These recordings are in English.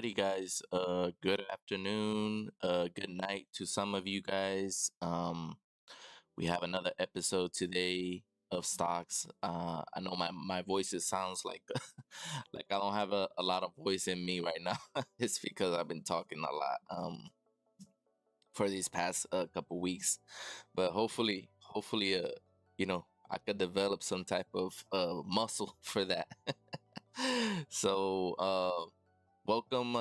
Alrighty, guys. Good afternoon. Good night to some of you guys. We have another episode today of stocks. I know my voice sounds like like I don't have a lot of voice in me right now. It's because I've been talking a lot for these past couple weeks, but hopefully, I could develop some type of muscle for that. So welcome,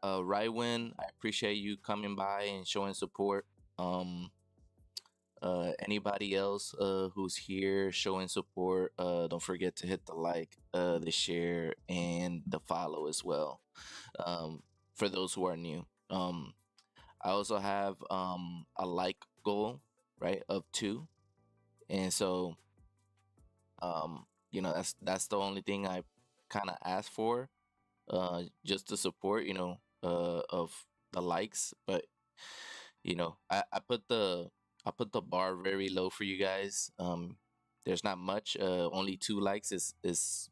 Rywin. I appreciate you coming by and showing support. Um, Anybody else who's here showing support, don't forget to hit the like, the share, and the follow as well. Um, for those who are new, I also have a like goal, right, of two, and so that's the only thing I kind of ask for, just the support, of the likes. But I put the bar very low for you guys. There's not much. Only two likes is it's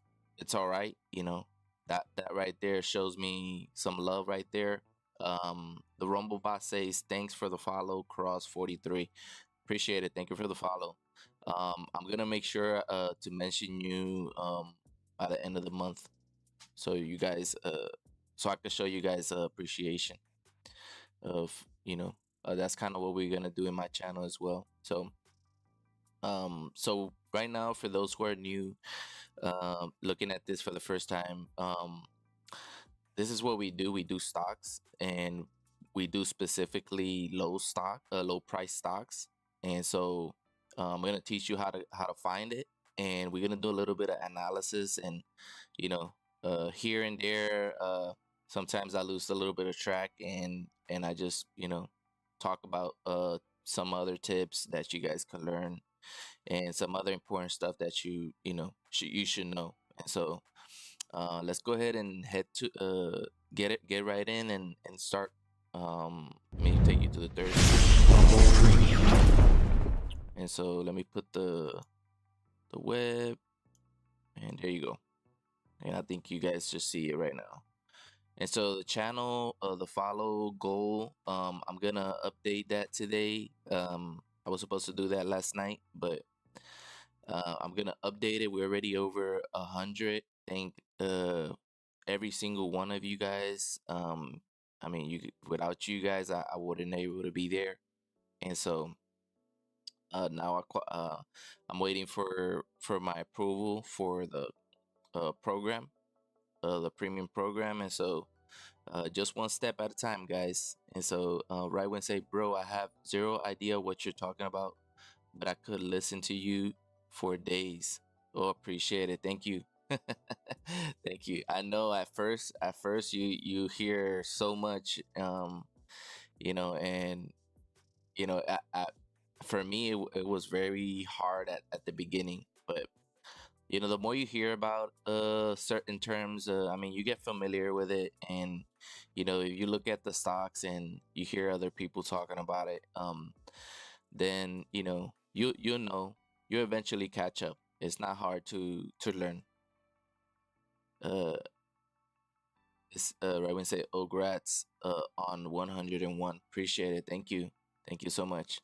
all right. That right there shows me some love right there. The Rumble bot says thanks for the follow, Cross 43. Appreciate it. Thank you for the follow. I'm gonna make sure to mention you by the end of the month, so you guys so I can show you guys appreciation of that's kind of what we're gonna do in my channel as well. So right now, for those who are new, looking at this for the first time, this is what we do. We do stocks, and we do specifically low price stocks. And so I'm gonna teach you how to find it, and we're gonna do a little bit of analysis, and you know, here and there, sometimes I lose a little bit of track, and I just talk about some other tips that you guys can learn, and some other important stuff that you should know. And so let's go ahead and head to get right in and start. Let me take you to the third. And so let me put the web, and there you go. And I think you guys just see it right now. And so the channel, the follow goal, I'm gonna update that today. I was supposed to do that last night, but I'm gonna update it. We're already over 100. Thank every single one of you guys. I mean, without you guys, I wouldn't able to be there. And so now I'm waiting for my approval for the program, the premium program. And so just one step at a time, guys. And so right when say, bro, I have zero idea what you're talking about, but I could listen to you for days. Oh, appreciate it. Thank you. Thank you. I know at first you hear so much, and for me it was very hard at the beginning, but the more you hear about certain terms, I mean, you get familiar with it, and if you look at the stocks and you hear other people talking about it, then you eventually catch up. It's not hard to learn. uh it's right when say, oh, grats on 101. Appreciate it. Thank you so much.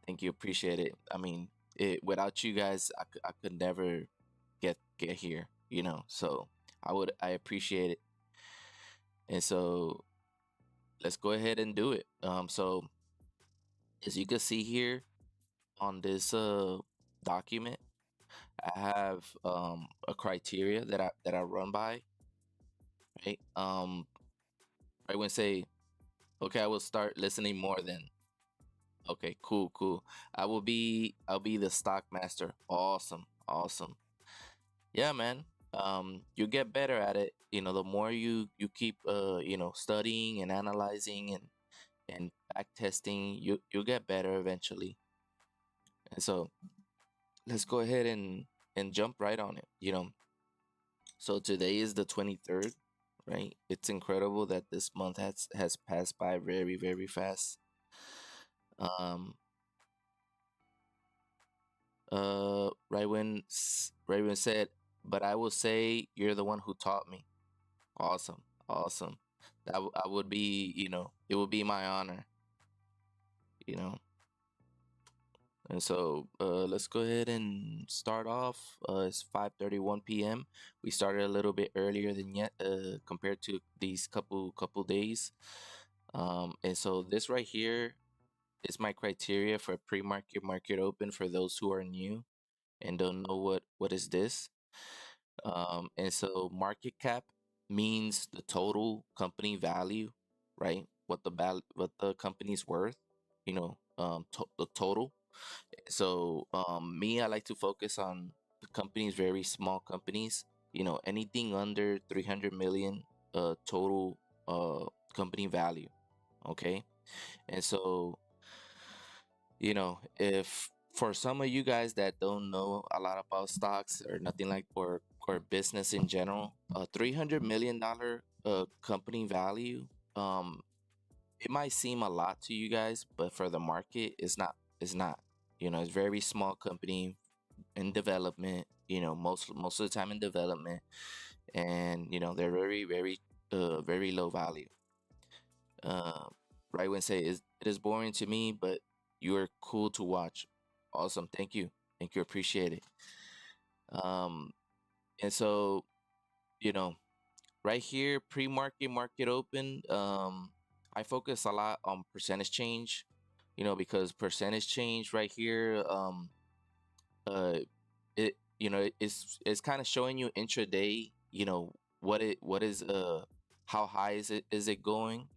Thank you. Appreciate it. I mean, without you guys, I could never get here, so I appreciate it. And so let's go ahead and do it. So as you can see here on this document, I have a criteria that I run by, right? I would say, okay, I will start listening more then. Okay, cool, cool. I'll be the stock master. Awesome, awesome. Yeah, man. You get better at it. The more you keep studying and analyzing and back testing, you'll get better eventually. And so let's go ahead and jump right on it. So today is the 23rd, right? It's incredible that this month has passed by very, very fast. Um Raven said, but I will say you're the one who taught me. Awesome, awesome. I would be, it would be my honor, you know. And so let's go ahead and start off. It's 5:31 p.m. We started a little bit earlier than yet compared to these couple days. And so this right here is my criteria for pre-market market open for those who are new and don't know what is this. And so market cap means the total company value, right? What the company's worth, the total. So me, I like to focus on the companies, very small companies. Anything under 300 million total company value. Okay, and so if for some of you guys that don't know a lot about stocks or nothing like or business in general, a $300 million company value, um, it might seem a lot to you guys, but for the market, it's not. It's not. It's very small company in development. Most of the time in development, and they're very low value. Uh, right when say it is boring to me, but you're cool to watch. Awesome, thank you, appreciate it. Um, and so you know, right here, pre-market, market open. I focus a lot on percentage change. Because percentage change right here, uh, it's kind of showing you intraday. What is how high is it going?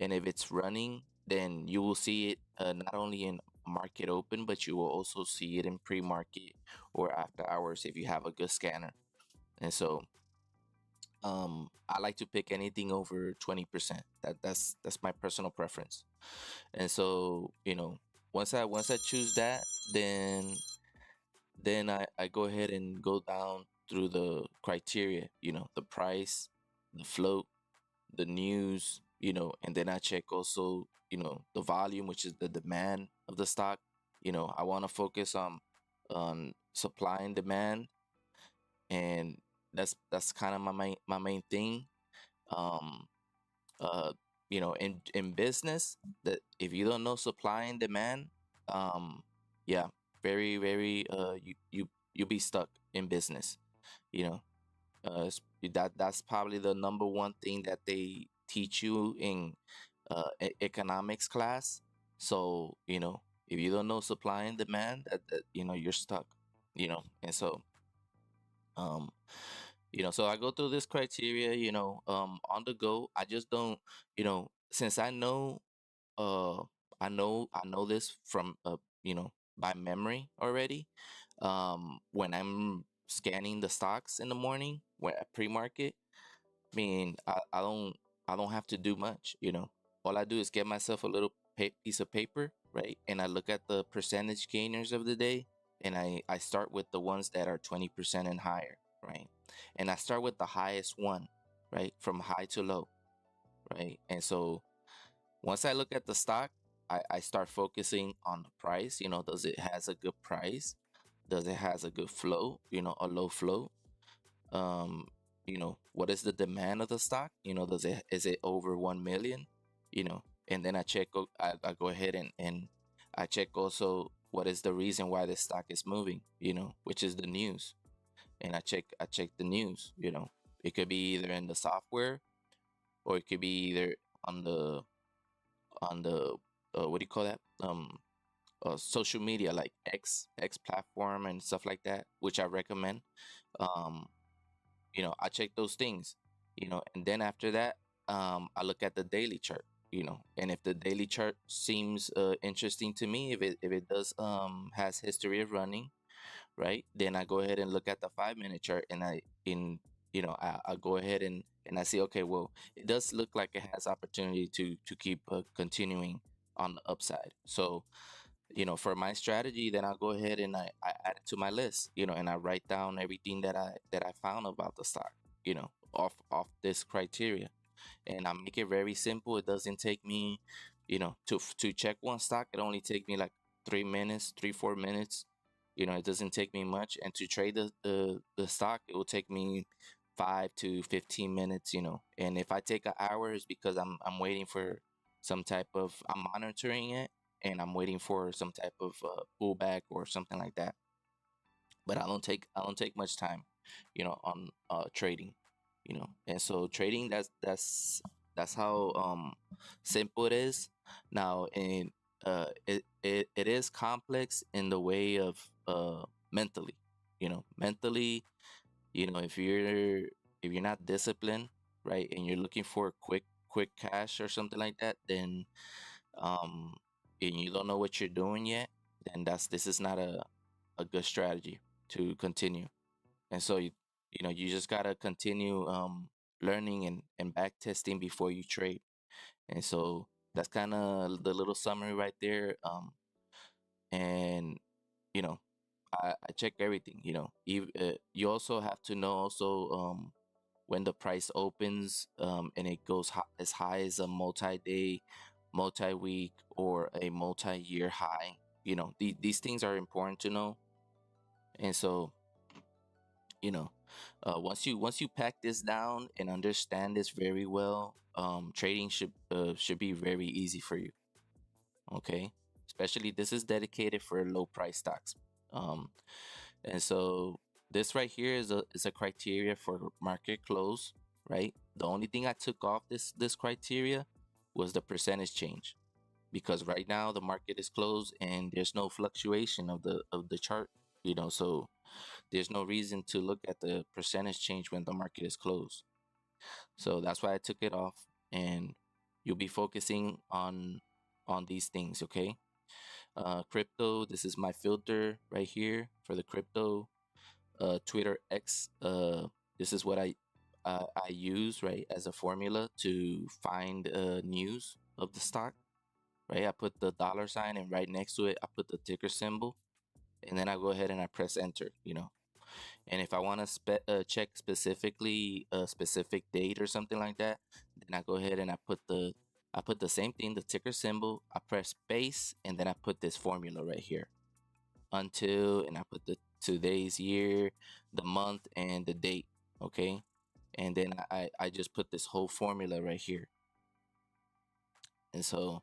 And if it's running, then you will see it not only in market open, but you will also see it in pre-market or after hours if you have a good scanner. And so I like to pick anything over 20%. That's my personal preference. And so once I choose that, then I go ahead and go down through the criteria, the price, the float, the news, and then I check also, the volume, which is the demand of the stock. I want to focus on supply and demand, and that's kind of my main thing. Um, uh, in business, that if you don't know supply and demand, um, yeah, very you'll be stuck in business. You know, that's probably the number one thing that they teach you in economics class. So if you don't know supply and demand, that you're stuck. And so um so I go through this criteria, on the go. I just don't, since uh I know this from by memory already. When I'm scanning the stocks in the morning when at pre-market, I mean, I don't have to do much. All I do is get myself a little piece of paper, right? And I look at the percentage gainers of the day, and I start with the ones that are 20% and higher, right? And I start with the highest one, right, from high to low, right? And so once I look at the stock, I start focusing on the price. Does it has a good price? Does it has a good flow? A low flow? What is the demand of the stock? Does it is it over 1 million? And then I go ahead and I check also what is the reason why the stock is moving, which is the news. And I check the news. It could be either in the software, or it could be either on the what do you call that? Social media like X platform and stuff like that, which I recommend. Um, I check those things, and then after that, I look at the daily chart, and if the daily chart seems interesting to me, if it does has history of running, right, then I go ahead and look at the 5 minute chart, and I go ahead and I see, okay, well, it does look like it has opportunity to keep continuing on the upside. So for my strategy, then I'll go ahead and I add it to my list, and I write down everything that I found about the stock, off this criteria, and I make it very simple. It doesn't take me, to check one stock. It only take me like 3 minutes, 3 4 minutes. It doesn't take me much, and to trade the stock, it will take me 5 to 15 minutes, and if I take an hour, it's because I'm waiting for some type of, I'm monitoring it, and I'm waiting for some type of pullback or something like that. But I don't take much time, on trading, and so trading, that's how simple it is. Now, in it is complex in the way of mentally, mentally, if you're not disciplined, right, and you're looking for quick cash or something like that, then um and you don't know what you're doing yet, then this is not a good strategy to continue. And so you just gotta continue learning and back testing before you trade. And so that's kind of the little summary right there. And you know I check everything. You also have to know also when the price opens, and it goes as high as a multi-day, multi-week, or a multi-year high. These things are important to know. And so, you know, once you pack this down and understand this very well, trading should be very easy for you. Okay, especially this is dedicated for low price stocks. Um, and so this right here is a criteria for market close, right? The only thing I took off this criteria was the percentage change, because right now the market is closed and there's no fluctuation of the chart, so there's no reason to look at the percentage change when the market is closed. So that's why I took it off, and you'll be focusing on these things, okay? Crypto, this is my filter right here for the crypto. Twitter X, this is what I use, right, as a formula to find news of the stock, right? I put the dollar sign, and right next to it I put the ticker symbol, and then I go ahead and I press enter. And if I want to check specifically a specific date or something like that, then I go ahead and I put the same thing, the ticker symbol, I press space, and then I put this formula right here, until, and I put the today's year, the month, and the date. Okay. And then I just put this whole formula right here. And so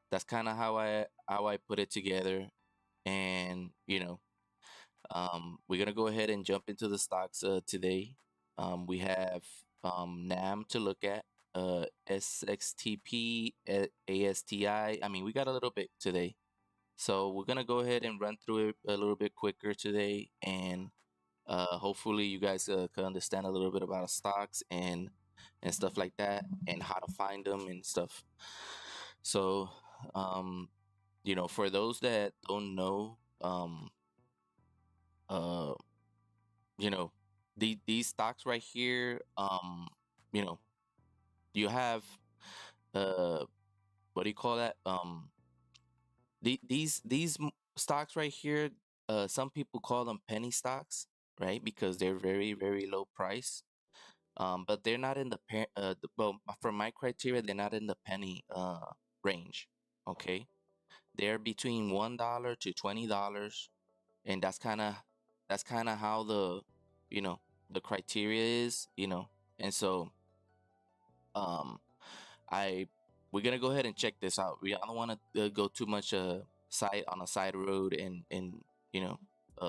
that's kind of how I put it together. And we're gonna go ahead and jump into the stocks today. We have NAM to look at, SXTP, ASTI. I mean, we got a little bit today. So we're gonna go ahead and run through it a little bit quicker today, and hopefully you guys can understand a little bit about stocks and stuff like that, and how to find them and stuff. So, um, for those that don't know, uh, you know, these stocks right here, you know, you have uh, what do you call that? These stocks right here, some people call them penny stocks, right? Because they're very, very low price. But they're not in well, for my criteria, they're not in the penny range. Okay, they're between $1 to $20, and that's kind of how you know the criteria is, and so um I we're gonna go ahead and check this out. I don't want to go too much side on a side road, and you know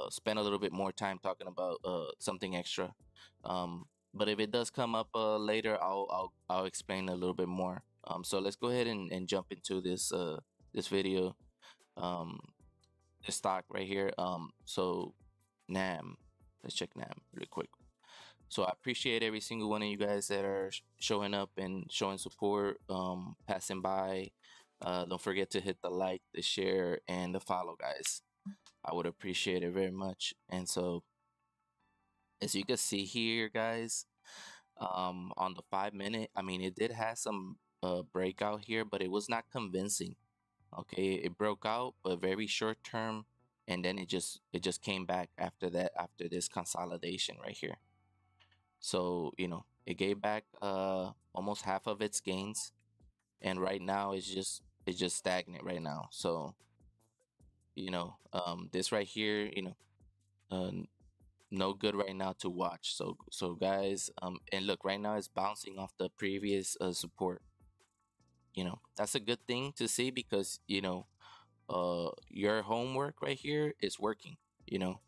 spend a little bit more time talking about something extra. But if it does come up later, I'll explain a little bit more. So let's go ahead and jump into this video. Um, this stock right here. So NAM. Let's check NAM really quick. So I appreciate every single one of you guys that are showing up and showing support, passing by. Don't forget to hit the like, the share, and the follow, guys. I would appreciate it very much. And so, as you can see here, guys, on the 5 minute, I mean, it did have some breakout here, but it was not convincing. Okay, it broke out, but very short term, and then it just came back after that, after this consolidation right here. So, it gave back almost half of its gains, and right now it's just stagnant right now. So, this right here, uh, no good right now to watch. So guys, and look, right now it's bouncing off the previous support. That's a good thing to see because your homework right here is working. you know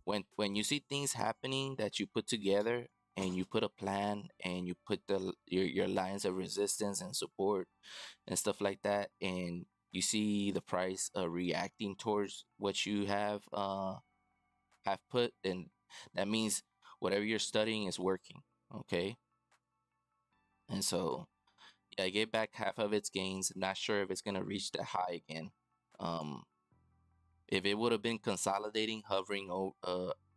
when you see things happening that you put together, and you put a plan, and you put your lines of resistance and support and stuff like that, and you see the price reacting towards what you have put, then that means whatever you're studying is working. Okay. And so, yeah, I gave back half of its gains. I'm not sure if it's going to reach that high again. um if it would have been consolidating, hovering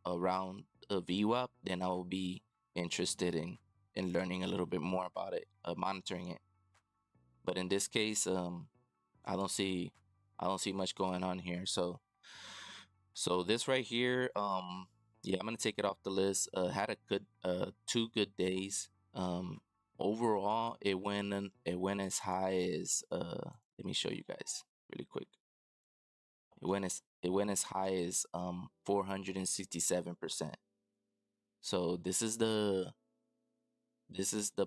around a VWAP, then I would be interested in learning a little bit more about it, monitoring it. But in this case, I don't see I don't see much going on here. So this right here, yeah, I'm gonna take it off the list. Had a good 2 good days. Overall, it went as high as let me show you guys really quick. It went as high as 467%. So this is the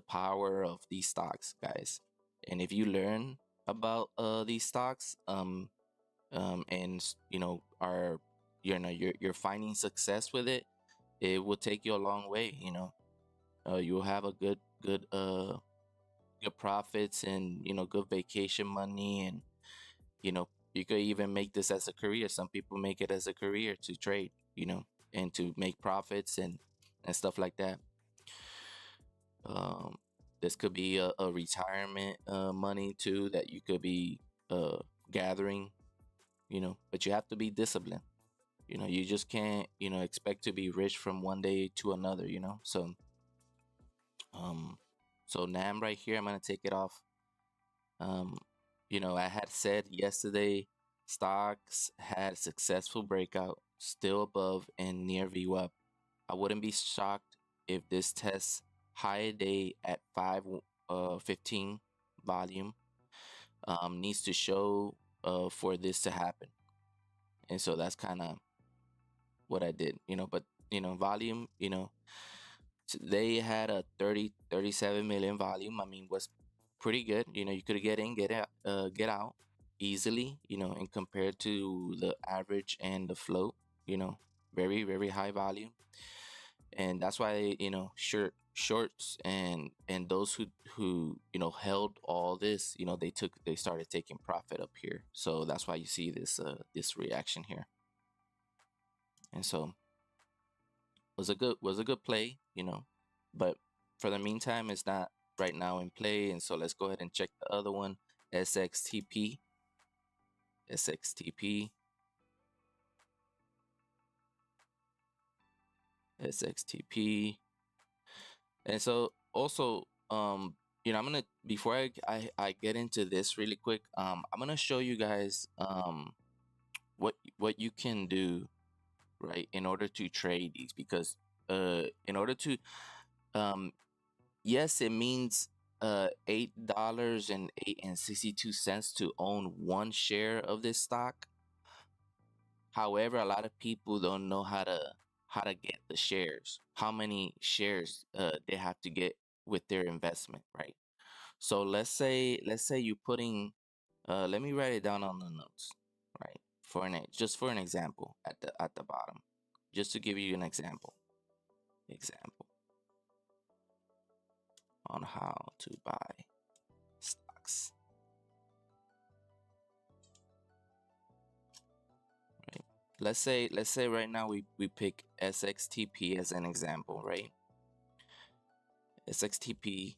power of these stocks, guys. And if you learn about these stocks, and are you're finding success with it, it will take you a long way. You'll have a good profits, and good vacation money, and you could even make this as a career. Some people make it as a career to trade, and to make profits and stuff like that. um this could be a retirement money too that you could be uh gathering, but you have to be disciplined. You just can't expect to be rich from one day to another. Um so NAM right here, I'm gonna take it off. um I had said yesterday stocks had successful breakout, still above and near VWAP. I wouldn't be shocked if this tests high day at 515 volume. Needs to show for this to happen. And so that's kind of what I did. But volume, they had a 37 million volume. I mean, was pretty good. You could get in, get out easily, and compared to the average and the float, very, very high volume. And that's why, shorts and those who held all this, they started taking profit up here. So that's why you see this reaction here. And so was a good play, but for the meantime, it's not right now in play. And so let's go ahead and check the other one, SXTP. SXTP. SXTP. And so also, I'm gonna before I get into this really quick, I'm gonna show you guys what you can do, right, in order to trade these. Because in order to yes, it means $8.62 to own one share of this stock. However, a lot of people don't know how to get the shares, how many shares they have to get with their investment, right? So let's say you're putting let me write it down on the notes, right? Just for an example at the bottom, just to give you an example on how to buy stocks. Right? Let's say right now we pick SXTP as an example, right? SXTP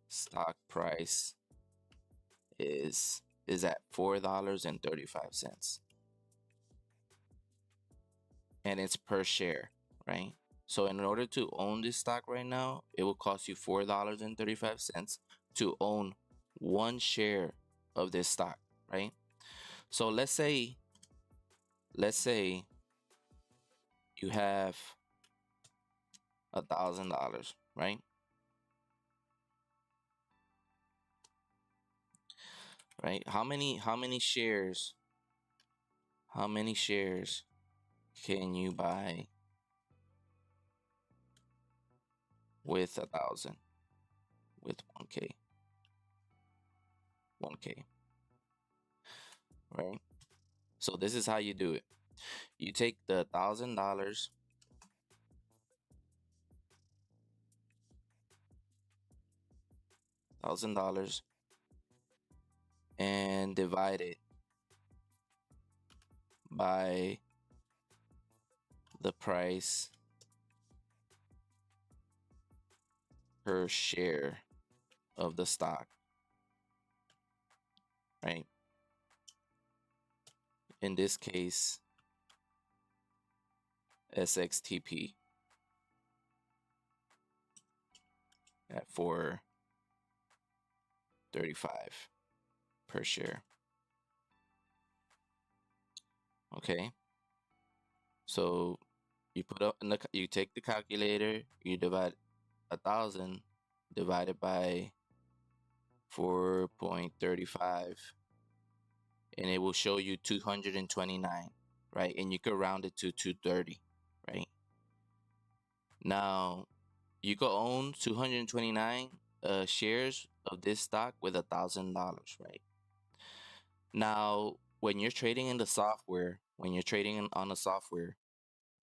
stock price is at $4.35, and it's per share, right? So in order to own this stock right now, it will cost you $4.35 to own one share of this stock, right? So let's say you have $1,000, right? Right? How many shares can you buy with 1,000 with 1K, right? So this is how you do it. You take the $1,000 and divide it by the price per share of the stock, right? In this case, SXTP at 4.35 per share. Okay, so you put up in you take the calculator, you divide 1,000 divided by 4.35, and it will show you 229, right? And you could round it to 230, right? Now you could own 229 shares of this stock with $1,000, right? Now, when you're trading in the software, when you're trading on the software,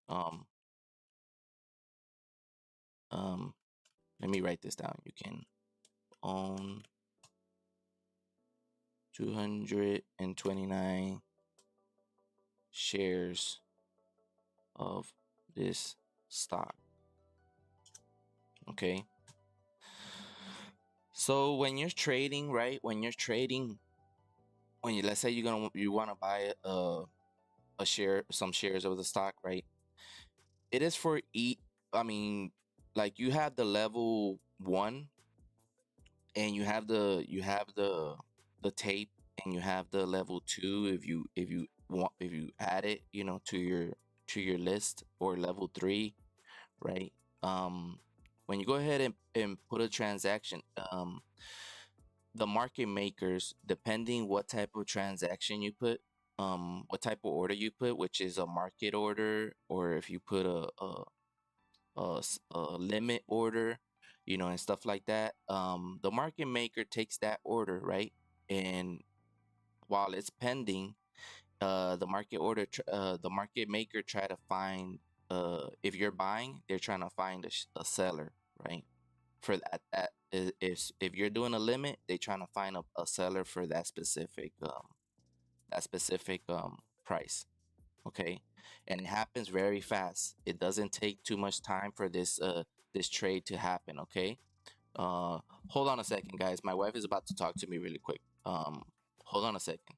um, um, let me write this down. You can own 229 shares of this stock. Okay. So when you're trading, right? When you're trading, let's say you want to buy a share, some shares of the stock, right? It is for I mean, like you have the level 1, and you have the tape, and you have the level 2 if you add it, to your list, or level 3, right? When you go ahead and put a transaction, the market makers, depending what type of transaction you put, what type of order you put, which is a market order, or if you put a limit order, and stuff like that. The market maker takes that order, right? And while it's pending, the market maker try to find, if you're buying, they're trying to find a seller, right? For that is if you're doing a limit, they trying to find a seller for that specific price. Okay, and it happens very fast. It doesn't take too much time for this trade to happen. Okay, uh hold on a second, guys. My wife is about to talk to me really quick. Hold on a second.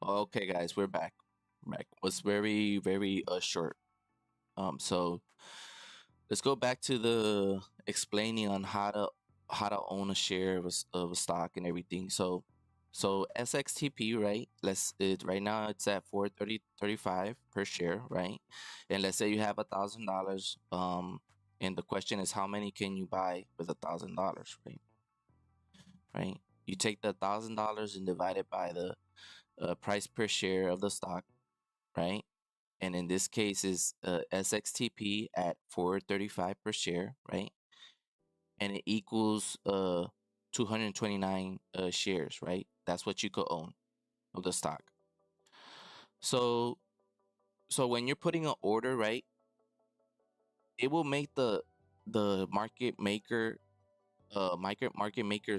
Okay, guys, we're back. Was very short. So let's go back to the explaining on how to own a share of a stock and everything. So SXTP, right? Right now it's at 4.35 per share, right? And let's say you have $1,000. And the question is, how many can you buy with $1,000, right? Right. You take the $1,000 and divide it by the price per share of the stock, right? And in this case is SXTP at 4.35 per share, right? And it equals 229 shares, right? That's what you could own of the stock. So when you're putting an order, right, it will make the market maker's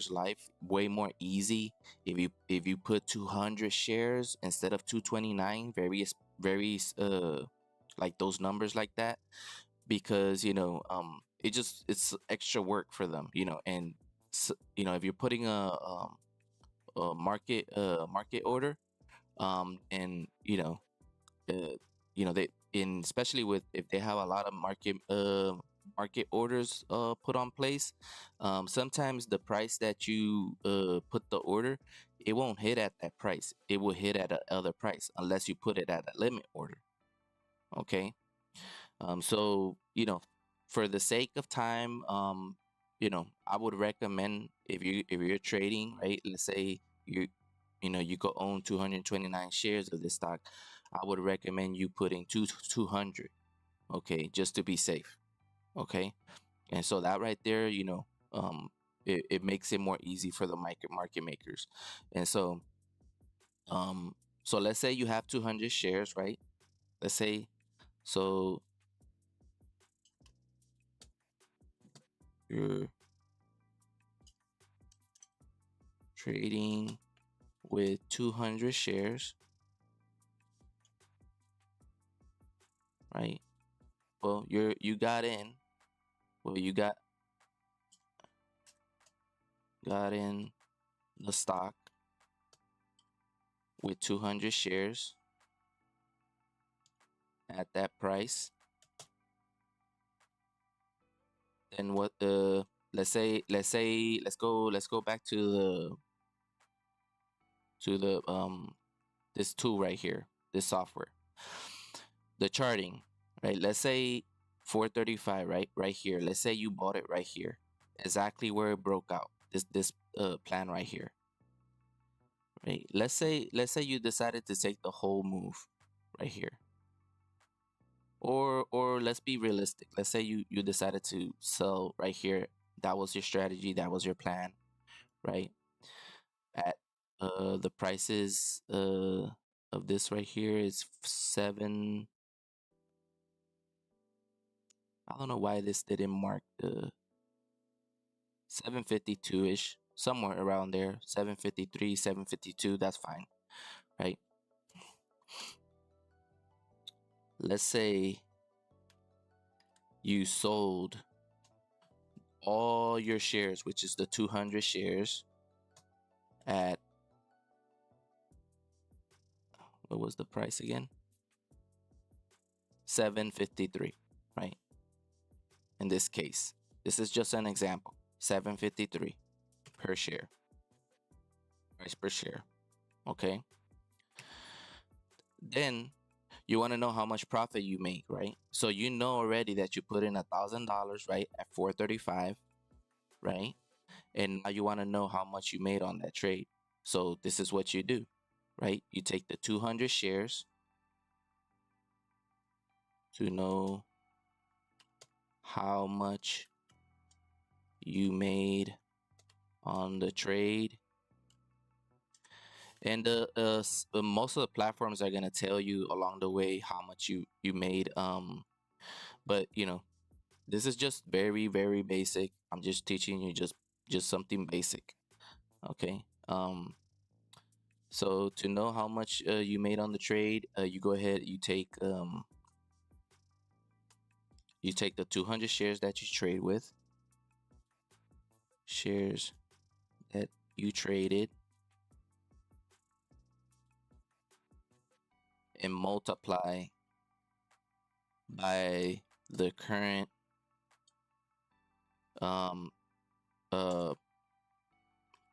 life way more easy if you put 200 shares instead of 229, very like those numbers like that, because it's extra work for them, and if you're putting a market order, and uh, they, in especially with if they have a lot of market orders put on place, sometimes the price that you put the order, it won't hit at that price. It will hit at another price unless you put it at a limit order. Okay. So for the sake of time, I would recommend, if you're trading, right? Let's say you could own 229 shares of this stock. I would recommend you putting 200, okay, just to be safe. Okay. And so that right there, it makes it more easy for the market makers. And um so let's say you have 200 shares, right? Let's say, so you're trading with 200 shares, right? Well, you got in. Well, you got in the stock with 200 shares at that price. Then what the let's go back to the this tool right here, this software. The charting, right? Let's say 435, right here. Let's say you bought it right here, exactly where it broke out. This plan right here, right? Let's say you decided to take the whole move right here, or let's be realistic. Let's say you decided to sell right here. That was your strategy. That was your plan, right? At the prices of this right here is 7. I don't know why this didn't mark the 752-ish, somewhere around there. 753, 752, that's fine, right? Let's say you sold all your shares, which is the 200 shares, at, what was the price again? 753, right? In this case, this is just an example. 753 per share, price per share. Okay. Then you want to know how much profit you make, right? So you know already that you put in $1,000, right, at 435, right? And now you want to know how much you made on that trade. So this is what you do, right? You take the 200 shares to know how much you made on the trade. And most of the platforms are going to tell you along the way how much you made. But this is just very, very basic. I'm just teaching you just something basic. Okay. So to know how much you made on the trade, you go ahead, you take the 200 shares that you trade with, shares that you traded, and multiply by the current uh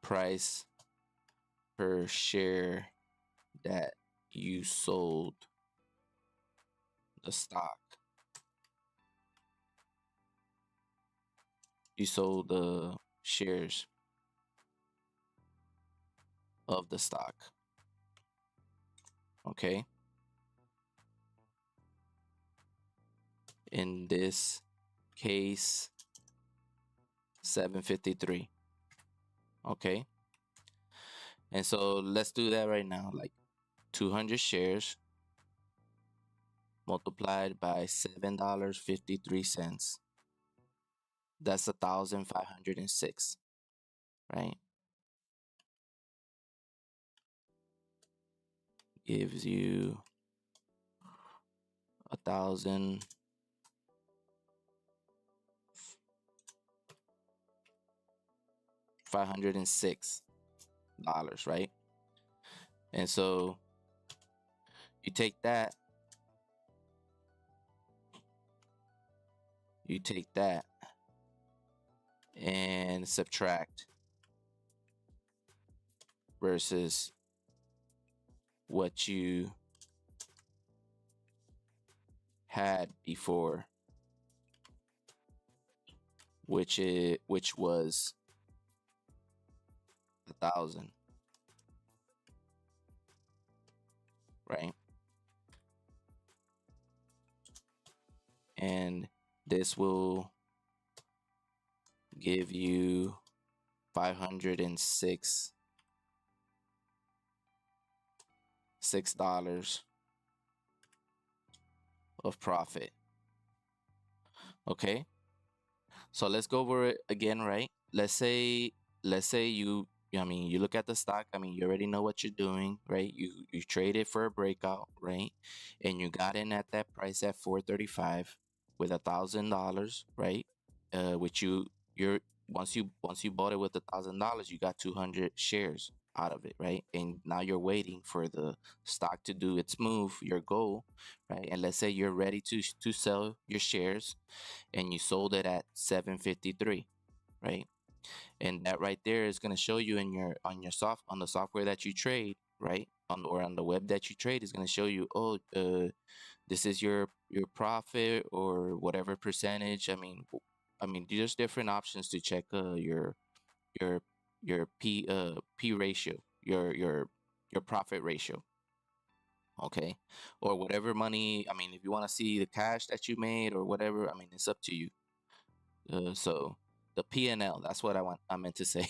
price per share that you sold the stock. You sold the shares of the stock. Okay. In this case, 753. Okay. And so let's do that right now. Like 200 shares multiplied by $7.53. That's 1,506, right? Gives you 1,506, right? And so you take that, you take that and subtract versus what you had before, which was 1,000, right? And this will give you 506 $6 of profit. Okay, so let's go over it again, right? Let's say you, I mean, you look at the stock. I mean, you already know what you're doing, right? You trade it for a breakout, right? And you got in at that price at 435 with $1,000, right? Which you're once you bought it with $1,000, you got 200 shares out of it, right? And now you're waiting for the stock to do its move, your goal, right? And let's say you're ready to sell your shares, and you sold it at 753, right? And that right there is going to show you in your on the software that you trade, right? On the web that you trade is going to show you, oh, this is your profit or whatever percentage. I mean, there's different options to check your p ratio, your profit ratio, okay, or whatever money. I mean, if you want to see the cash that you made or whatever, I mean, it's up to you. So the P&L, that's what I meant to say.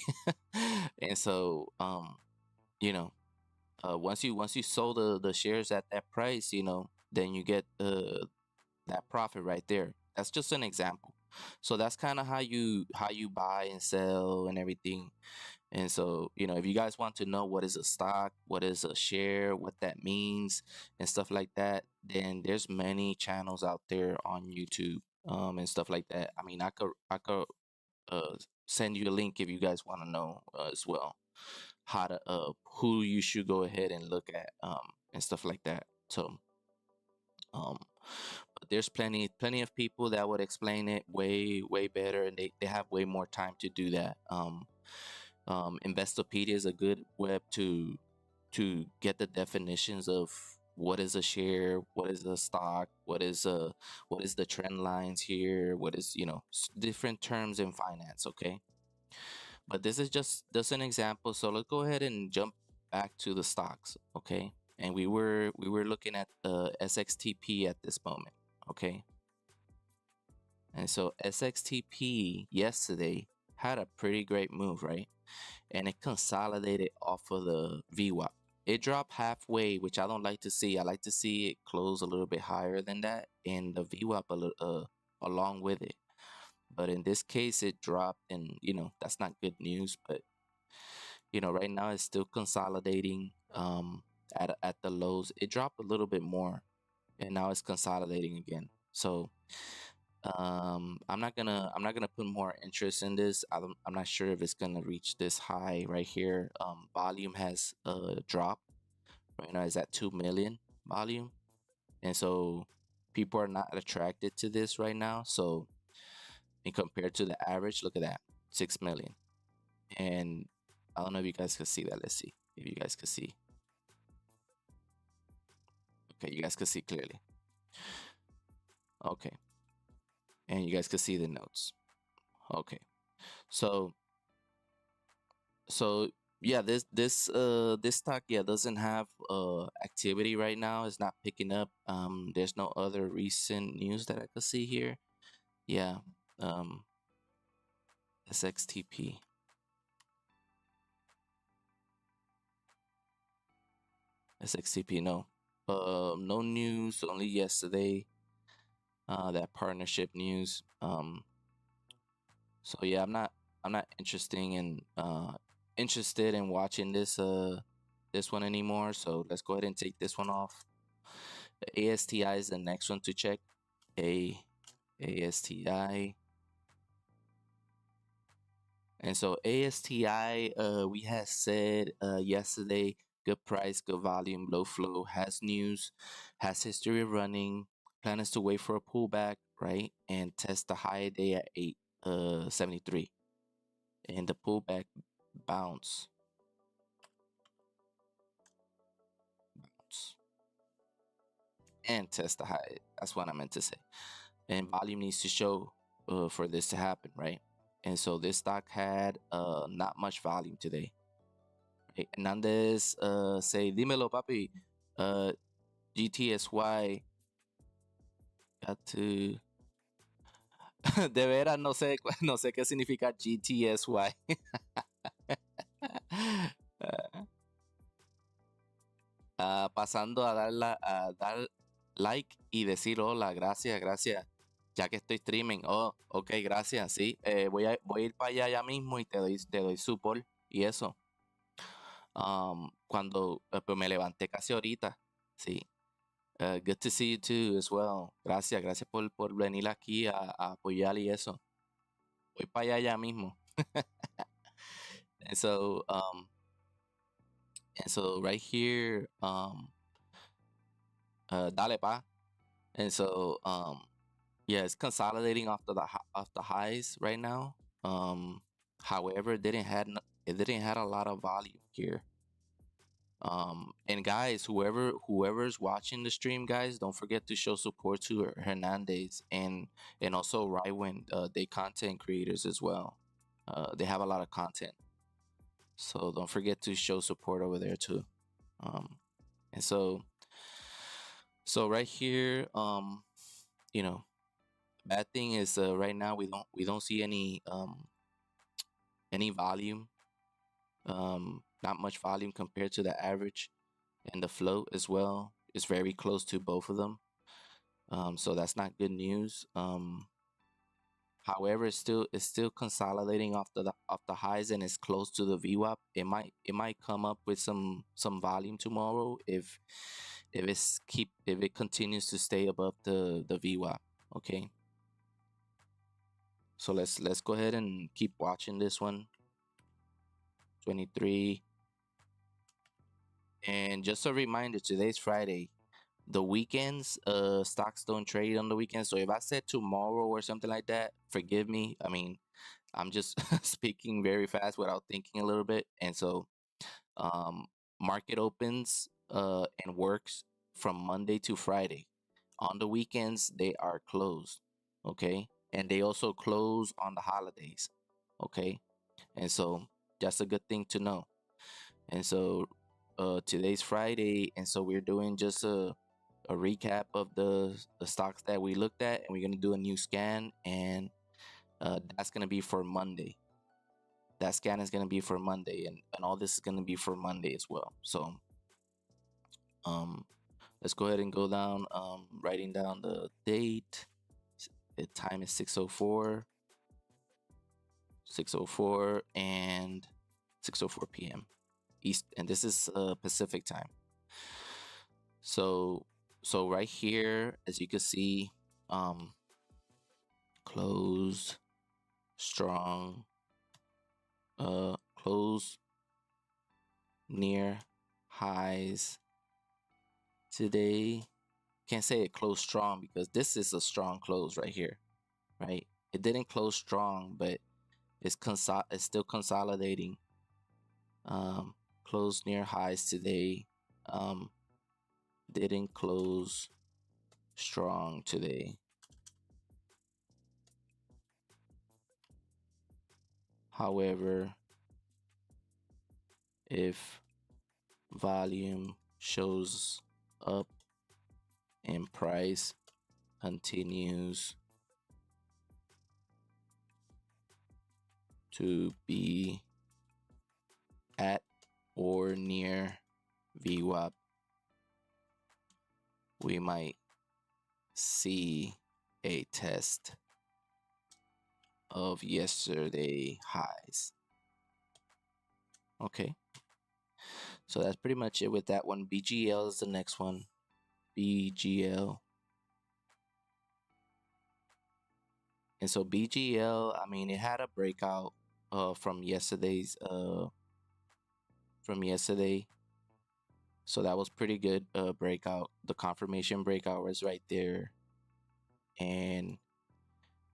And so, you know, once you sold the shares at that price, then you get that profit right there. That's just an example. So that's kind of how you buy and sell and everything. And so, if you guys want to know what is a stock, what is a share, what that means, and stuff like that, then there's many channels out there on YouTube, and stuff like that. I mean, I could uh send you a link if you guys want to know, as well, how to who you should go ahead and look at, and stuff like that. So, um but there's plenty of people that would explain it way better, and they have way more time to do that. Investopedia is a good web to get the definitions of what is a share, what is a stock, what is the trend lines here, what is, different terms in finance. Okay, but this is just an example. So let's go ahead and jump back to the stocks. Okay, and we were looking at the SXTP at this moment. Okay, and so SXTP yesterday had a pretty great move, right? And it consolidated off of the VWAP. It dropped halfway, which I don't like to see. I like to see it close a little bit higher than that, and the VWAP along with it. But in this case, it dropped, and that's not good news. But right now it's still consolidating, at the lows. It dropped a little bit more, and now it's consolidating again. So, I'm not gonna put more interest in this. I'm not sure if it's gonna reach this high right here. Volume has dropped right now. Is at 2 million volume, and so people are not attracted to this right now. So, in compared to the average, look at that, 6 million. And I don't know if you guys can see that. Let's see if you guys can see. Okay, you guys can see clearly. Okay, and you guys can see the notes. Okay, so so yeah, this stock, yeah, doesn't have activity right now. It's not picking up. There's no other recent news that I could see here. Yeah, um SXTP. SXTP, no. No news, only yesterday, that partnership news. So yeah, I'm not interested in watching this one anymore. So let's go ahead and take this one off. ASTI is the next one to check. ASTI. And so ASTI, we had said yesterday, good price, good volume, low flow, has news, has history of running. Plan is to wait for a pullback, right? And test the high day at 873. And the pullback bounce. And test the high. That's what I meant to say. And volume needs to show for this to happen, right? And so this stock had not much volume today. Right? Hernandez say, dímelo, papi. GTSY got to. De veras, no sé, no sé qué significa GTSY. Pasando a dar like y decir hola, gracias, gracias. Ya que estoy streaming. Oh, ok, gracias, sí. Voy a ir para allá ya mismo y te doy support y eso. Cuando pues me levanté casi ahorita, sí. Good to see you too as well. Gracias, gracias por venir aquí a apoyar y eso. Voy para allá ya mismo. And so right here, dale pa. And so yeah, it's consolidating off the highs right now. However, it didn't had a lot of volume here. And guys, whoever's watching the stream, guys, don't forget to show support to Hernandez and also Rywin, they content creators as well. They have a lot of content, so don't forget to show support over there too. And so right here, you know, bad thing is right now we don't see any volume, not much volume compared to the average, and the float as well is very close to both of them. So that's not good news. However, it's still consolidating off the highs and it's close to the VWAP. It might come up with some volume tomorrow if it continues to stay above the VWAP. Okay. So let's go ahead and keep watching this one. 23. And just a reminder, today's Friday. The weekends, stocks don't trade on the weekends. So if I said tomorrow or something like that, forgive me. I mean, I'm just speaking very fast without thinking a little bit. And so market opens and works from Monday to Friday. On the weekends, they are closed. Okay. And they also close on the holidays. Okay. And so that's a good thing to know. And so today's Friday. And so we're doing just a recap of the stocks that we looked at, and we're going to do a new scan, and that's going to be for Monday. That scan is going to be for Monday, and all this is going to be for Monday as well. So let's go ahead and go down, writing down the date. The time is 6:04 and 6:04 p.m. East, and this is Pacific time. So right here, as you can see, close strong, close near highs today. Can't say it closed strong because this is a strong close right here, right? It didn't close strong, but it's still consolidating. Closed near highs today. Didn't close strong today. However, if volume shows up and price continues to be at or near VWAP, we might see a test of yesterday highs. Okay. So that's pretty much it with that one. BGL is the next one. BGL. And so BGL, I mean, it had a breakout from yesterday. So that was pretty good breakout. The confirmation breakout was right there. and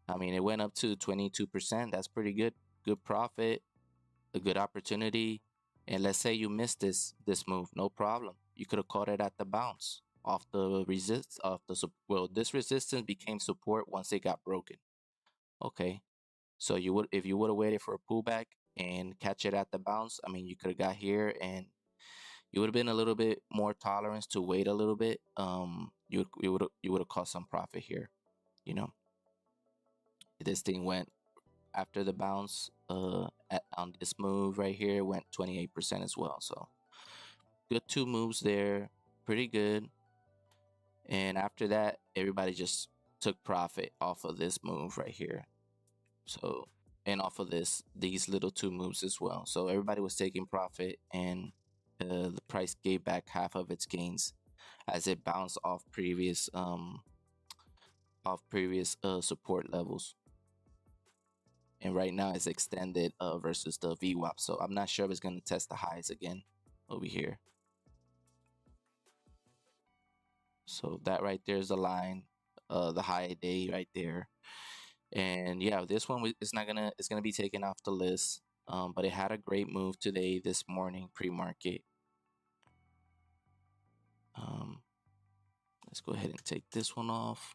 I mean, it went up to 22%. That's pretty good. Good profit, a good opportunity. And let's say you missed this move, no problem. You could have caught it at the bounce off the resist of the well, this resistance became support once it got broken. Okay. So you would if you would have waited for a pullback and catch it at the bounce, I mean, you could have got here and you would have been a little bit more tolerance to wait a little bit. You would have caught some profit here. You know, this thing went after the bounce on this move right here went 28% as well. So good two moves there, pretty good. And after that, everybody just took profit off of this move right here. So and off of these little two moves as well. So everybody was taking profit, and the price gave back half of its gains as it bounced off previous support levels. And right now it's extended versus the VWAP. So I'm not sure if it's going to test the highs again over here. So that right there is the line, the high day right there. And yeah, this one it's gonna be taken off the list. But it had a great move today, this morning, pre-market. Let's go ahead and take this one off.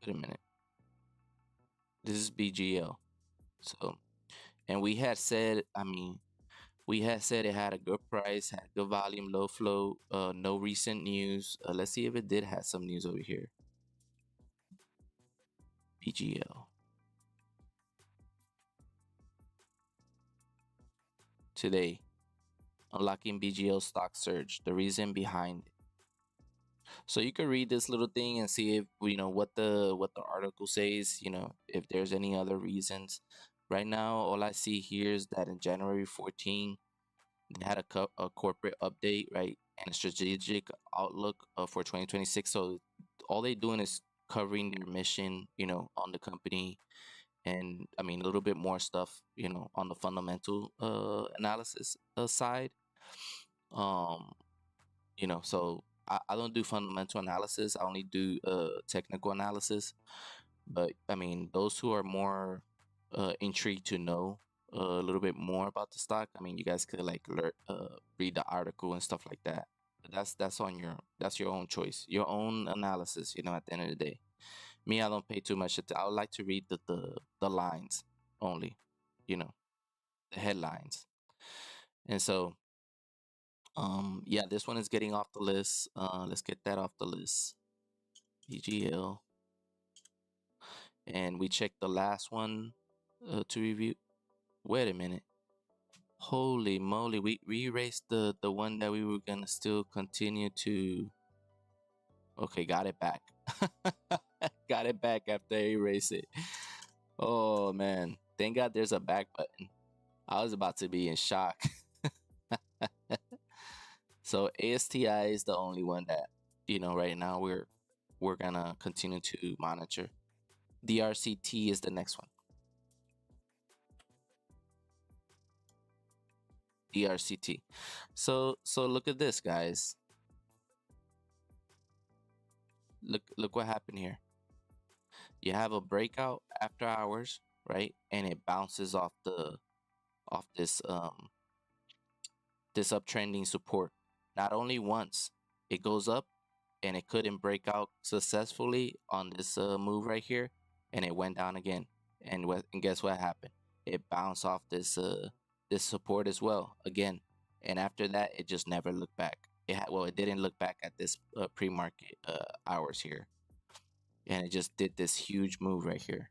Wait a minute. This is BGL. So, and we had said, we had said it had a good price, had good volume, low flow, no recent news. Let's see if it did have some news over here. BGL. Today, unlocking BGL stock surge, the reason behind it. So you can read this little thing and see if what the article says, if there's any other reasons. Right now, all I see here is that in January 14, they had a corporate update, right, and a strategic outlook for 2026. So all they're doing is covering their mission, on the company, and I mean a little bit more stuff, on the fundamental analysis side. Um, so I don't do fundamental analysis. I only do technical analysis. But I mean, those who are more intrigued to know a little bit more about the stock, I mean, you guys could like read the article and stuff like that. But that's your own choice, your own analysis. At the end of the day, me, I don't pay too much attention. I would like to read the lines only, the headlines. And so yeah, this one is getting off the list. Let's get that off the list. EGL. And we checked the last one to review. Wait a minute. Holy moly, we erased the one that we were gonna still continue to. Okay, got it back. Got it back after I erased it. Oh man, thank God there's a back button. I was about to be in shock. So ASTI is the only one that right now we're gonna continue to monitor. DRCT is the next one. DRCT. So look at this, guys. Look what happened here. You have a breakout after hours, right? And it bounces off this uptrending support. Not only once, it goes up and it couldn't break out successfully on this move right here, and it went down again. And guess what happened? It bounced off this support as well again, and after that, it just never looked back. It didn't look back at this pre-market hours here, and it just did this huge move right here.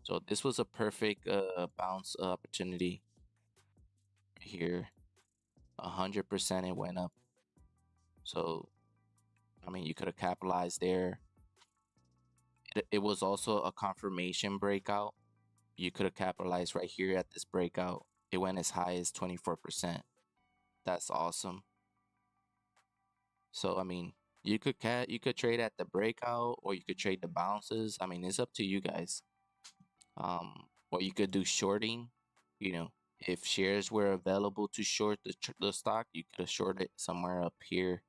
So this was a perfect bounce opportunity here. 100% it went up. So I mean, you could have capitalized there. It was also a confirmation breakout. You could have capitalized right here at this breakout. It went as high as 24%. That's awesome. So I mean, you could trade at the breakout, or you could trade the bounces. I mean, it's up to you guys. Or you could do shorting, If shares were available to short the stock, you could have shorted somewhere up here,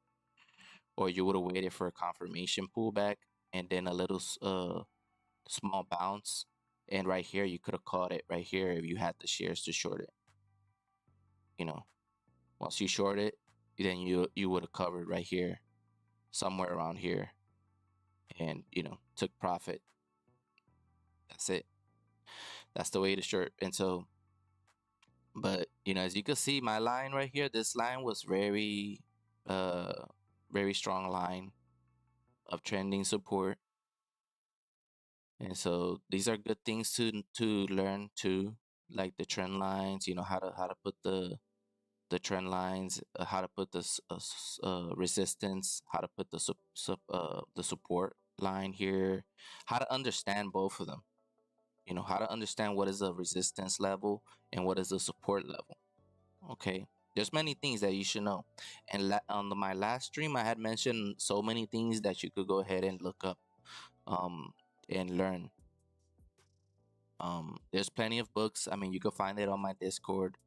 or you would have waited for a confirmation pullback and then a little small bounce. And right here, you could have caught it right here if you had the shares to short it. You know, once you short it, then you would have covered right here, somewhere around here, and took profit. That's it. That's the way to short. And so, but as you can see, my line right here, this line was uh, very strong line of trending support. And so these are good things to learn too, like the trend lines. How to put the trend lines, how to put resistance, how to put the support line here, how to understand both of them. How to understand what is a resistance level and what is a support level. Okay, there's many things that you should know. And on my last stream, I had mentioned so many things that you could go ahead and look up, um, and learn. There's plenty of books. I mean, you can find it on my Discord.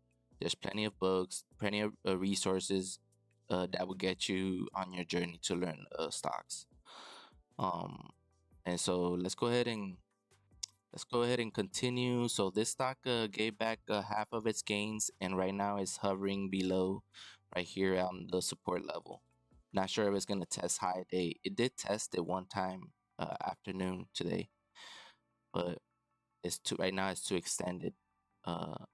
There's plenty of books, plenty of resources that will get you on your journey to learn stocks. Um, and so let's go ahead and continue. So this stock gave back half of its gains, and right now it's hovering below, right here on the support level. Not sure if it's gonna test high day. It did test it one time afternoon today, but right now it's too extended. Uh,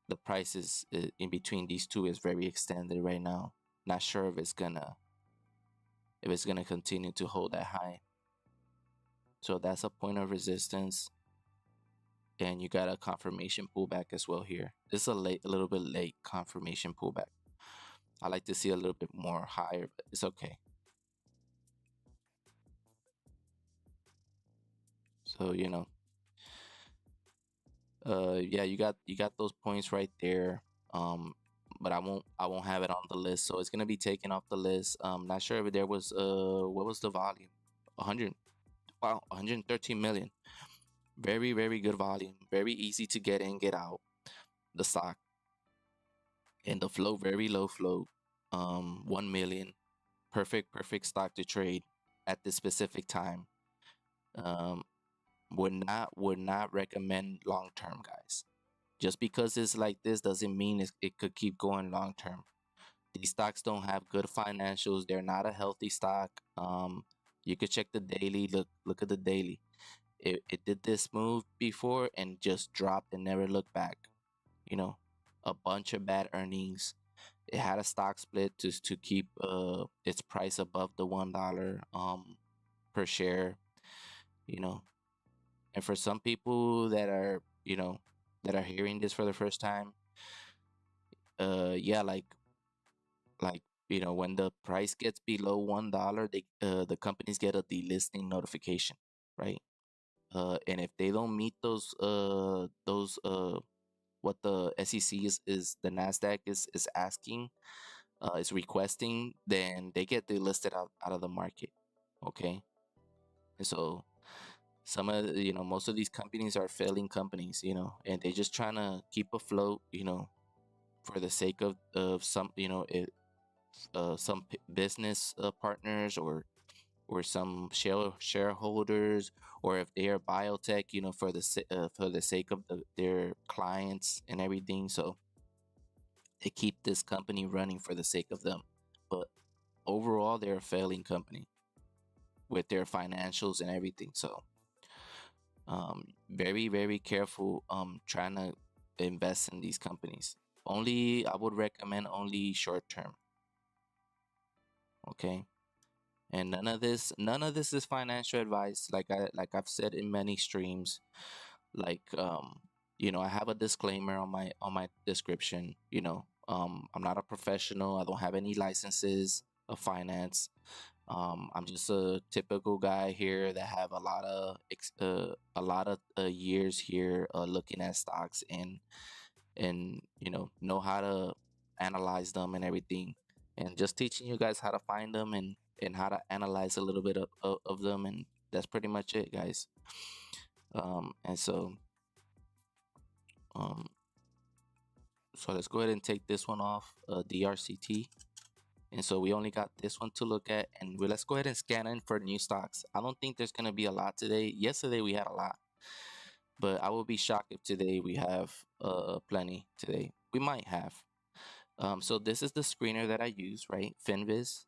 the price is in between these two is very extended right now. Not sure if it's gonna continue to hold that high. So that's a point of resistance, and you got a confirmation pullback as well here. This is a little bit late confirmation pullback. I like to see a little bit more higher, but it's okay. So yeah, you got those points right there. But I won't have it on the list, so it's gonna be taken off the list. Not sure if there was what was the volume? 100. Wow, 113 million. Very, very good volume. Very easy to get in, get out the stock. And the flow, very low flow. 1 million. Perfect stock to trade at this specific time. Um, would not recommend long term, guys. Just because it's like this doesn't mean it could keep going long term. These stocks don't have good financials. They're not a healthy stock. You could check the daily. Look at the daily. It did this move before and just dropped and never looked back. You know, a bunch of bad earnings. It had a stock split to keep its price above the $1 per share. You know, and for some people that are hearing this for the first time, yeah, like when the price gets below $1, the companies get a delisting notification, right? And if they don't meet those what the SEC is the Nasdaq is asking, is requesting, then they get delisted out of the market. Okay, and so most of these companies are failing companies, and they're just trying to keep afloat, for the sake of some, business partners, or some shareholders, or if they are biotech, for the sake of their clients and everything. So they keep this company running for the sake of them, but overall they're a failing company with their financials and everything. So very, very careful trying to invest in these companies. I would recommend only short term. Okay. And none of this is financial advice. Like I've said in many streams. Like I have a disclaimer on my description. I'm not a professional. I don't have any licenses of finance. I'm just a typical guy here that have a lot of years here looking at stocks, and know how to analyze them and everything, and just teaching you guys how to find them, and how to analyze a little bit of them, and that's pretty much it, guys. And so um So let's go ahead and take this one off DRCT. And so we only got this one to look at, and let's go ahead and scan in for new stocks. I don't think there's going to be a lot today. Yesterday we had a lot, but I will be shocked if today we have plenty today. We might have. So this is the screener that I use, right? Finviz.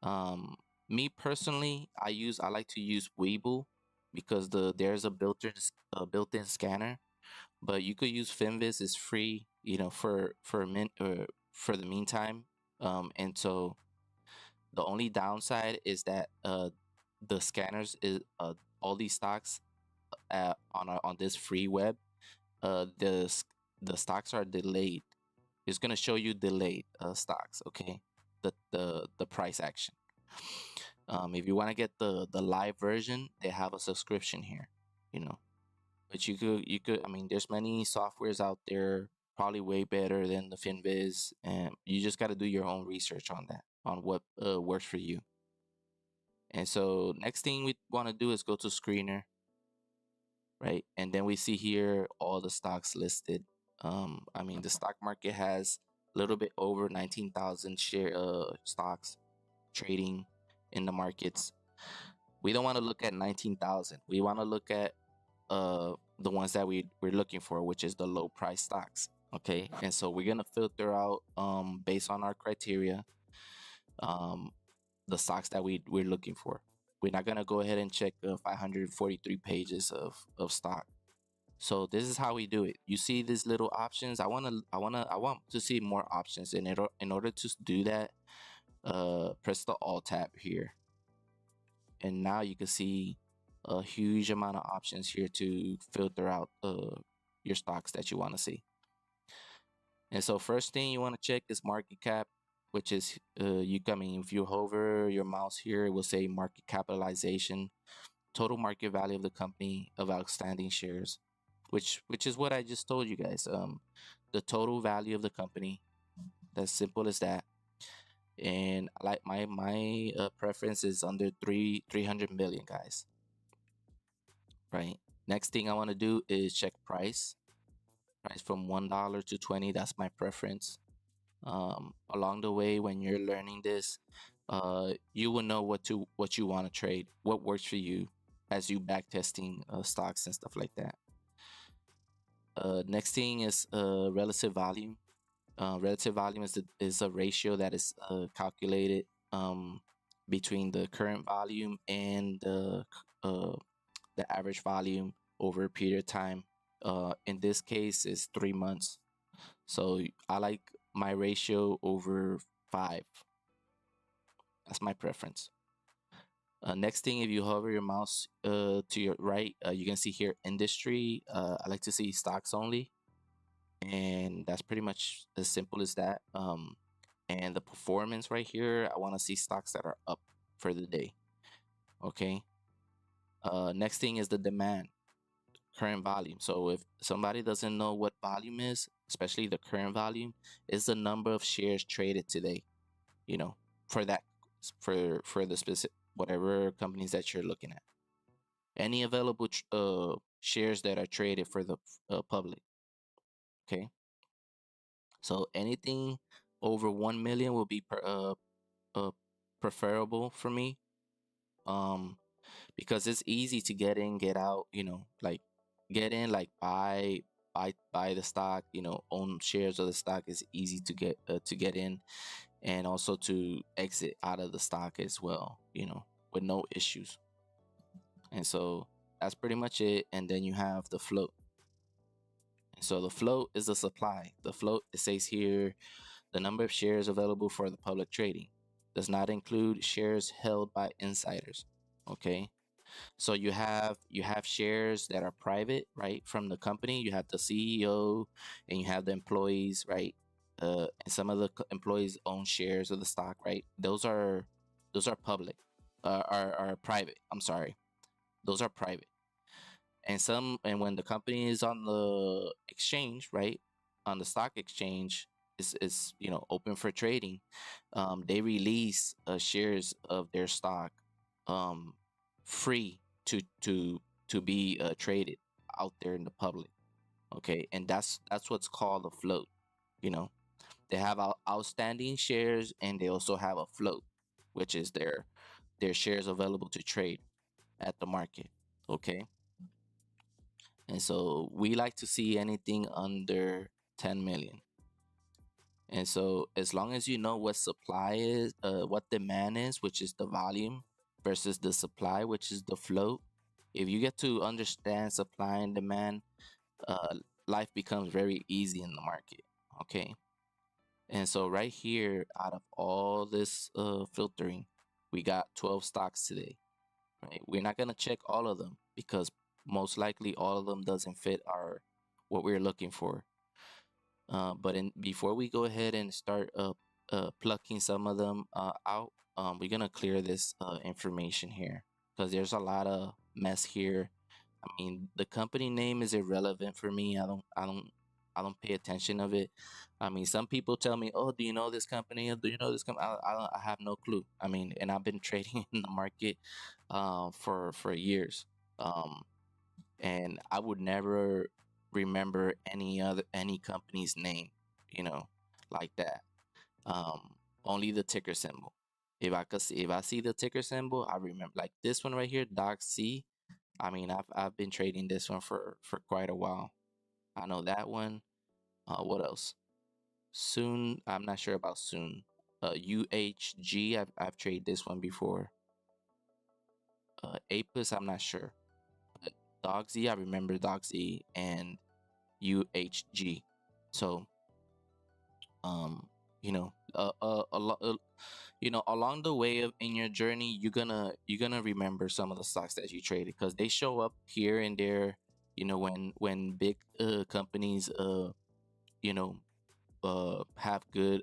Um, Me personally, I like to use Webull because there's a built-in scanner, but you could use Finviz. It's free, for a min for the meantime. And so the only downside is that the scanners is all these stocks on this free web, uh the s- the stocks are delayed. It's gonna show you delayed stocks, okay? The price action. If you want to get the live version, they have a subscription here, you know. But you could I mean, there's many softwares out there probably way better than the Finviz, and you just got to do your own research on that, on what works for you. And so next thing we want to do is go to screener, right? And then we see here all the stocks listed. I mean, the stock market has a little bit over 19,000 stocks trading in the markets. We don't want to look at 19,000. We want to look at the ones that we're looking for, which is the low price stocks. Okay. And so we're gonna filter out based on our criteria um the stocks that we're looking for. We're not gonna go ahead and check 543 pages of stock. So this is how we do it. You see these little options. I want to see more options. And in order to do that, press the Alt tab here, and now you can see a huge amount of options here to filter out your stocks that you want to see. And so first thing you want to check is market cap, which is I mean, if you hover your mouse here, it will say market capitalization, total market value of the company of outstanding shares, which is what I just told you guys. The total value of the company. That's simple as that. And like my preference is under 300 million, guys. Right. Next thing I want to do is check price. Price from $1 to 20. That's my preference. Along the way, when you're learning this, you will know what you want to trade, what works for you, as you back testing stocks and stuff like that. Next thing is relative volume. Relative volume is a ratio that is calculated between the current volume and the average volume over a period of time. In this case, is 3 months. So I like my ratio over 5. That's my preference. Next thing, if you hover your mouse to your right, you can see here industry. I like to see stocks only, and that's pretty much as simple as that. And the performance right here, I want to see stocks that are up for the day. Okay. Next thing is the demand, current volume. So if somebody doesn't know what volume is, especially the current volume, is the number of shares traded today. You know, for that, for the specific whatever companies that you're looking at. Any available shares that are traded for the public. Okay. So anything over 1 million will be uh, preferable for me. Um, because it's easy to get in, get out, like get in, like buy the stock, own shares of the stock is easy to get in, and also to exit out of the stock as well, with no issues. And so that's pretty much it. And then you have the float. And so the float is the supply. The float, it says here, the number of shares available for the public trading does not include shares held by insiders. Okay. So you have shares that are private, right, from the company. You have the CEO and you have the employees, right? And some of the employees own shares of the stock, right? Those are public, are private. I'm sorry, those are private. And when the company is on the exchange, right, on the stock exchange, is open for trading. They release shares of their stock um free to be traded out there in the public. Okay. And that's what's called a float. You know, they have outstanding shares, and they also have a float, which is their shares available to trade at the market. Okay. And so we like to see anything under 10 million. And so as long as you know what supply is, what demand is, which is the volume, versus the supply, which is the float, if you get to understand supply and demand, uh, life becomes very easy in the market. Okay. And so right here, out of all this filtering, we got 12 stocks today. Right? We're not gonna check all of them because most likely all of them doesn't fit our what we're looking for. But before we go ahead and start plucking some of them out, we're gonna clear this information here because there's a lot of mess here. I mean, the company name is irrelevant for me. I don't pay attention of it. I mean, some people tell me, "Oh, do you know this company? Do you know this company?" I have no clue. I mean, and I've been trading in the market for years. Um, and I would never remember any company's name, you know, like that. Only the ticker symbol. If I see the ticker symbol, I remember. Like this one right here, Doc C. I mean, I've been trading this one for quite a while. I know that one. What else? Soon, I'm not sure about soon. UHG, I've traded this one before. Apis, I'm not sure. Dogsy, I remember Dogsy and UHG. So, um, you know, along the way in your journey, you're gonna remember some of the stocks that you traded because they show up here and there. You know, when big companies you know have good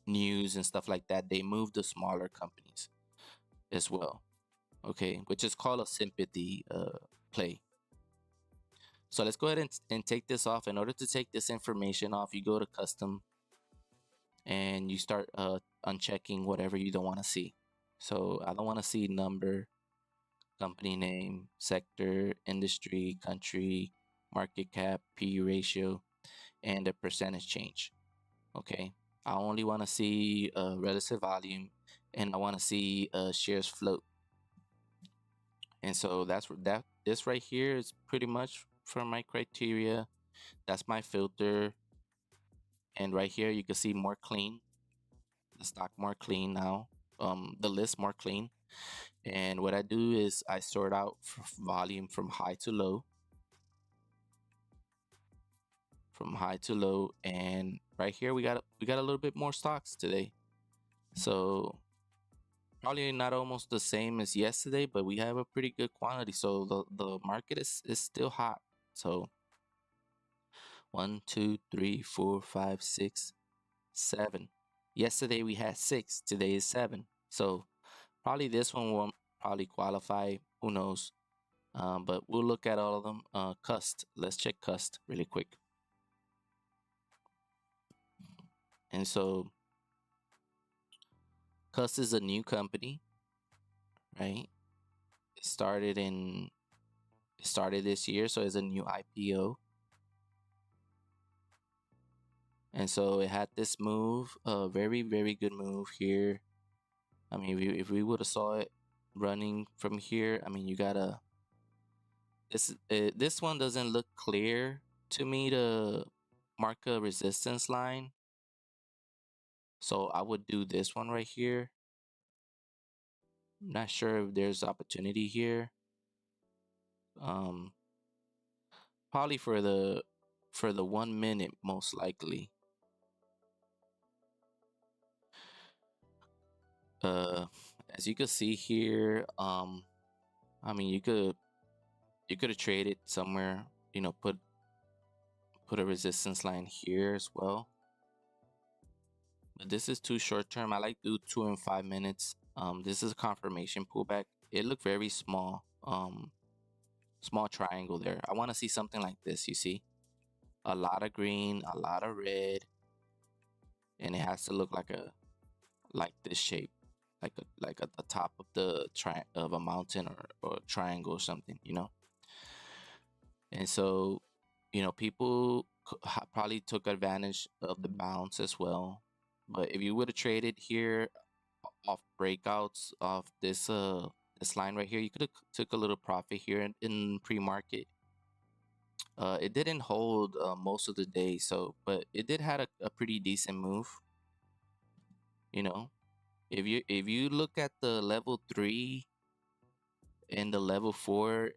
news and stuff like that, they move the smaller companies as well. Okay, which is called a sympathy play. So let's go ahead and take this off. In order to take this information off, you go to custom and you start unchecking whatever you don't want to see. So I don't want to see number, company name, sector, industry, country, market cap, P ratio, and the percentage change. Okay. I only want to see relative volume, and I want to see shares float. And so that's what that this right here is pretty much for my criteria. That's my filter. And right here you can see more clean, the stock more clean now, the list more clean. And what I do is I sort out volume from high to low, and right here we got a little bit more stocks today. So probably not almost the same as yesterday, but we have a pretty good quantity. So the market is still hot. So 1, 2, 3, 4, 5, 6, 7. Yesterday we had 6. Today is 7. So probably this one won't probably qualify. Who knows? But we'll look at all of them. Cust. Let's check Cust really quick. And so Cust is a new company, right? It started this year, so it's a new IPO. And so it had this move, a very, very good move here. I mean, if we would have saw it running from here, I mean, you gotta. This one doesn't look clear to me to mark a resistance line. So I would do this one right here. Not sure if there's opportunity here. Um, Probably for the 1 minute, most likely. Uh, as you can see here, I mean, you could have traded somewhere. Put a resistance line here as well. But this is too short term. I like to do 2 and 5 minutes. This is a confirmation pullback. It looked very small. Small triangle there. I want to see something like this. You see, a lot of green, a lot of red, and it has to look like this shape, like at the top of of a mountain or triangle or something. And so, people probably took advantage of the bounce as well. But if you would have traded here off breakouts of this line right here, you could have took a little profit here in pre-market. It didn't hold most of the day, so but it did had a pretty decent move. You know, if you look at the level 3 and the level 4,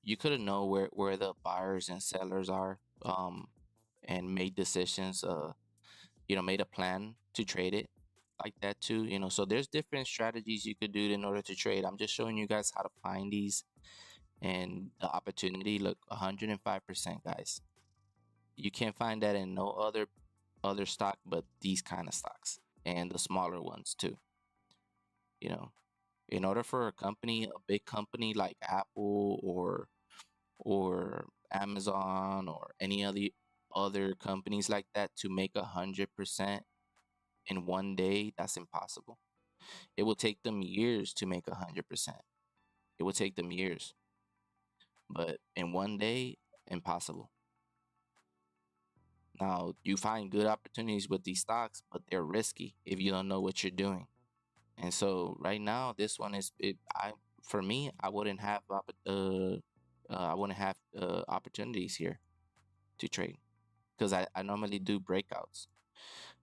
you could have know where the buyers and sellers are, and made decisions. Made a plan to trade it like that too. So there's different strategies you could do in order to trade. I'm just showing you guys how to find these and the opportunity. Look, 105%, guys. You can't find that in no other stock but these kind of stocks and the smaller ones too. You know, in order for a big company like Apple or Amazon or any other companies like that to make 100% in one day, that's impossible. It will take them years to make 100%. It will take them years, but in one day, impossible. Now, you find good opportunities with these stocks, but they're risky if you don't know what you're doing. And so right now, this one is it. For me, I wouldn't have opportunities here to trade because I normally do breakouts,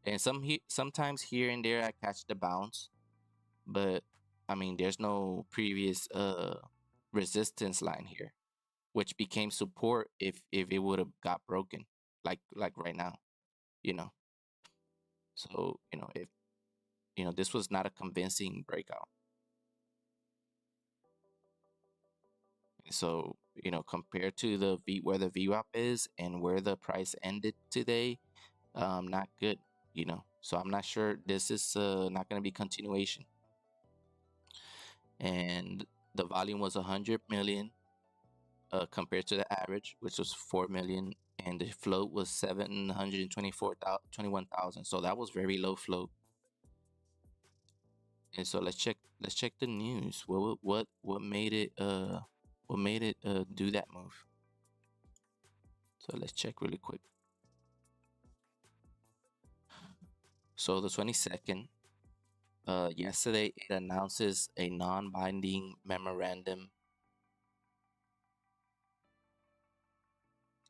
and sometimes here and there I catch the bounce, but I mean there's no previous resistance line here, which became support if it would have got broken, like right now, you know. So if this was not a convincing breakout. So compared to the where the VWAP is and where the price ended today, not good. So I'm not sure this is not going to be continuation. And the volume was 100 million compared to the average, which was 4 million, and the float was 721,000. So that was very low float. And so let's check the news. What made it do that move? So let's check really quick. So the 22nd, yesterday it announces a non-binding memorandum.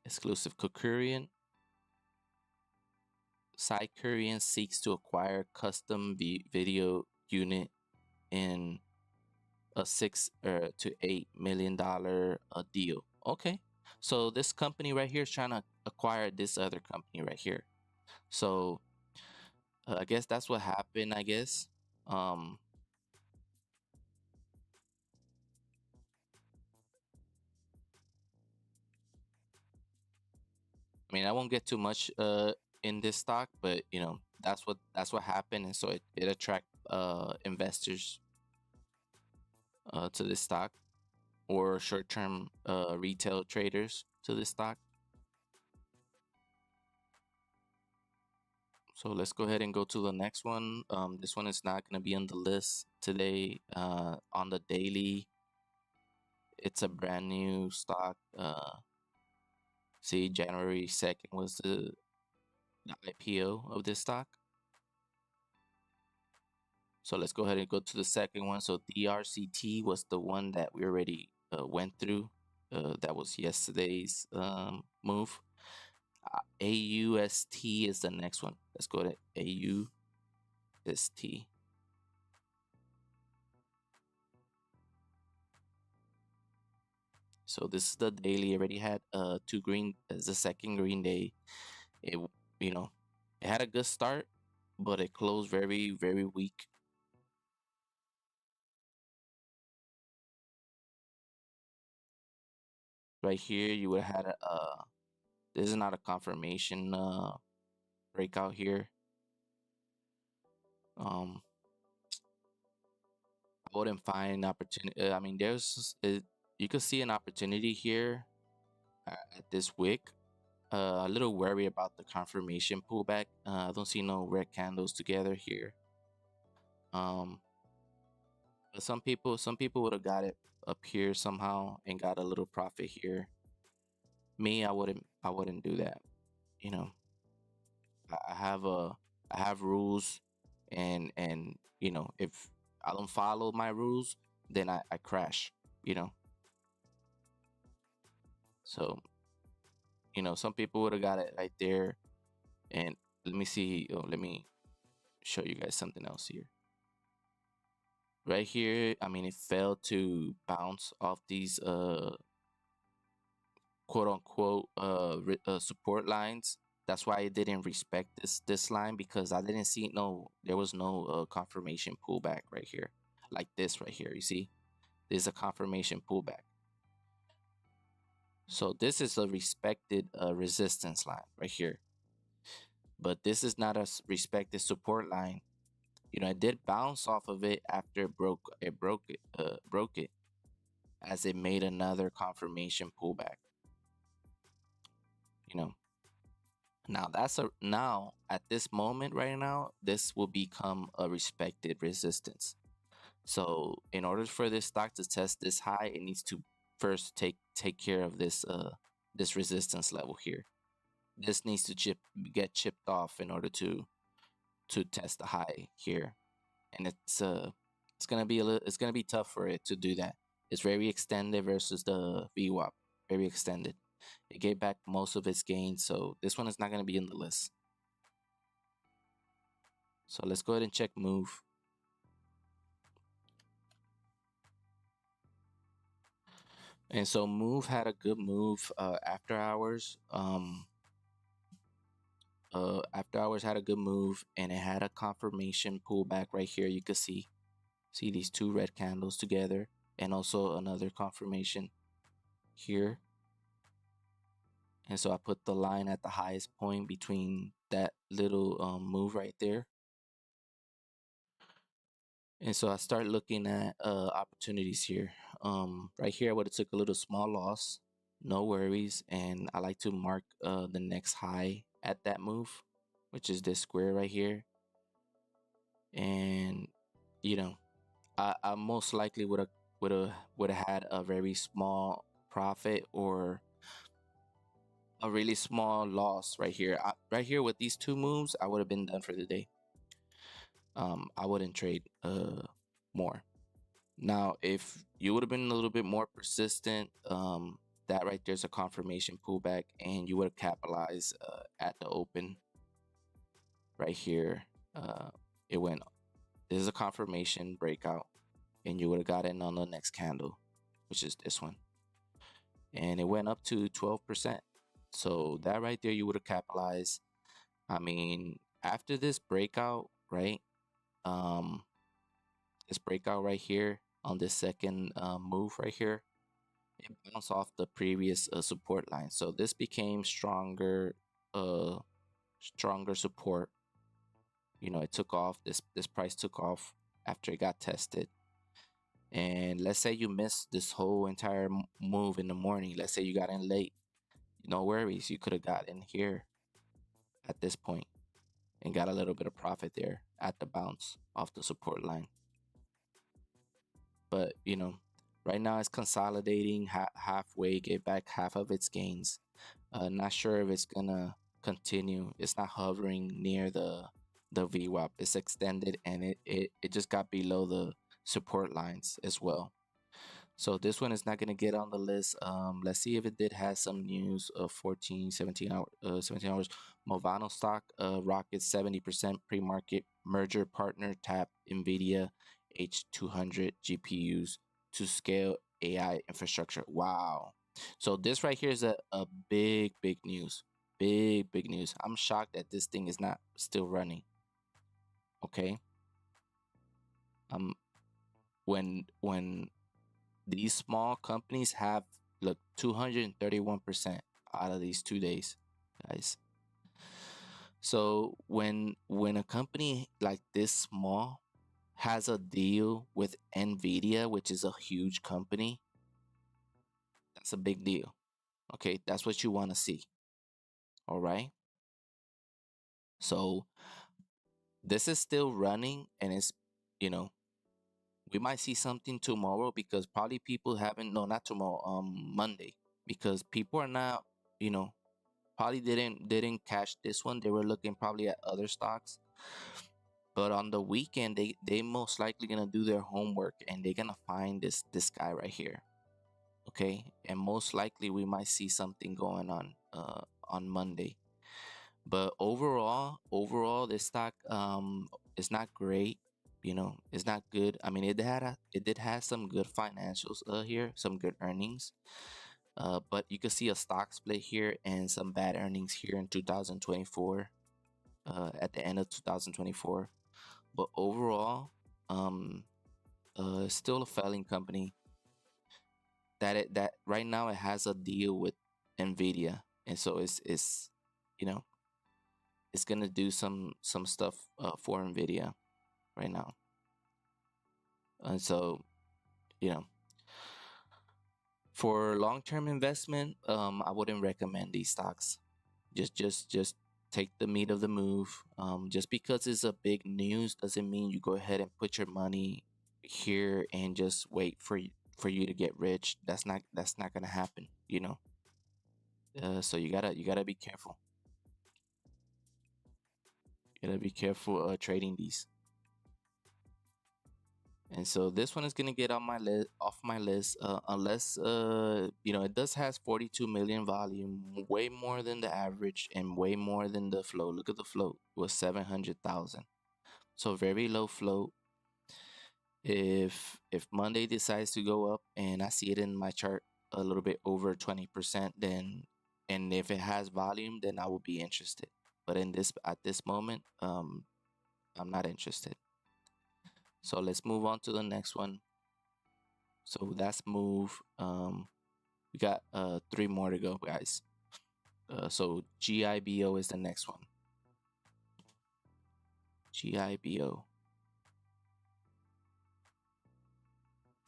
Exclusive Kokurian. Korean seeks to acquire custom video unit in a $6 to $8 million deal. Okay, so this company right here is trying to acquire this other company right here. So I guess that's what happened. I guess. I mean, I won't get too much in this stock, but that's what happened, and so it attract investors to this stock, or short-term retail traders to this stock. So let's go ahead and go to the next one. This one is not going to be on the list today. On the daily, it's a brand new stock. See, January 2nd was the IPO of this stock. So let's go ahead and go to the second one. So DRCT was the one that we already went through. That was yesterday's move. AUST is the next one. Let's go to AUST. So this is the daily. Already had two green as the second green day. It it had a good start, but it closed very, very weak. Right here, you would have had a this is not a confirmation breakout here. I wouldn't find opportunity. I mean, you could see an opportunity here at this wick. A little worry about the confirmation pullback. I don't see no red candles together here. But some people would have got it up here somehow and got a little profit here. Me, I wouldn't do that. you know, I have a I have rules, and if I don't follow my rules, then I crash. You know, so some people would have got it right there. And let me see. Oh, let me show you guys something else here. Right here, I mean, it failed to bounce off these quote unquote support lines. That's why I didn't respect this line, because I didn't see there was no confirmation pullback right here, like this right here. You see, there's a confirmation pullback. So this is a respected resistance line right here, but this is not a respected support line. It did bounce off of it after it broke it as it made another confirmation pullback. You know, now at this moment right now, this will become a respected resistance. So in order for this stock to test this high, it needs to first take care of this resistance level here. This needs to get chipped off in order to test the high here. And it's gonna be it's gonna be tough for it to do that. It's very extended versus the VWAP, very extended. It gave back most of its gains, so this one is not gonna be in the list. So let's go ahead and check move. And so move had a good move after hours. After hours had a good move, and it had a confirmation pullback right here. You could see these two red candles together, and also another confirmation here. And so I put the line at the highest point between that little move right there. And so I start looking at opportunities here. Right here, I would have took a little small loss, no worries, and I like to mark the next high at that move, which is this square right here. And I most likely would have had a very small profit or a really small loss right here. Right here with these two moves, I would have been done for the day. I wouldn't trade more. Now, if you would have been a little bit more persistent, that right there's a confirmation pullback, and you would have capitalized at the open right here. It went. This is a confirmation breakout, and you would have got in on the next candle, which is this one, and it went up to 12%. So that right there, you would have capitalized. I mean, after this breakout, right? This breakout right here on this second move right here, it bounced off the previous support line. So this became stronger support. It took off. This price took off after it got tested. And let's say you missed this whole entire move in the morning. Let's say you got in late. No worries. You could have got in here at this point and got a little bit of profit there at the bounce off the support line. But right now it's consolidating halfway, get back half of its gains. Not sure if it's gonna continue. It's not hovering near the VWAP. It's extended, and it just got below the support lines as well. So this one is not going to get on the list. Let's see if it did have some news of 17 hours. Movano stock rockets 70% pre-market merger partner tap NVIDIA H200 GPUs to scale AI infrastructure. Wow. So this right here is a big news. Big news. I'm shocked that this thing is not still running. Okay. When these small companies have, look, 231% out of these 2 days, guys. So when a company like this small has a deal with NVIDIA, which is a huge company, that's a big deal. Okay, that's what you want to see. All right. So this is still running, and it's, we might see something tomorrow, because probably people haven't, no, not tomorrow, Monday, because people are not, probably didn't catch this one. They were looking probably at other stocks. But on the weekend, they most likely gonna do their homework and they're gonna find this guy right here. Okay, and most likely we might see something going on Monday. But overall, this stock is not great. You know, it's not good. I mean, it did have some good financials here, some good earnings. But you can see a stock split here and some bad earnings here in 2024. At the end of 2024. But overall, um, it's still a failing company. That right now it has a deal with Nvidia, and so it's you know it's gonna do some stuff for Nvidia right now, and so you know for long term investment, I wouldn't recommend these stocks. Just take the meat of the move. Just because it's a big news doesn't mean you go ahead and put your money here and just wait for you to get rich. That's not gonna happen. You know. So you gotta be careful. You gotta be careful trading these. And so this one is gonna get on my list off my list unless it does has 42 million volume, way more than the average and way more than the float. Look at the float, it was 700,000. So very low float. If Monday decides to go up and I see it in my chart a little bit over 20%, then and if it has volume, then I will be interested. But in this at this moment, I'm not interested. So let's move on to the next one. So that's move. We got three more to go, guys. So GIBO is the next one. GIBO.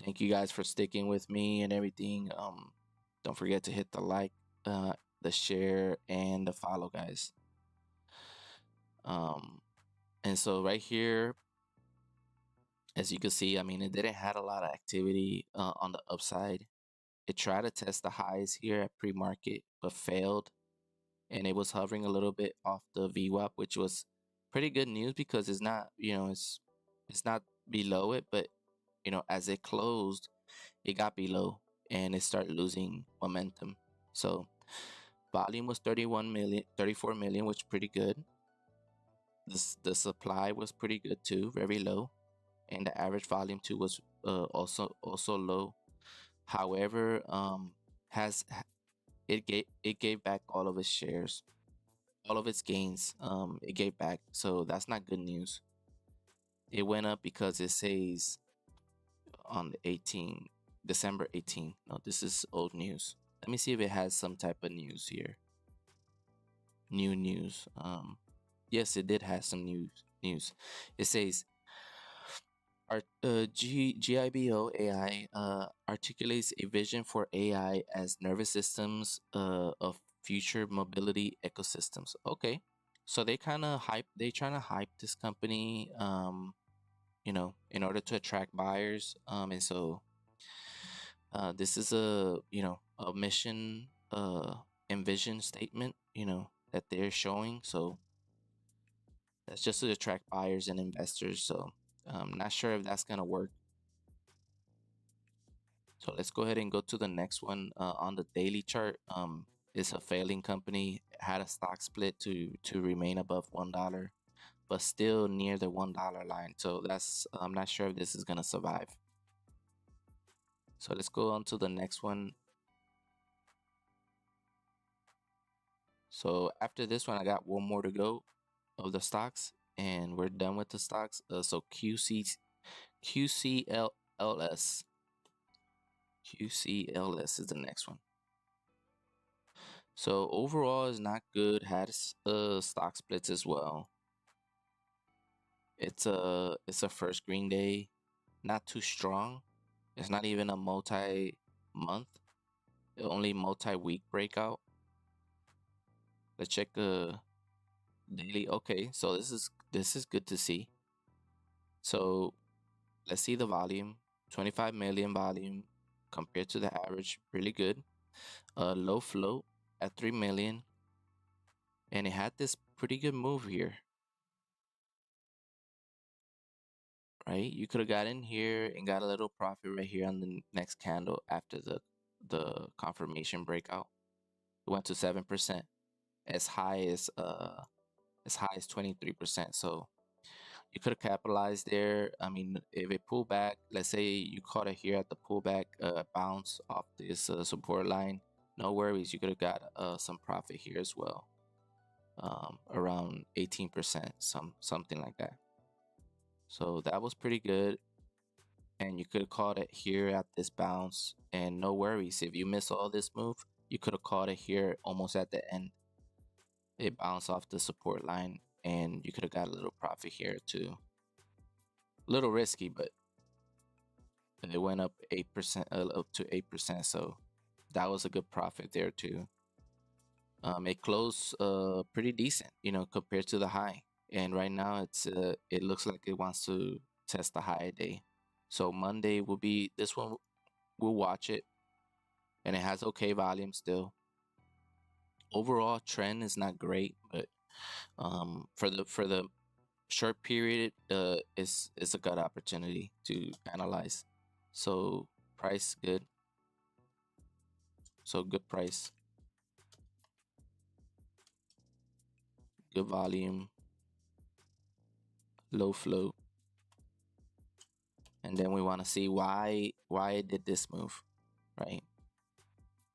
Thank you guys for sticking with me and everything. Don't forget to hit the like, the share, and the follow, guys. And so right here, as you can see, I mean, it didn't had a lot of activity on the upside. It tried to test the highs here at pre-market, but failed. And it was hovering a little bit off the VWAP, which was pretty good news because it's not, it's not below it, but as it closed, it got below and it started losing momentum. So volume was 34 million, which is pretty good. The supply was pretty good too, very low, and the average volume too was also low. However, has it gave back all of its shares, all of its gains. It gave back, so that's not good news. It went up because it says on the 18th, December 18th. No, this is old news. Let me see if it has some type of news here. New news. Yes, it did have some news. It says GIBO AI articulates a vision for AI as nervous systems of future mobility ecosystems. Okay, so they kind of hype. They trying to hype this company, in order to attract buyers. And so this is a mission and vision statement, that they're showing. So that's just to attract buyers and investors. So I'm not sure if that's gonna work. So let's go ahead and go to the next one on the daily chart. It's a failing company. It had a stock split to remain above $1, but still near the $1 line. So I'm not sure if this is gonna survive. So let's go on to the next one. So after this one, I got one more to go of the stocks, and we're done with the stocks. So QCLS. QCLS is the next one. So overall is not good. Had stock splits as well. It's a first green day, not too strong. It's not even a multi-month, only multi-week breakout. Let's check the daily. Okay, so this is good to see. So let's see the volume. 25 million volume compared to the average, really good. Low float at 3 million. and it had this pretty good move here, right? You could have got in here and got a little profit right here on the next candle after the confirmation breakout. It went to 7%, as high as 23%. So you could have capitalized there. I mean, if it pulled back, let's say you caught it here at the pullback bounce off this support line, no worries. You could have got some profit here as well, around 18%, something like that. So that was pretty good. And you could have caught it here at this bounce, and no worries. If you miss all this move, you could have caught it here almost at the end. It bounced off the support line, and you could have got a little profit here too. A little risky, but it went up 8%, up to 8%. So that was a good profit there too. It closed pretty decent, compared to the high. And right now it looks like it wants to test the high day. So Monday will be this one. We'll watch it, and it has okay volume still. Overall trend is not great, but for the short period, it's a good opportunity to analyze. So price good. So good price, good volume, low float, and then we want to see why it did this move, right?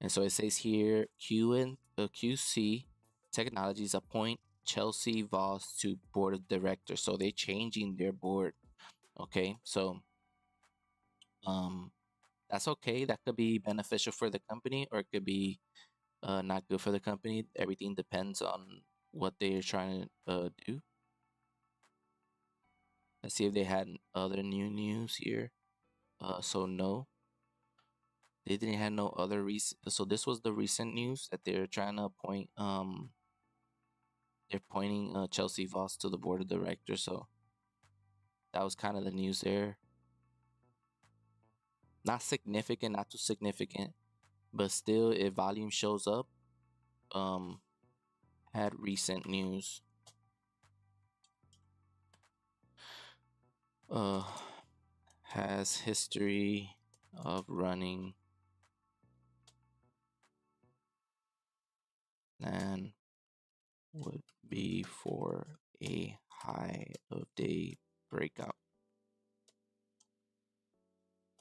And so it says here, QC Technologies appoint Chelsea Voss to board of directors. So they're changing their board. Okay, so that's okay. That could be beneficial for the company, or it could be not good for the company. Everything depends on what they're trying to do. Let's see if they had other new news here. So no, they didn't have no other recent. So this was the recent news that they're trying to appoint. They're appointing Chelsea Voss to the board of directors. So that was kind of the news there. Not significant, not too significant, but still, if volume shows up, had recent news. Has history of running and would be for a high of day breakout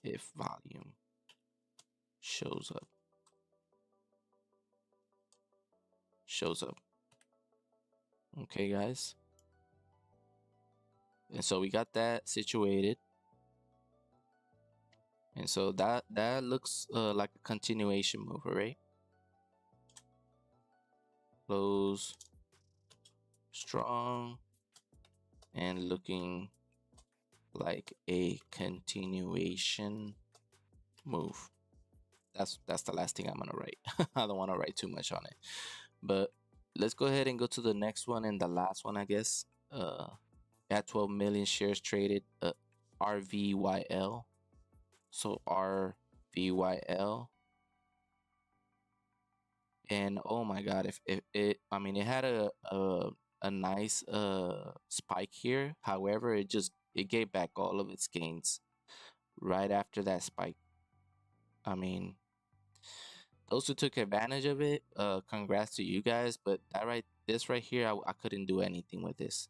if volume shows up. Okay, guys. And so we got that situated. And so that looks like a continuation move, right? Close strong and looking like a continuation move. That's the last thing I'm gonna write. I don't want to write too much on it, but let's go ahead and go to the next one and the last one, I guess. At 12 million shares traded, RVYL. So RVYL, and oh my god, if it, I mean, it had a nice spike here. However, it gave back all of its gains right after that spike. I mean, those who took advantage of it, congrats to you guys. But this right here, I couldn't do anything with this.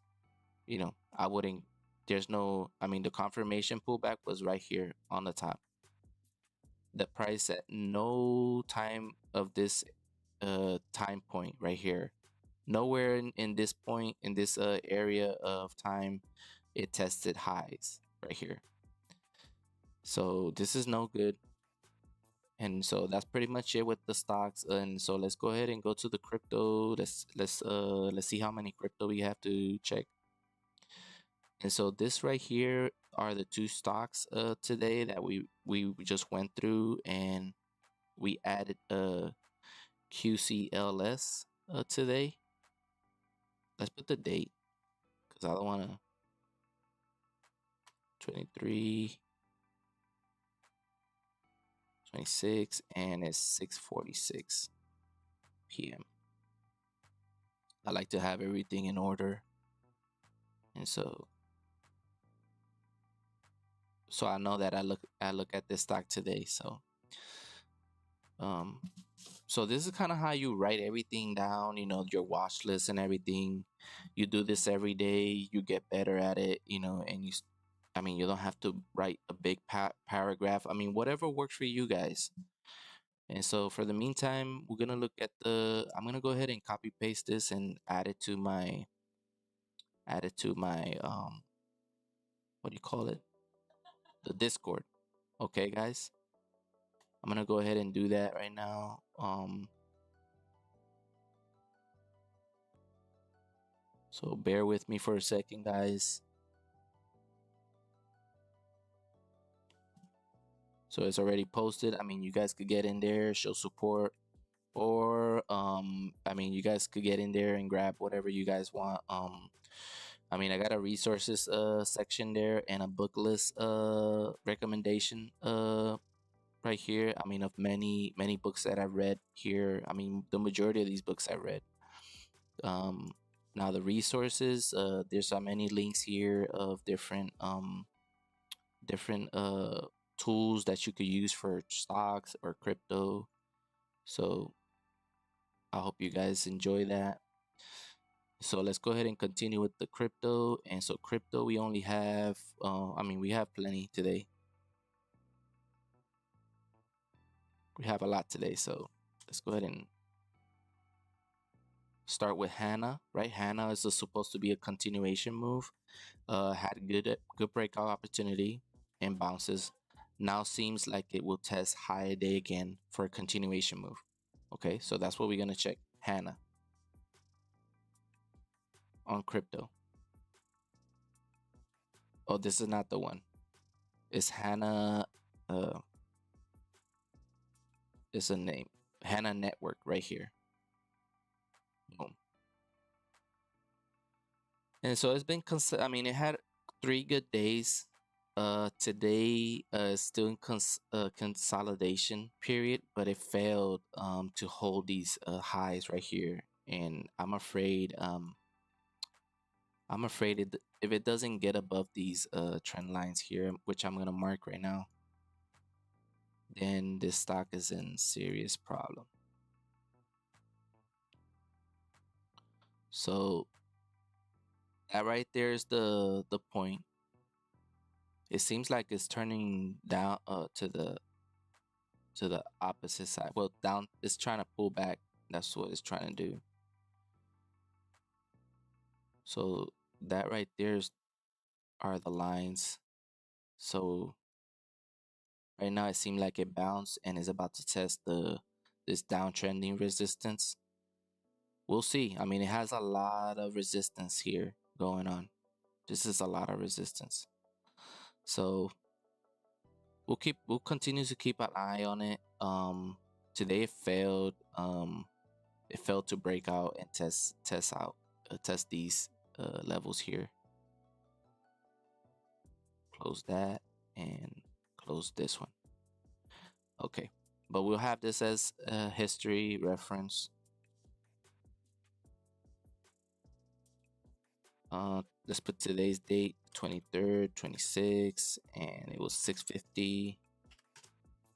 I wouldn't. There's no. I mean, the confirmation pullback was right here on the top. The price at no time of this time point right here, nowhere in this point, in this area of time, it tested highs right here. So this is no good. And so that's pretty much it with the stocks. And so let's go ahead and go to the crypto. Let's see how many crypto we have to check. And so this right here are the two stocks today that we just went through, and we added QCLS today. Let's put the date, because I don't want to. 23, 26, and it's 6:46 p.m. I like to have everything in order. And so I know that I look at this stock today. Um so this is kind of how you write everything down, your watch list and everything. You do this every day, you get better at it, and I mean, you don't have to write a big paragraph. I mean, whatever works for you guys. And so for the meantime, we're going to look at I'm going to go ahead and copy paste this and add it to my what do you call it? The Discord. Okay, guys. I'm going to go ahead and do that right now. So bear with me for a second, guys. So it's already posted. I mean, you guys could get in there, show support, or I mean, you guys could get in there and grab whatever you guys want. I mean, I got a resources section there and a book list recommendation right here. I mean, of many books that I've read here. I mean, the majority of these books I read. Now the resources, there's so many links here of different tools that you could use for stocks or crypto. So I hope you guys enjoy that. So let's go ahead and continue with the crypto. And so crypto, we only have, I mean, we have plenty today. We have a lot today. So let's go ahead and start with Hana, right? Hana is supposed to be a continuation move. Had good breakout opportunity and bounces. Now seems like it will test high day again for a continuation move. Okay, so that's what we're gonna check. Hana on crypto. Oh, this is not the one. It's Hana. It's a name. Hana Network right here. Boom. And so it's been. I mean, it had 3 good days. Today is still in consolidation period, but it failed to hold these highs right here, and I'm afraid if it doesn't get above these trend lines here, which I'm gonna mark right now, then this stock is in serious problem. So that right there is the point. It seems like it's turning down to the opposite side. Well, down, it's trying to pull back. That's what it's trying to do. So that right there's are the lines. So right now it seemed like it bounced and is about to test this downtrending resistance. We'll see. I mean, it has a lot of resistance here going on. This is a lot of resistance. So we'll continue to keep an eye on it. Today it failed. It failed to break out and test these levels here. Close that and close this one. Okay, but we'll have this as a history reference. Let's put today's date, 23rd, 26, and it was 6:50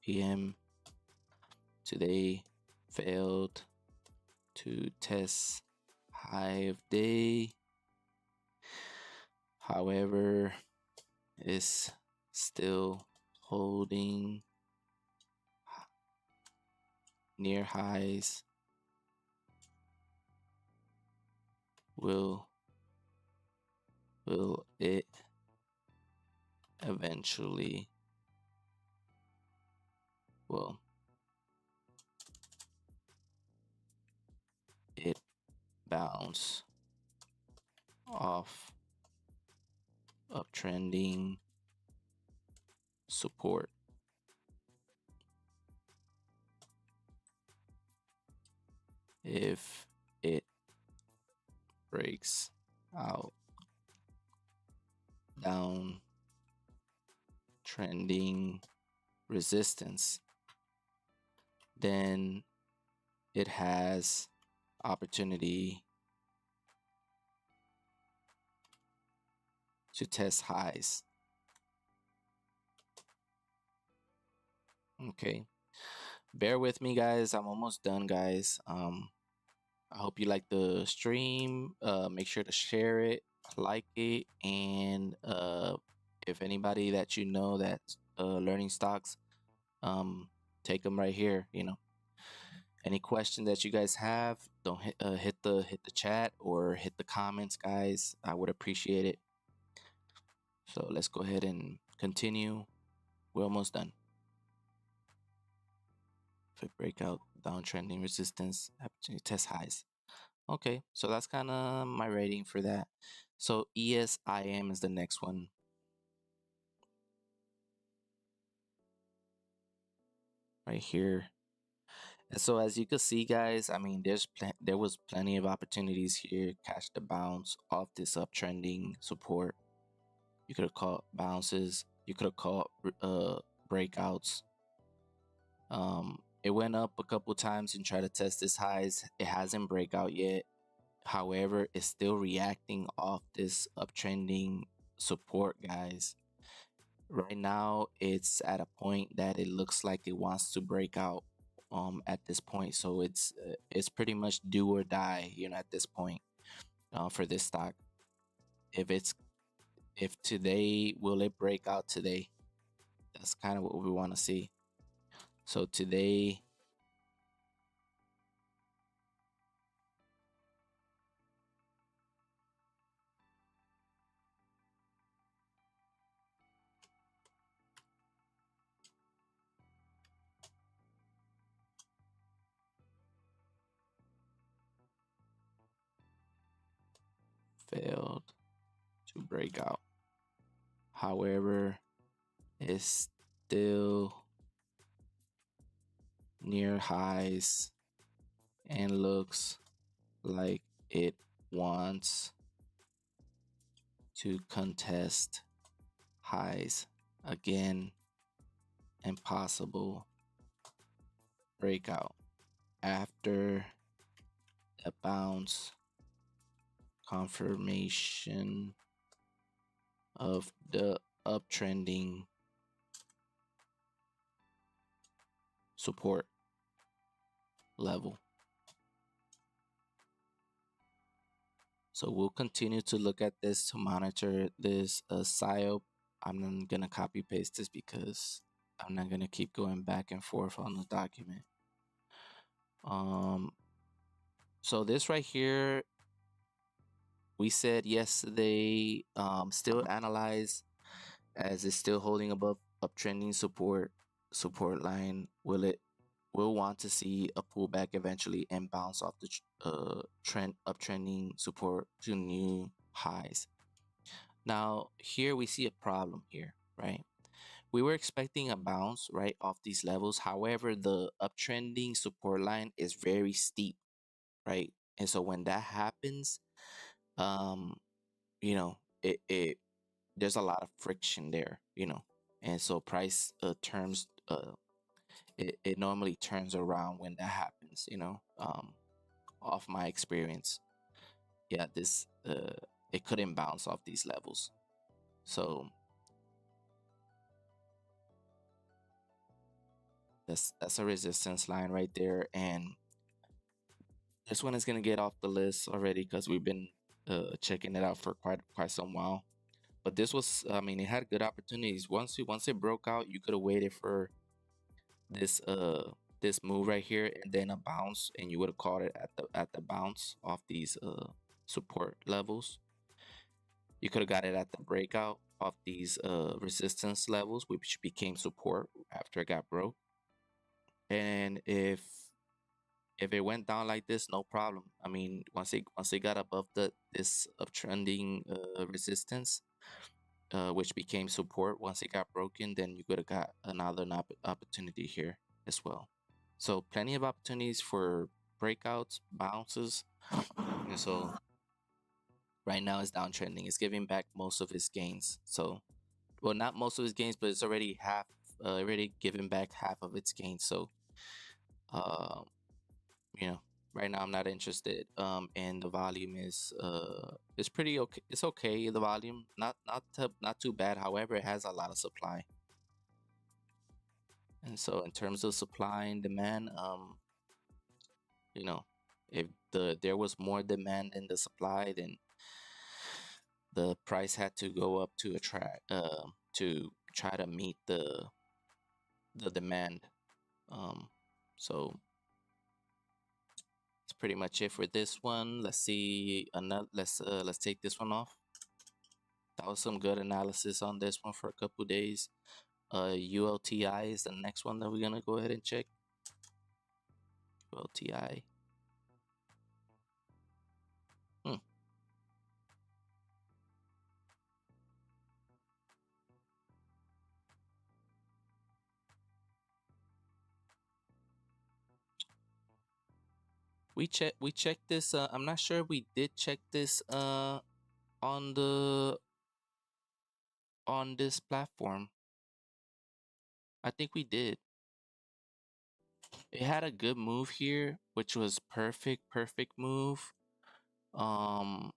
p.m. Today failed to test high of day. However, it's still holding near highs. Will it eventually it bounce off uptrending support? If it breaks out down trending resistance, then it has opportunity to test highs. Okay, bear with me, guys. I'm almost done, guys. I hope you like the stream. Make sure to share it, like it, and if anybody that you know that's learning stocks, take them right here. Any question that you guys have, don't hit the chat or hit the comments, guys. I would appreciate it. So let's go ahead and continue. We're almost done. If it breakout, downtrending resistance, opportunity test highs. Okay, so that's kind of my rating for that. So ESIM is the next one. Right here. And so as you can see, guys, I mean, there was plenty of opportunities here. Catch the bounce off this uptrending support. You could have caught bounces. You could have caught breakouts. It went up a couple times and tried to test its highs. It hasn't break out yet. However, it's still reacting off this uptrending support, guys. Right now, it's at a point that it looks like it wants to break out at this point. So it's pretty much do or die, at this point for this stock. If today, will it break out today? That's kind of what we want to see. So today, failed to break out. However, it's still near highs and looks like it wants to contest highs again and possible breakout after a bounce confirmation of the uptrending support level. So we'll continue to look at this to monitor this PSYOP. I'm not gonna copy paste this because I'm not gonna keep going back and forth on the document. So this right here, we said yesterday, still analyze as it's still holding above uptrending support line. We'll want to see a pullback eventually and bounce off the uptrending support to new highs. Now here we see a problem here, right? We were expecting a bounce right off these levels. However, the uptrending support line is very steep, right? And so when that happens, it there's a lot of friction there, and so price terms it normally turns around when that happens, off my experience. Yeah, this it couldn't bounce off these levels. So that's a resistance line right there, and this one is gonna get off the list already because we've been checking it out for quite some while. But this was, I mean, it had good opportunities. Once it broke out, you could have waited for this move right here and then a bounce, and you would have caught it at the bounce off these support levels. You could have got it at the breakout of these resistance levels, which became support after it got broke. And if it went down like this, no problem. I mean, once it got above this uptrending resistance, which became support, once it got broken, then you could have got another opportunity here as well. So plenty of opportunities for breakouts, bounces. And so right now it's downtrending. It's giving back most of its gains. So, well, not most of its gains, but it's already already given back half of its gains. So, uh, you know, Right now, I'm not interested. And the volume is pretty okay. It's okay. The volume, not too bad. However, it has a lot of supply. And so, in terms of supply and demand, you know, if there was more demand than the supply, then the price had to go up to attract to try to meet the demand. Um, so that's pretty much it for this one. Let's see another. Let's take this one off. That was some good analysis on this one for a couple days. ULTI is the next one that we're gonna go ahead and check. ULTI. Hmm. We checked this. I'm not sure we did check this on this platform. I think we did. It had a good move here, which was perfect move. Um,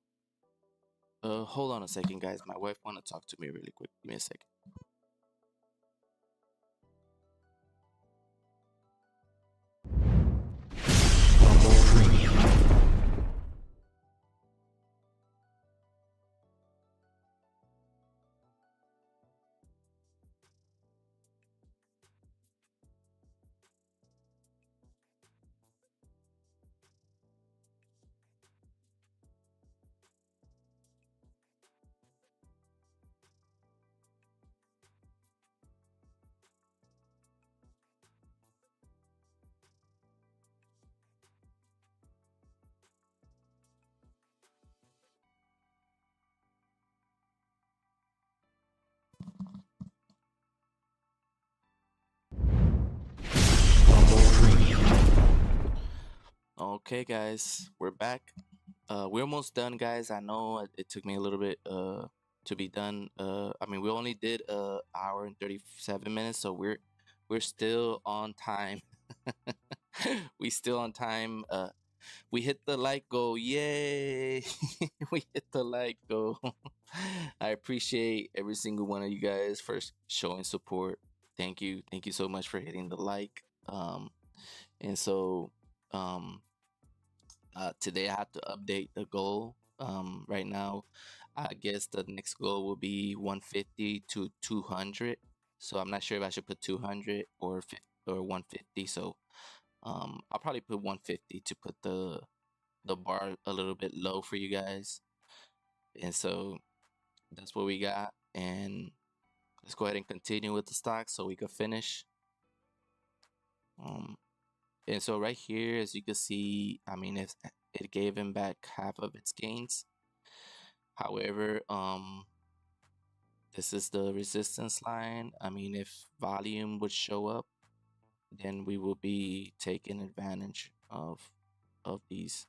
hold on a second, guys. My wife want to talk to me really quick. Give me a second. Okay, guys, we're back. We're almost done, guys. I know it took me a little bit to be done. I mean, we only did hour and 37 minutes, so we're still on time. We still on time. We hit the like goal. Yay! We hit the like goal. I appreciate every single one of you guys for showing support. Thank you so much for hitting the like. And so today I have to update the goal. Right now, I guess the next goal will be 150 to 200. So I'm not sure if I should put 200 or 150. So I'll probably put 150 to put the bar a little bit low for you guys. And so that's what we got. And let's go ahead and continue with the stock so we can finish. Um, and so right here, as you can see, I mean, it gave him back half of its gains. However, this is the resistance line. I mean, if volume would show up, then we will be taking advantage of these.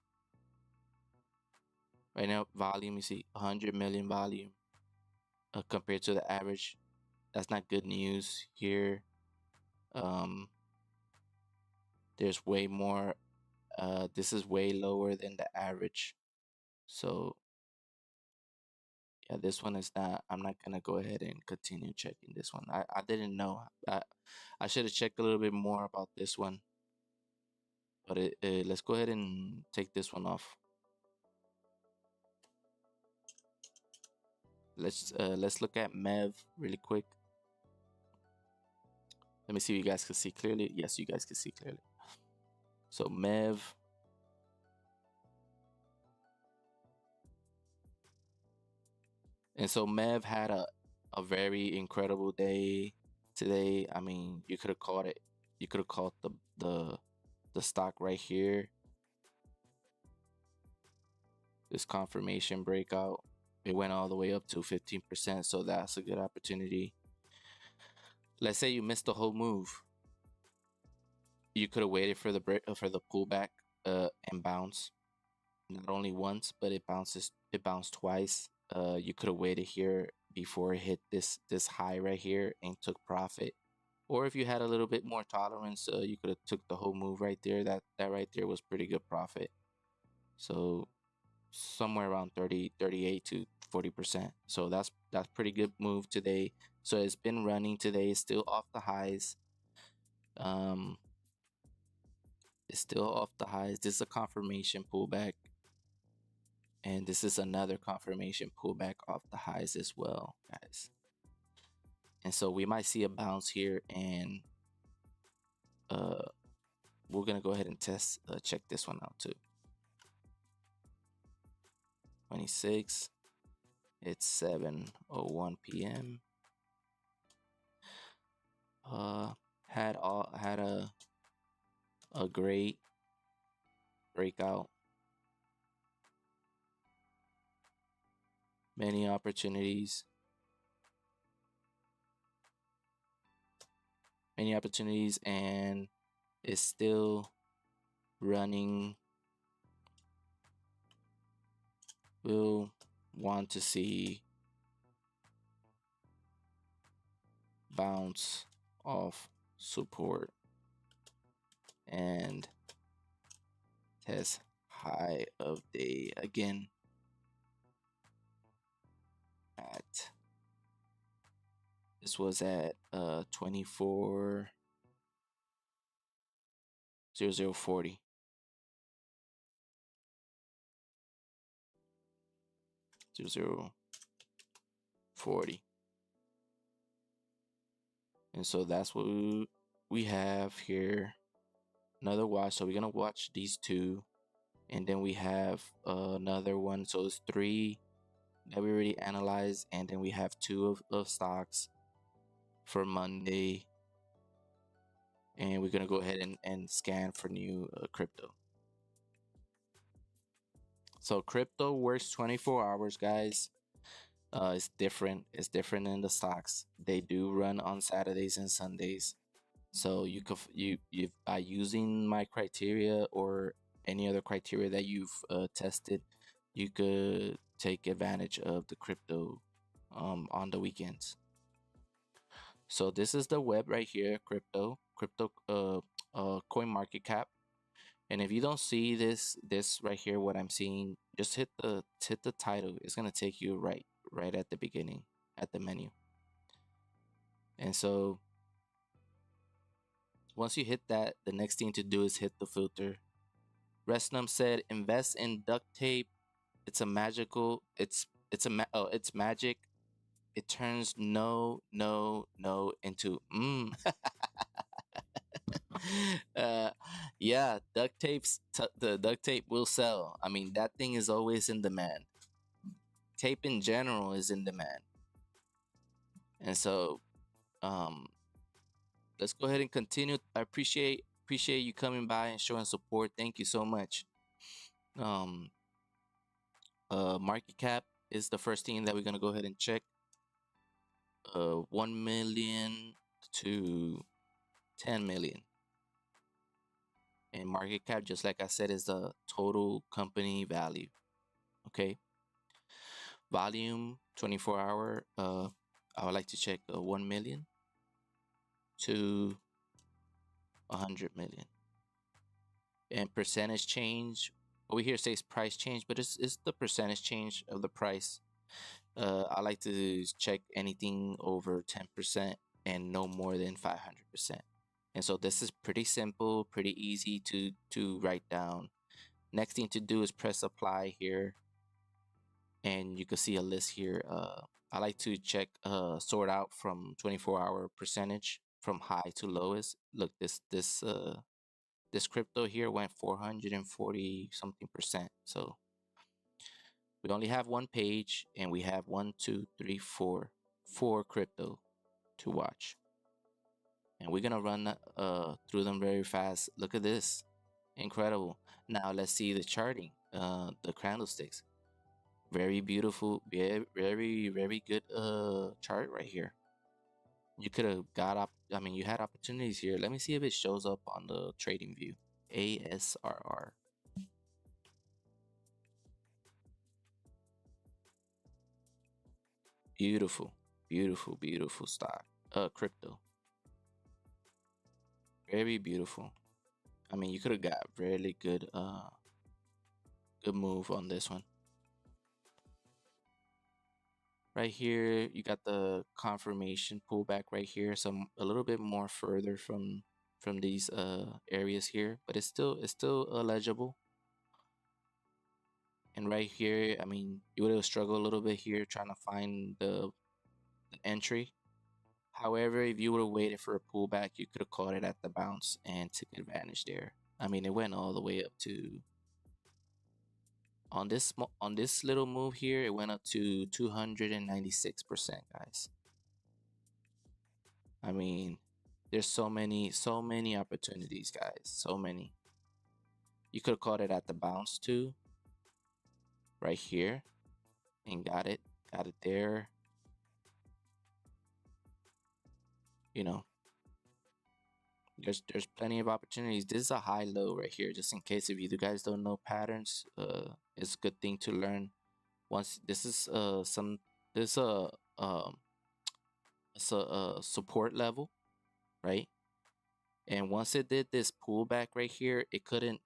Right now, volume, you see 100 million volume compared to the average. That's not good news here. Um, there's way more. This is way lower than the average. So yeah, this one is not. I'm not gonna go ahead and continue checking this one. I didn't know. I should have checked a little bit more about this one. But let's go ahead and take this one off. Let's look at MEV really quick. Let me see if you guys can see clearly. Yes, you guys can see clearly. So MEV. And so MEV had a very incredible day today. I mean, you could have called it. You could have called the stock right here. This confirmation breakout. It went all the way up to 15%. So that's a good opportunity. Let's say you missed the whole move. You could have waited for the pullback and bounce. Not only once, but it bounced twice. You could have waited here before it hit this high right here and took profit, Or if you had a little bit more tolerance, you could have took the whole move right there. That right there was pretty good profit. So somewhere around 38 to 40%. So that's pretty good move today. So it's been running today. It's still off the highs. Um, it's still off the highs. This is a confirmation pullback. And this is another confirmation pullback off the highs as well, guys. And so we might see a bounce here, and we're gonna go ahead and check this one out too. 26. It's 7:01 p.m. Had a great breakout. Many opportunities. And it's still running. We'll want to see bounce off support and test high of day again at this was at 24.0040. 0040. And so that's what we have here. Another watch. So we're gonna watch these two, and then we have another one. So it's three that we already analyzed, and then we have two of stocks for Monday. And we're gonna go ahead and scan for new crypto. So crypto works 24 hours, guys. It's different. It's different than the stocks. They do run on Saturdays and Sundays. So you could you by using my criteria or any other criteria that you've tested, you could take advantage of the crypto on the weekends. So this is the web right here, crypto coin market cap. And if you don't see this right here, what I'm seeing, just hit the title. It's gonna take you right at the beginning at the menu. And so once you hit that, the next thing to do is hit the filter. Resnum said, invest in duct tape. It's a magical. It's magic. It turns no into yeah, the duct tape will sell. I mean, that thing is always in demand. Tape in general is in demand. And so let's go ahead and continue. I appreciate you coming by and showing support. Thank you so much. Market cap is the first thing that we're gonna go ahead and check. 1 million to 10 million. And market cap, just like I said, is the total company value. Okay. Volume 24-hour. I would like to check 1 million to 100 million. And percentage change. Over here says price change, but it's the percentage change of the price. I like to check anything over 10% and no more than 500%. And so this is pretty simple, pretty easy to write down. Next thing to do is press apply here, and you can see a list here. I like to check sort out from 24-hour percentage from high to lowest. Look, this crypto here went 440 something percent. So we only have one page, and we have 1, 2, 3, 4 crypto to watch. And we're gonna run through them very fast. Look at this, incredible. Now let's see the charting, the candlesticks. Very beautiful, very good chart right here. You could have got up. I mean, you had opportunities here. Let me see if it shows up on the trading view. ASRR. Beautiful stock. Crypto. Very beautiful. I mean, you could have got really good move on this one. Right here, you got the confirmation pullback right here, some a little bit more further from these areas here, but it's still legible. And right here, I mean, you would have struggled a little bit here trying to find the entry. However, if you would have waited for a pullback, you could have caught it at the bounce and took advantage there. I mean, it went all the way up to on this little move here, it went up to 296%, guys. I mean, there's so many opportunities, guys. So many. You could have caught it at the bounce too, right here, and got it there. You know, there's plenty of opportunities. This is a high low right here, just in case if you guys don't know patterns. It's a good thing to learn. Once this is this um it's a support level, right? And once it did this pullback right here, it couldn't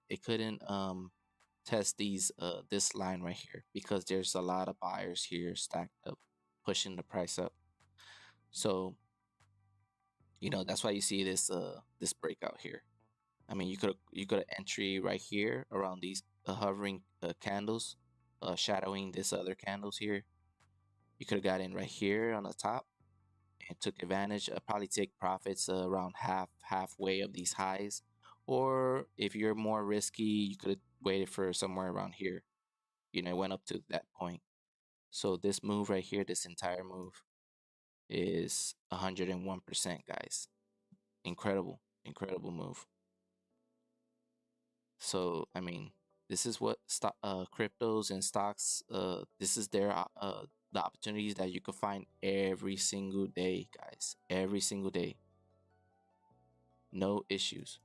test this line right here because there's a lot of buyers here stacked up, pushing the price up. So that's why you see this breakout here. I mean, you could entry right here around these hovering candles, shadowing this other candles here. You could have got in right here on the top and took advantage. Probably take profits around halfway of these highs, or if you're more risky, you could have waited for somewhere around here. It went up to that point. So this move right here, this entire move, is 101%, guys. Incredible, incredible move. So I mean, this is what cryptos and stocks. This is the opportunities that you can find every single day, guys. Every single day. No issues.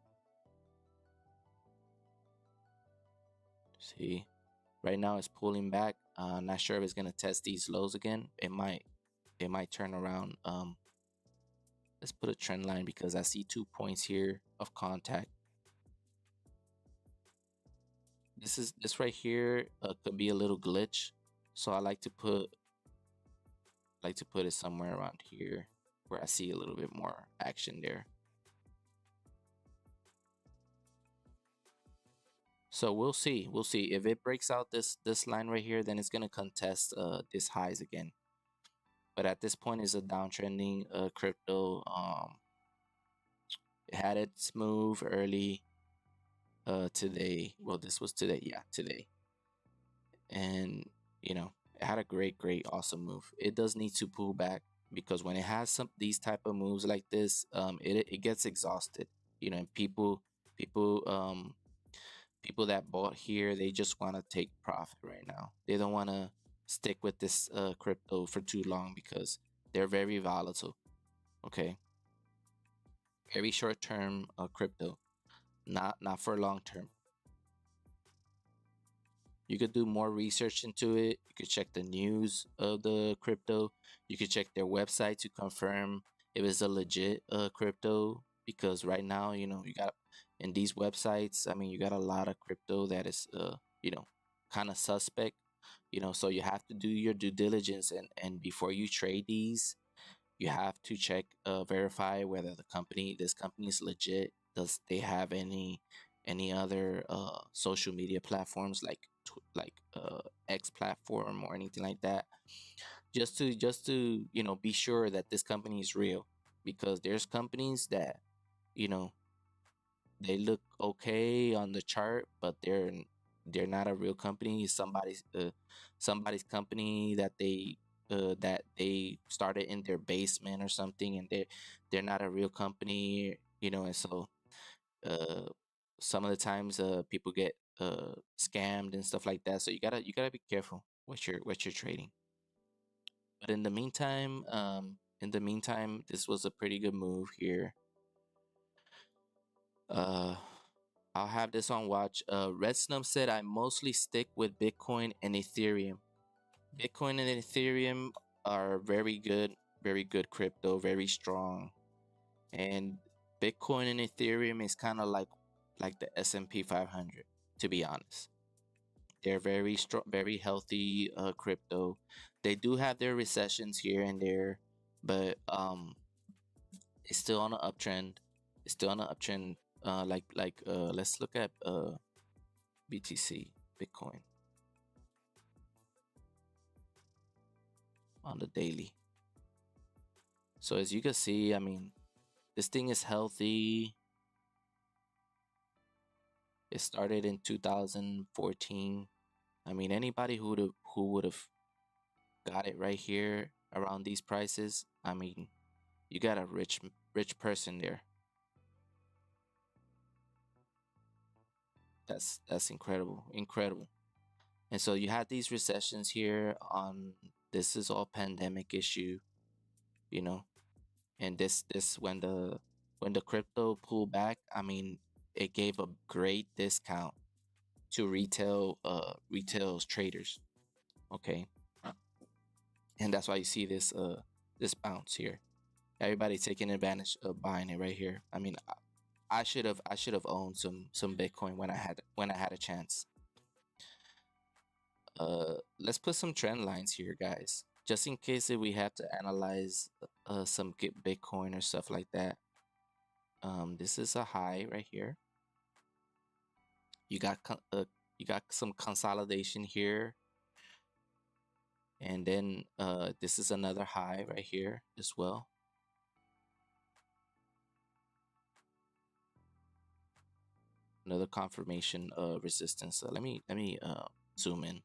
See, right now it's pulling back. Not sure if it's gonna test these lows again. It might. It might turn around. Let's put a trend line because I see 2 points here of contact. This right here could be a little glitch, so I like to put it somewhere around here where I see a little bit more action there. So we'll see. We'll see if it breaks out this line right here, then it's gonna contest this highs again. But at this point, it's a downtrending crypto. It had its move early today. Well, this was today. Yeah, today. And it had a great awesome move. It does need to pull back because when it has some these type of moves like this, it gets exhausted. And people that bought here, they just want to take profit right now. They don't want to stick with this crypto for too long because they're very volatile. Okay, very short term crypto, not for long term. You could do more research into it. You could check the news of the crypto. You could check their website to confirm if it's a legit crypto. Because right now, you got in these websites. I mean, you got a lot of crypto that is, kind of suspect. So you have to do your due diligence, and before you trade these, you have to check, verify whether this company is legit. Does they have any other social media platforms like X platform or anything like that? Just to be sure that this company is real, because there's companies that you know they look okay on the chart, but they're not a real company. It's somebody's company that they started in their basement or something, and they're not a real company. And so uh some of the times people get scammed and stuff like that. So you gotta be careful what you're trading. But in the meantime, this was a pretty good move here. uh I'll have this on watch. Red Snub said I mostly stick with Bitcoin and Ethereum. Bitcoin and Ethereum are very good crypto, very strong. And Bitcoin and Ethereum is kind of like the S&P 500, to be honest. They're very strong, very healthy crypto. They do have their recessions here and there, but it's still on an uptrend. It's still on an uptrend. Let's look at BTC, Bitcoin, on the daily. So as you can see, I mean, this thing is healthy. It started in 2014. I mean, anybody who would have got it right here around these prices, I mean, you got a rich person there. That's incredible, incredible. And so you had these recessions here on, this is all pandemic issue, you know, and this when the crypto pulled back, I mean, it gave a great discount to retail traders. Okay. And that's why you see this bounce here. Everybody taking advantage of buying it right here. I mean, I should have owned some Bitcoin when I had a chance. Let's put some trend lines here, guys, just in case if we have to analyze some Bitcoin or stuff like that. This is a high right here. You got you got some consolidation here, and then this is another high right here as well. Another confirmation resistance. So let me zoom in.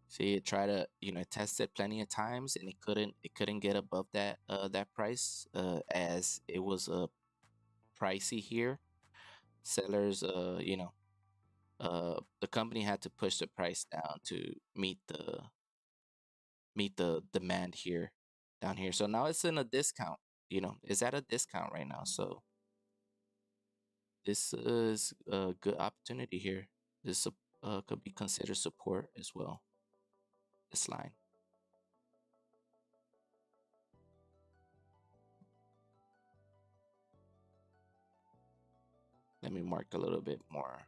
See, it tried to, test it plenty of times, and it couldn't get above that price, as it was pricey here. Sellers, the company had to push the price down to meet the demand here, down here. So now it's in a discount. It's at a discount right now. So this is a good opportunity here. This could be considered support as well. This line. Let me mark a little bit more.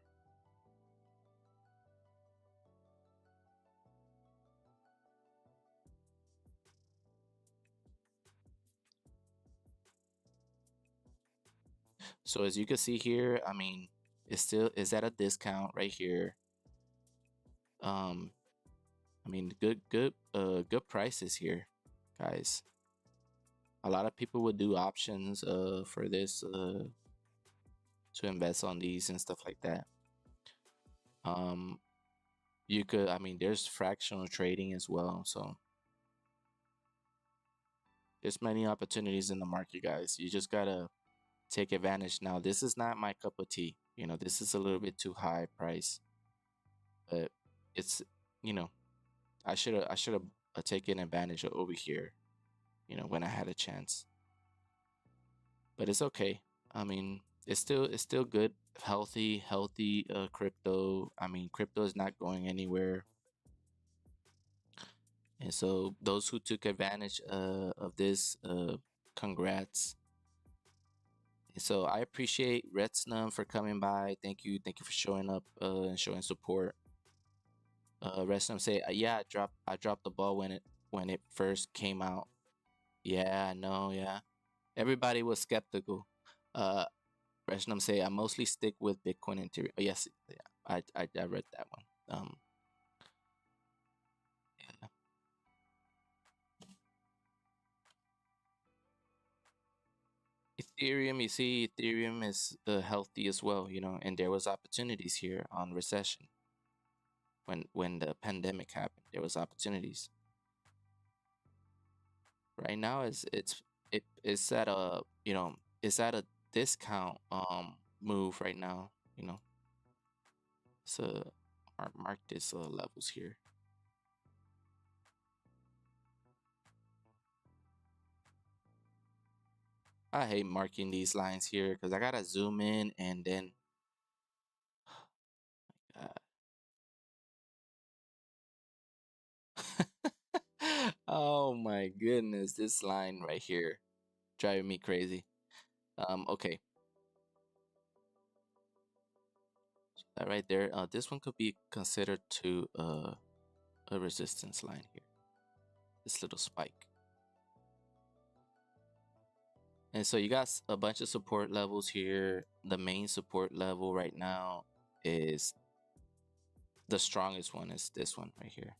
So as you can see here, I mean, it still is at a discount right here. I mean, good prices here, guys. A lot of people would do options for this to invest on these and stuff like that. You could, I mean, there's fractional trading as well, so there's many opportunities in the market, guys. You just gotta take advantage. Now, this is not my cup of tea. This is a little bit too high price, but it's, you know, I should have taken advantage of over here, when I had a chance. But it's okay. I mean, it's still good, healthy crypto. I mean, crypto is not going anywhere. And so those who took advantage of this, congrats. And so I appreciate Retsnum for coming by. Thank you for showing up and showing support. Retsnum say, yeah, I dropped the ball when it first came out. Yeah, I know, yeah. Everybody was skeptical. Uh, Retsnum say, I mostly stick with Bitcoin and Ethereum. Oh, yes, yeah, I read that one. Yeah. Ethereum, you see, Ethereum is healthy as well, and there was opportunities here on recession when the pandemic happened. There was opportunities. Right now, it's at a it's at a discount move right now. So mark this levels here. I hate marking these lines here because I gotta zoom in and then Oh my goodness, this line right here driving me crazy. Okay, that right there. This one could be considered to a resistance line here. This little spike. And so you got a bunch of support levels here. The main support level right now is the strongest one is this one right here.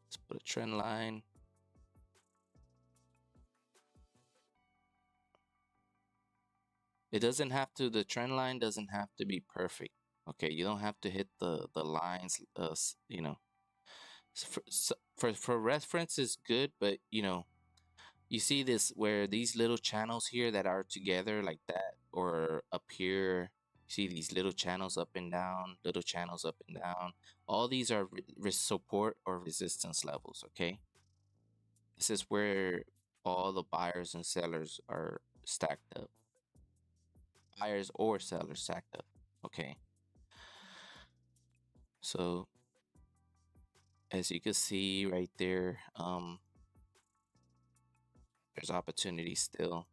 Let's put a trend line. It doesn't have to, the trend line doesn't have to be perfect. Okay, you don't have to hit the lines, you know. For reference is good, but you know, you see this where these little channels here that are together like that, or up here, see these little channels up and down, little channels up and down. All these are support or resistance levels, okay? This is where all the buyers and sellers are stacked up. Buyers or sellers stacked up, okay? So as you can see right there, there's opportunity still.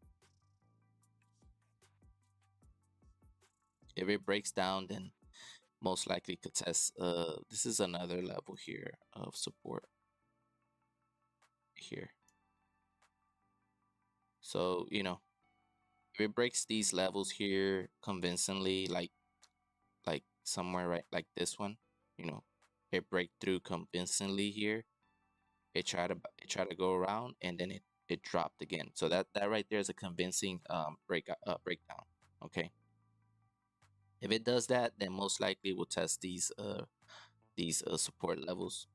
If it breaks down, then most likely could test. This is another level here of support here. So you know, if it breaks these levels here convincingly, like somewhere right like this one, you know, it break through convincingly here. It try to go around, and then it dropped again. So that right there is a convincing breakdown. Okay. If it does that, then most likely we'll test these support levels.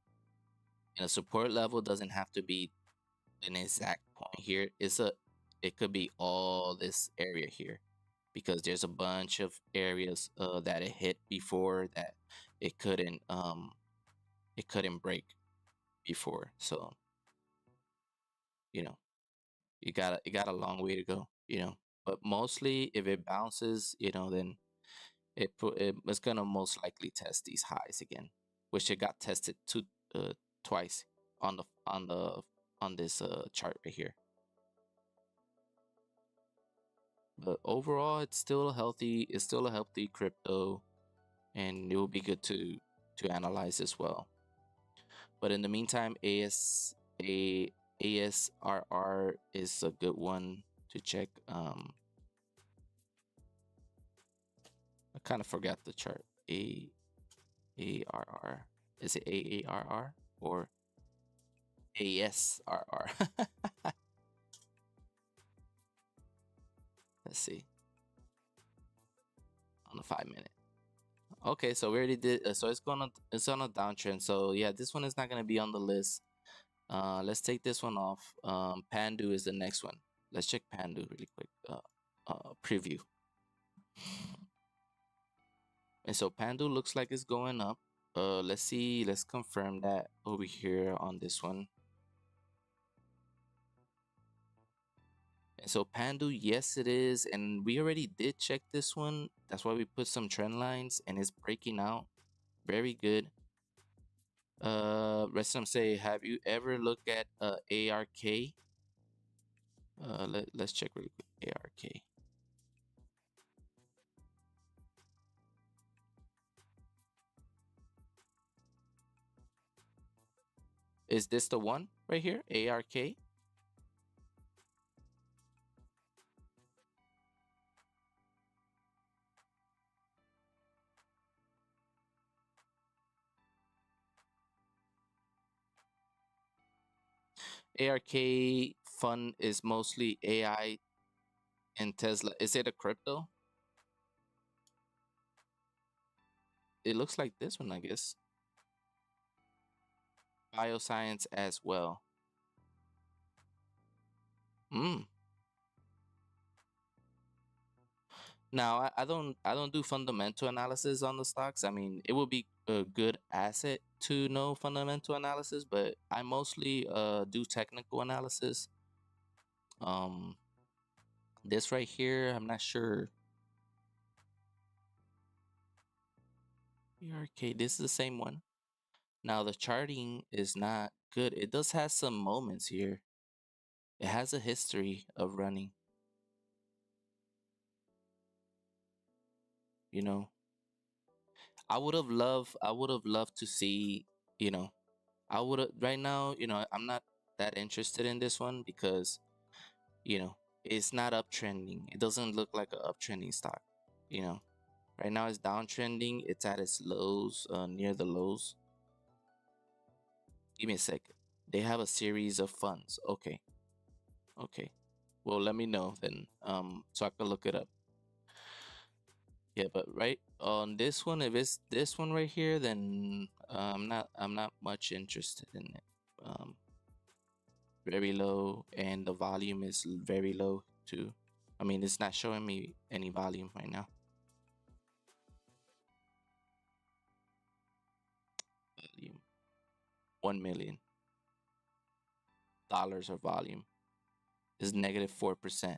And a support level doesn't have to be an exact point here. It could be all this area here, because there's a bunch of areas that it hit before that it couldn't break before. So you know, you got a long way to go, you know. But mostly if it bounces, you know, then it's gonna most likely test these highs again, which it got tested twice on this chart right here. But overall, it's still a healthy crypto, and it will be good to analyze as well. But in the meantime, ASRR is a good one to check. I kind of forgot the chart. ARR. Is it AARR or ASRR? Let's see on the 5 minute. Okay, so we already did. So it's on a downtrend. So yeah, this one is not gonna be on the list. Let's take this one off. Pandu is the next one. Let's check Pandu really quick. Preview. And so Pandu looks like it's going up. Let's see. Let's confirm that over here on this one. And so Pandu, yes, it is. And we already did check this one. That's why we put some trend lines, and it's breaking out. Very good. Restom say, have you ever looked at ARK? Let's check really quick. ARK. Is this the one right here? ARK? ARK fund is mostly AI and Tesla. Is it a crypto? It looks like this one, I guess. Bioscience as well. Mm. Now I don't do fundamental analysis on the stocks. I mean, it would be a good asset to know fundamental analysis, but I mostly do technical analysis. Um, this right here, I'm not sure. Okay, this is the same one. Now the charting is not good. It does have some moments here. It has a history of running. You know, I would have loved to see, you know, I would have right now, I'm not that interested in this one because, you know, it's not uptrending. It doesn't look like an uptrending stock, you know. Right now it's downtrending. It's at its lows, near the lows. Give me a second. They have a series of funds. Okay. Okay. Well, let me know then, so I can look it up. Yeah, but right on this one, if it's this one right here, then I'm not much interested in it. Um, very low, and the volume is very low too. I mean, it's not showing me any volume right now. Volume, $1 million of volume is -4%.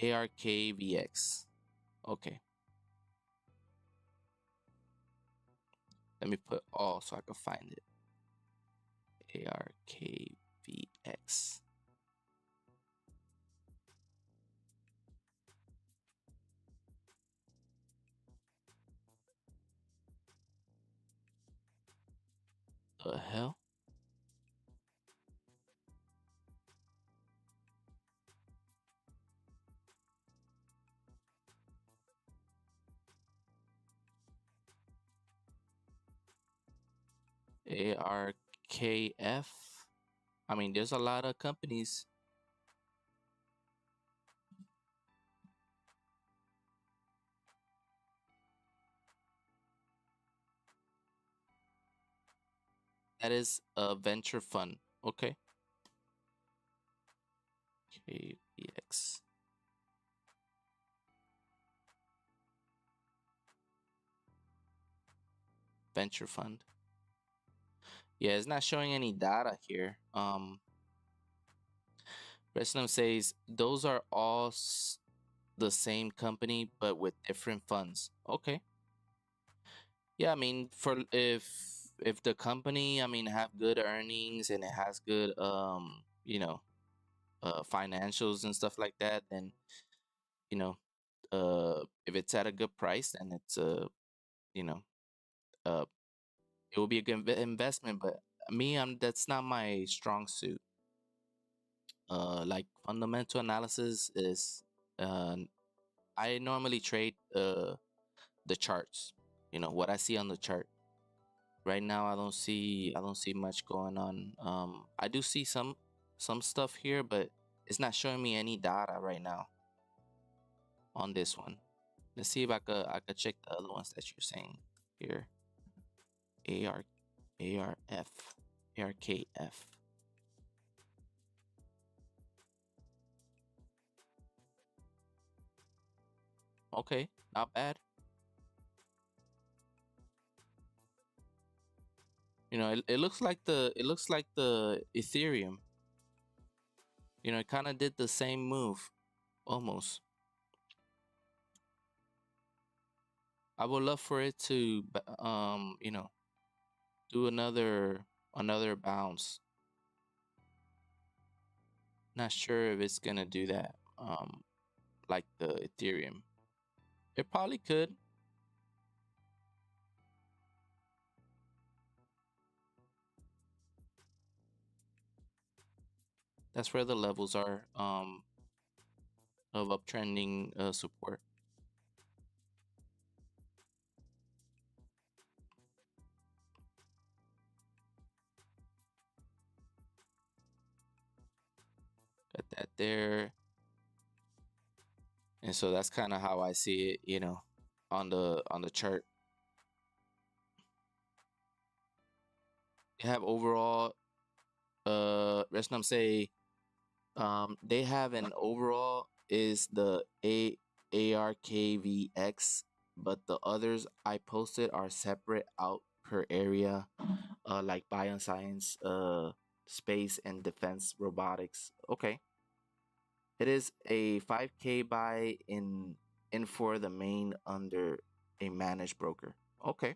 ARKVX. Okay, let me put all so I can find it. ARKVX. The hell? ARKF. I mean, there's a lot of companies. That is a venture fund. Okay. KVX. Venture fund. Yeah, it's not showing any data here. Resnum says those are all the same company but with different funds. Okay. Yeah, I mean, for if the company, I mean, have good earnings and it has good financials and stuff like that, then you know, if it's at a good price, then it's you know, uh it will be a good investment. But me, that's not my strong suit. Like fundamental analysis is, uh I normally trade the charts. You know what I see on the chart. Right now, I don't see much going on. I do see some stuff here, but it's not showing me any data right now on this one. Let's see if I could check the other ones that you're saying here. AR ARF ARKF. Okay, not bad. It looks like the Ethereum. It kind of did the same move almost. I would love for it to do another bounce. Not sure if it's gonna do that. Like the Ethereum. It probably could. That's where the levels are of uptrending support. Got that there. And so that's kind of how I see it, on the chart. They have overall Resnum say they have an overall is the ARKVX but the others I posted are separate out per area, like bioscience, space and defense robotics. Okay. It is a 5K buy in for the main under a managed broker. Okay.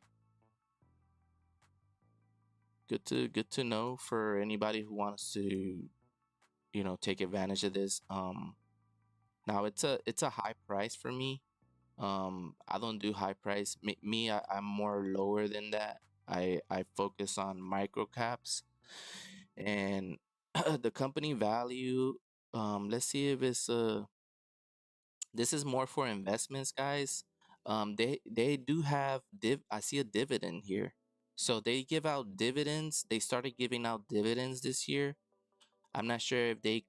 Good to know for anybody who wants to, take advantage of this. Now it's a high price for me. I don't do high price. I'm more lower than that. I focus on micro caps and the company value. Let's see if it's this is more for investments, guys. They do have I see a dividend here. So they give out dividends. They started giving out dividends this year. I'm not sure if they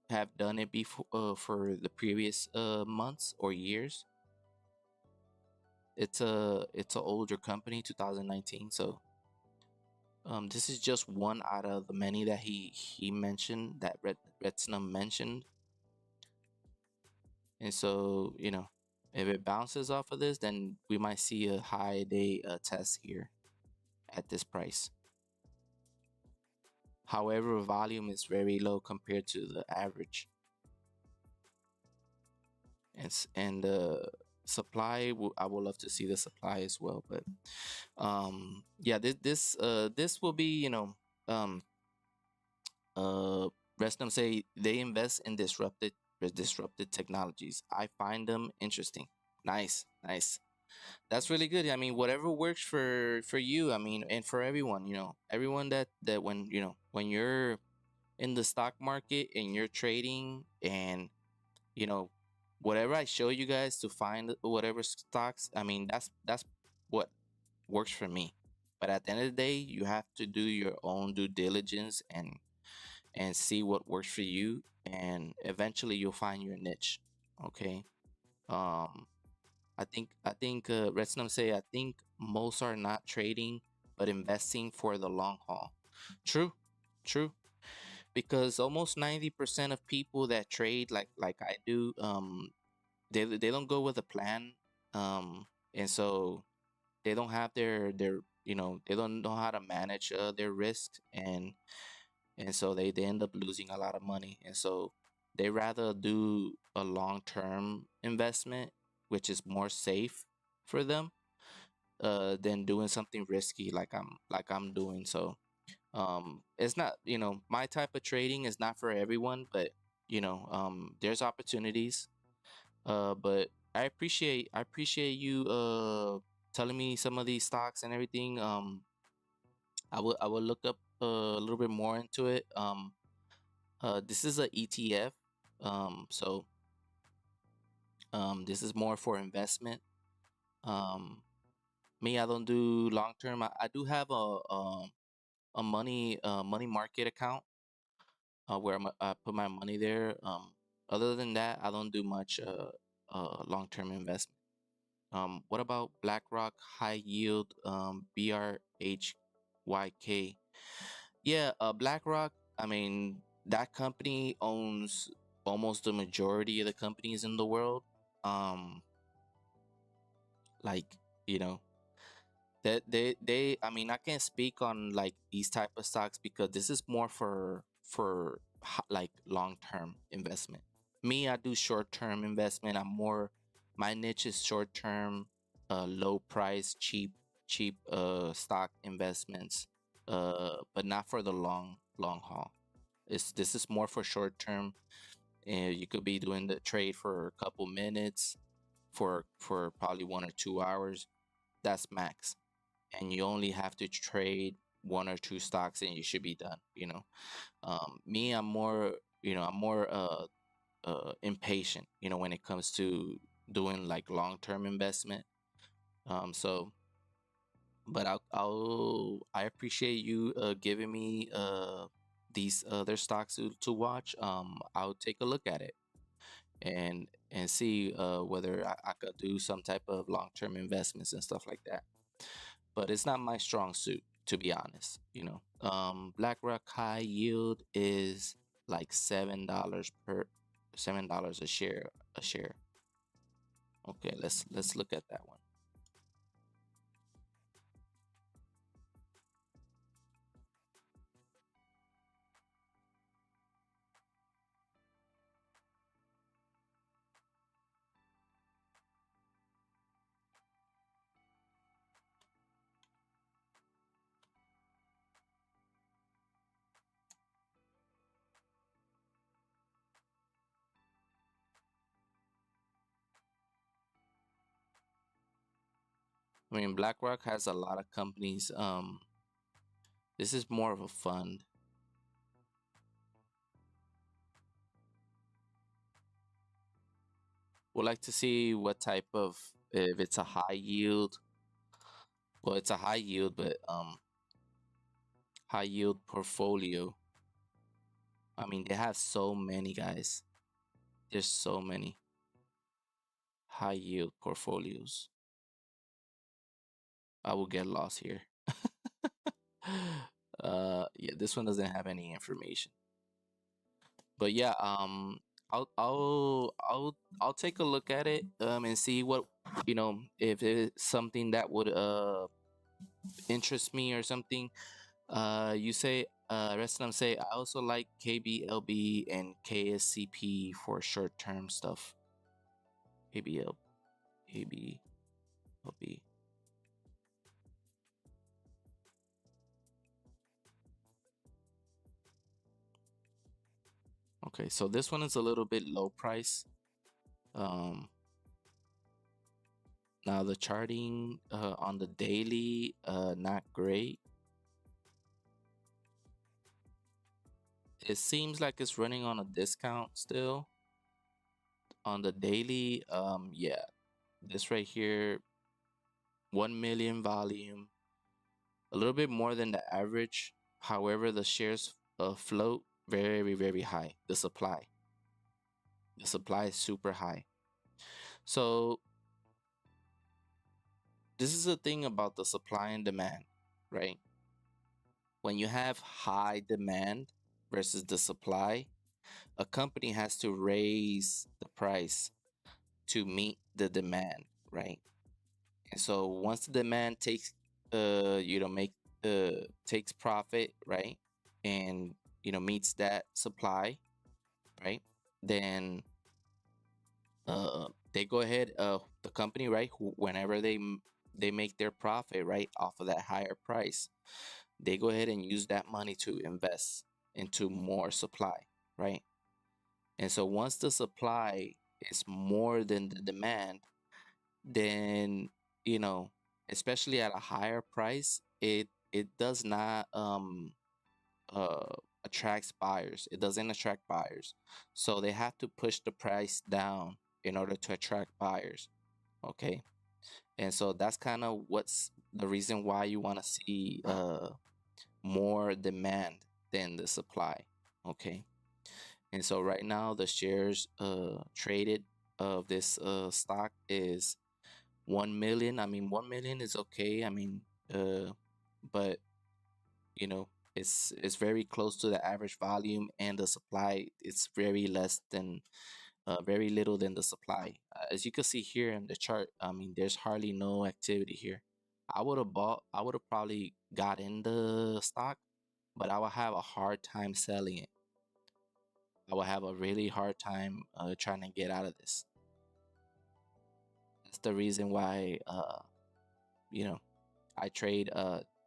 have done it before for the previous months or years. It's a older company, 2019. So this is just one out of the many that he mentioned, that Redsnum mentioned. And so, if it bounces off of this, then we might see a high day test here at this price. However, volume is very low compared to the average. And supply, I would love to see the supply as well. But yeah, this will be, um, Restum say they invest in disrupted technologies. I find them interesting. Nice, nice. That's really good. I mean, whatever works for you. I mean, and for everyone. Everyone that when when you're in the stock market and you're trading, and you know whatever I show you guys to find whatever stocks. I mean, that's what works for me. But at the end of the day, you have to do your own due diligence and see what works for you, and eventually you'll find your niche. Okay. um I think Redsnum say, I think most are not trading but investing for the long haul. True, true. Because almost 90% of people that trade like I do, they don't go with a plan. And so they don't have their they don't know how to manage their risk, and so they end up losing a lot of money. And so they rather do a long-term investment, which is more safe for them, than doing something risky like I'm doing. So it's not, my type of trading is not for everyone, but there's opportunities. But I appreciate you telling me some of these stocks and everything. I will look up a little bit more into it. This is a ETF. So this is more for investment. Um, Me, I don't do long term. I do have a money market account, where I put my money there. Other than that, I don't do much long term investment. What about BlackRock High Yield, BRHYK? Yeah, BlackRock. I mean, that company owns almost the majority of the companies in the world. Um, like you know that they. I mean, I can't speak on like these type of stocks because this is more for like long term investment. Me, I do short term investment. My niche is short term, low price, cheap stock investments, but not for the long haul. This is more for short term, and you could be doing the trade for a couple minutes, for probably 1 or 2 hours. That's max, and you only have to trade one or two stocks, and you should be done. Me, I'm more impatient. When it comes to doing like long term investment. So but I appreciate you giving me these other stocks to watch. I'll take a look at it and see whether I could do some type of long term investments and stuff like that. But it's not my strong suit, to be honest. BlackRock High Yield is like $7 a share. Okay, let's look at that one. I mean, BlackRock has a lot of companies. This is more of a fund. Would like to see what type of, if it's a high yield. Well, it's a high yield, but high yield portfolio. I mean, they have so many, guys. There's so many high yield portfolios. I will get lost here. Yeah, this one doesn't have any information. But yeah, I'll take a look at it and see what, if it's something that would interest me or something. You say rest of them say I also like KBLB and KSCP for short term stuff. KBL KBLB. Okay, so this one is a little bit low price. Um, Now the charting on the daily, not great. It seems like it's running on a discount still. On the daily, yeah, this right here, 1 million volume, a little bit more than the average. However, the shares float very, very high. The supply is super high. So this is the thing about the supply and demand, right? When you have high demand versus the supply, a company has to raise the price to meet the demand, right? And so once the demand takes, make takes profit, right, and meets that supply, right, then they go ahead, the company, right, whenever they make their profit, right, off of that higher price, they go ahead and use that money to invest into more supply, right? And so once the supply is more than the demand, then especially at a higher price, it does not attracts buyers. It doesn't attract buyers. So they have to push the price down in order to attract buyers. Okay. And so that's kind of what's the reason why you want to see more demand than the supply. Okay. And so right now the shares traded of this stock is 1 million. I mean, 1 million is okay. I mean, but it's very close to the average volume, and the supply it's very less than very little than the supply. As you can see here in the chart, I mean, there's hardly no activity here. I would have probably got in the stock, but I would have a hard time selling it. I would have a really hard time trying to get out of this. That's the reason why you know I trade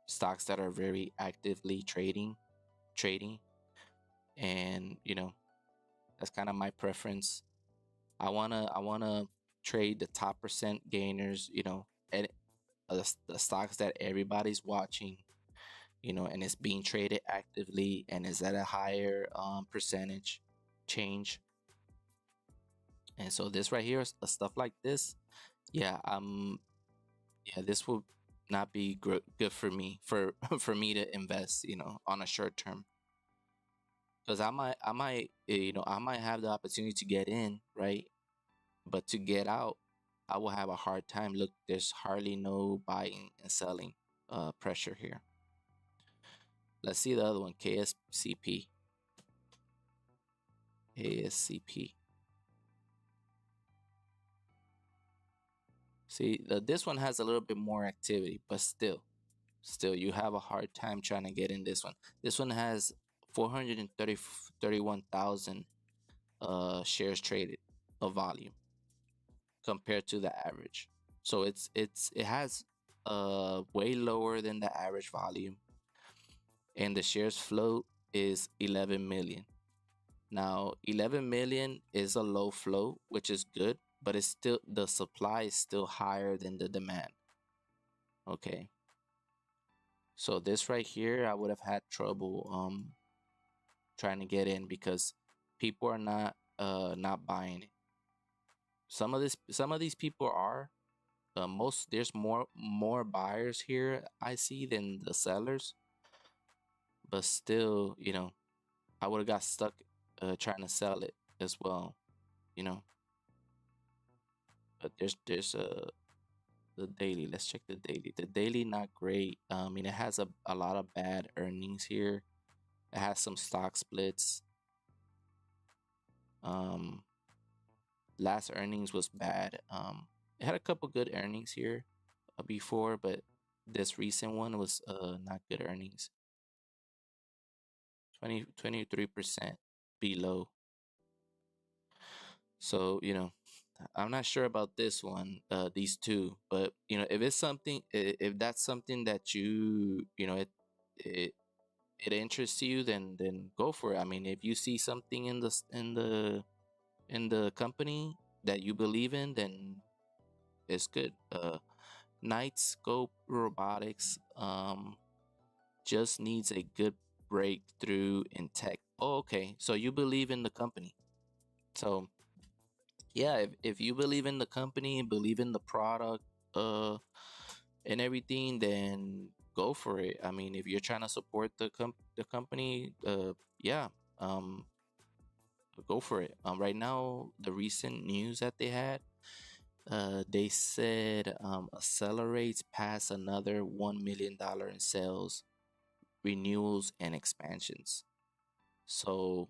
stocks that are very actively trading, and that's kind of my preference. I wanna trade the top percent gainers, and the stocks that everybody's watching, and it's being traded actively and is at a higher percentage change. And so this right here, stuff like this, yeah, yeah, this will not be good for me for me to invest, on a short term, because I might have the opportunity to get in, right? But to get out, I will have a hard time. Look, there's hardly no buying and selling pressure here. Let's see the other one, KSCP. KSCP. See, this one has a little bit more activity, but still, you have a hard time trying to get in this one. This one has 431,000 shares traded of volume compared to the average. So it has way lower than the average volume, and the shares float is 11 million. Now, 11 million is a low float, which is good, but it's still, the supply is still higher than the demand. Okay. So this right here, I would have had trouble trying to get in because people are not buying it. Some of these people are. There's more buyers here I see than the sellers, but still, I would have got stuck trying to sell it as well, you know. But there's the daily. Let's check the daily. The daily not great. I mean, it has a lot of bad earnings here. It has some stock splits. Um, Last earnings was bad. It had a couple good earnings here before, but this recent one was not good earnings. 23% below. So, I'm not sure about this one, these two, but if it's something, if that's something that it it interests you, then go for it. I mean, if you see something in the company that you believe in, then it's good. Nightscope Robotics just needs a good breakthrough in tech. Oh, okay. So you believe in the company. So yeah, if you believe in the company and believe in the product and everything, then go for it. I mean, if you're trying to support the company, yeah, um go for it. Right now, the recent news that they had, they said accelerates past another $1 million in sales, renewals, and expansions. So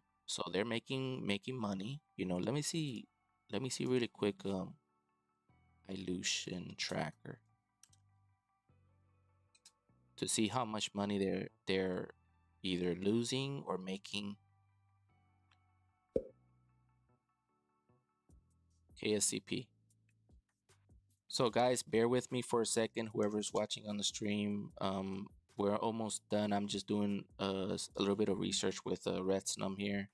they're making money. Let me see really quick. Dilution tracker to see how much money they're either losing or making. KSCP. So guys, bear with me for a second. Whoever's watching on the stream, we're almost done. I'm just doing a little bit of research with Retsnum here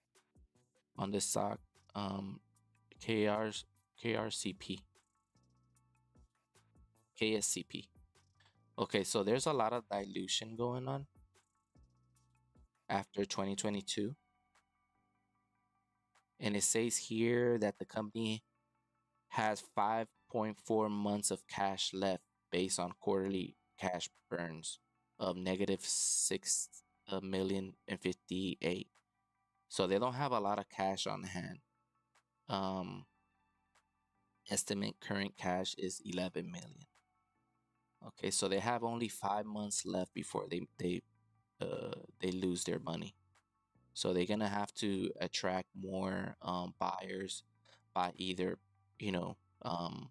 on this stock. KR's KRCP, KSCP. Okay, so there's a lot of dilution going on after 2022, and it says here that the company has 5.4 months of cash left based on quarterly cash burns of negative 6 million and 58. So they don't have a lot of cash on hand. Estimate current cash is 11 million. Okay, so they have only 5 months left before they lose their money. So they're gonna have to attract more buyers by either you know um,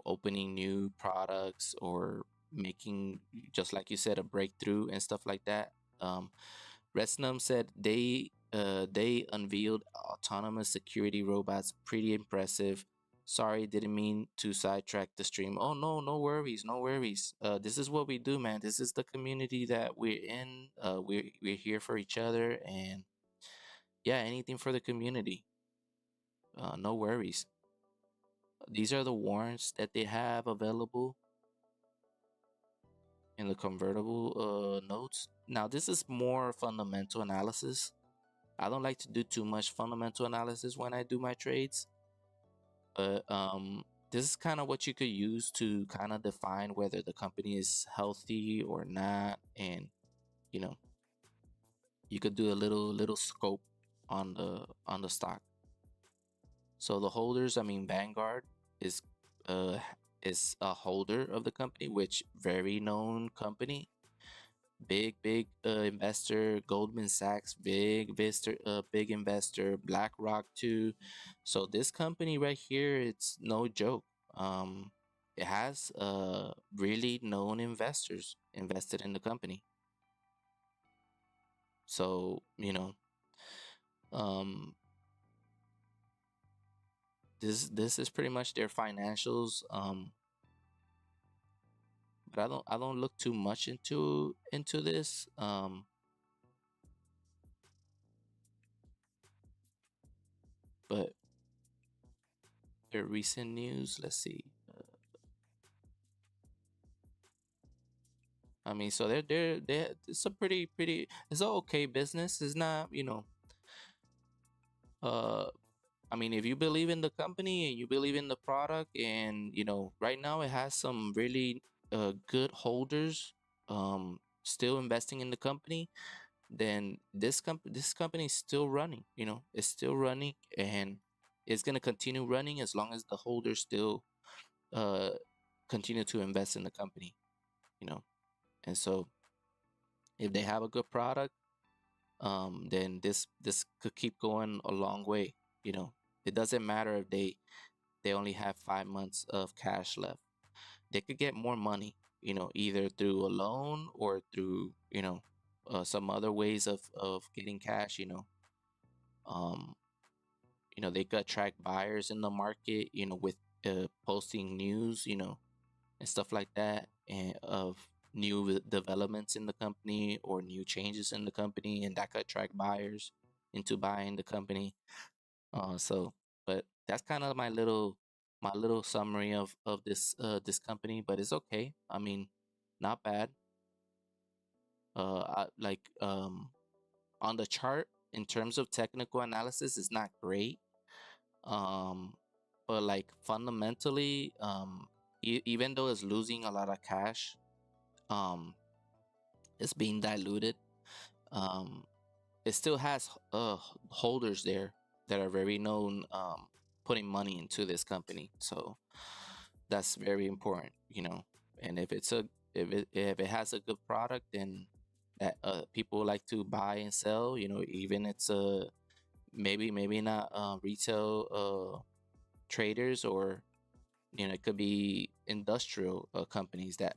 opening new products or making, just like you said, a breakthrough and stuff like that. Resnum said they unveiled autonomous security robots. Pretty impressive. Sorry, didn't mean to sidetrack the stream. Oh no, no worries, no worries. This is what we do, man. This is the community that we're in. We're here for each other, and yeah, anything for the community. No worries. These are the warrants that they have available in the convertible notes. Now, this is more fundamental analysis. I don't like to do too much fundamental analysis when I do my trades, but this is kind of what you could use to kind of define whether the company is healthy or not, and you know, you could do a little scope on the stock. So the holders, I mean, Vanguard is uh is a holder of the company, which very known company, big investor. Goldman Sachs, big investor. BlackRock too. So this company right here, it's no joke. it has really known investors invested in the company. So, um, this is pretty much their financials. But I don't look too much into this. But their recent news, let's see. I mean, so they're it's a it's a okay business. It's not, uh I mean, if you believe in the company and you believe in the product, and right now it has some really good holders still investing in the company, then this company is still running. It's still running, and it's gonna continue running as long as the holders still uh continue to invest in the company. You know, and so if they have a good product, then this could keep going a long way. It doesn't matter if they only have 5 months of cash left. They could get more money, either through a loan or through some other ways of getting cash. Um, they could attract buyers in the market, with posting news, and stuff like that, and of new developments in the company or new changes in the company, and that could attract buyers into buying the company. So, but that's kind of my little summary of this company, but it's okay. I mean, not bad. Like on the chart in terms of technical analysis, it's not great. Um, but like fundamentally, even though it's losing a lot of cash, um, it's being diluted. Um, it still has holders there that are very known, putting money into this company. So that's very important. And if it has a good product, then that people like to buy and sell. Even it's maybe not retail traders, or it could be industrial companies that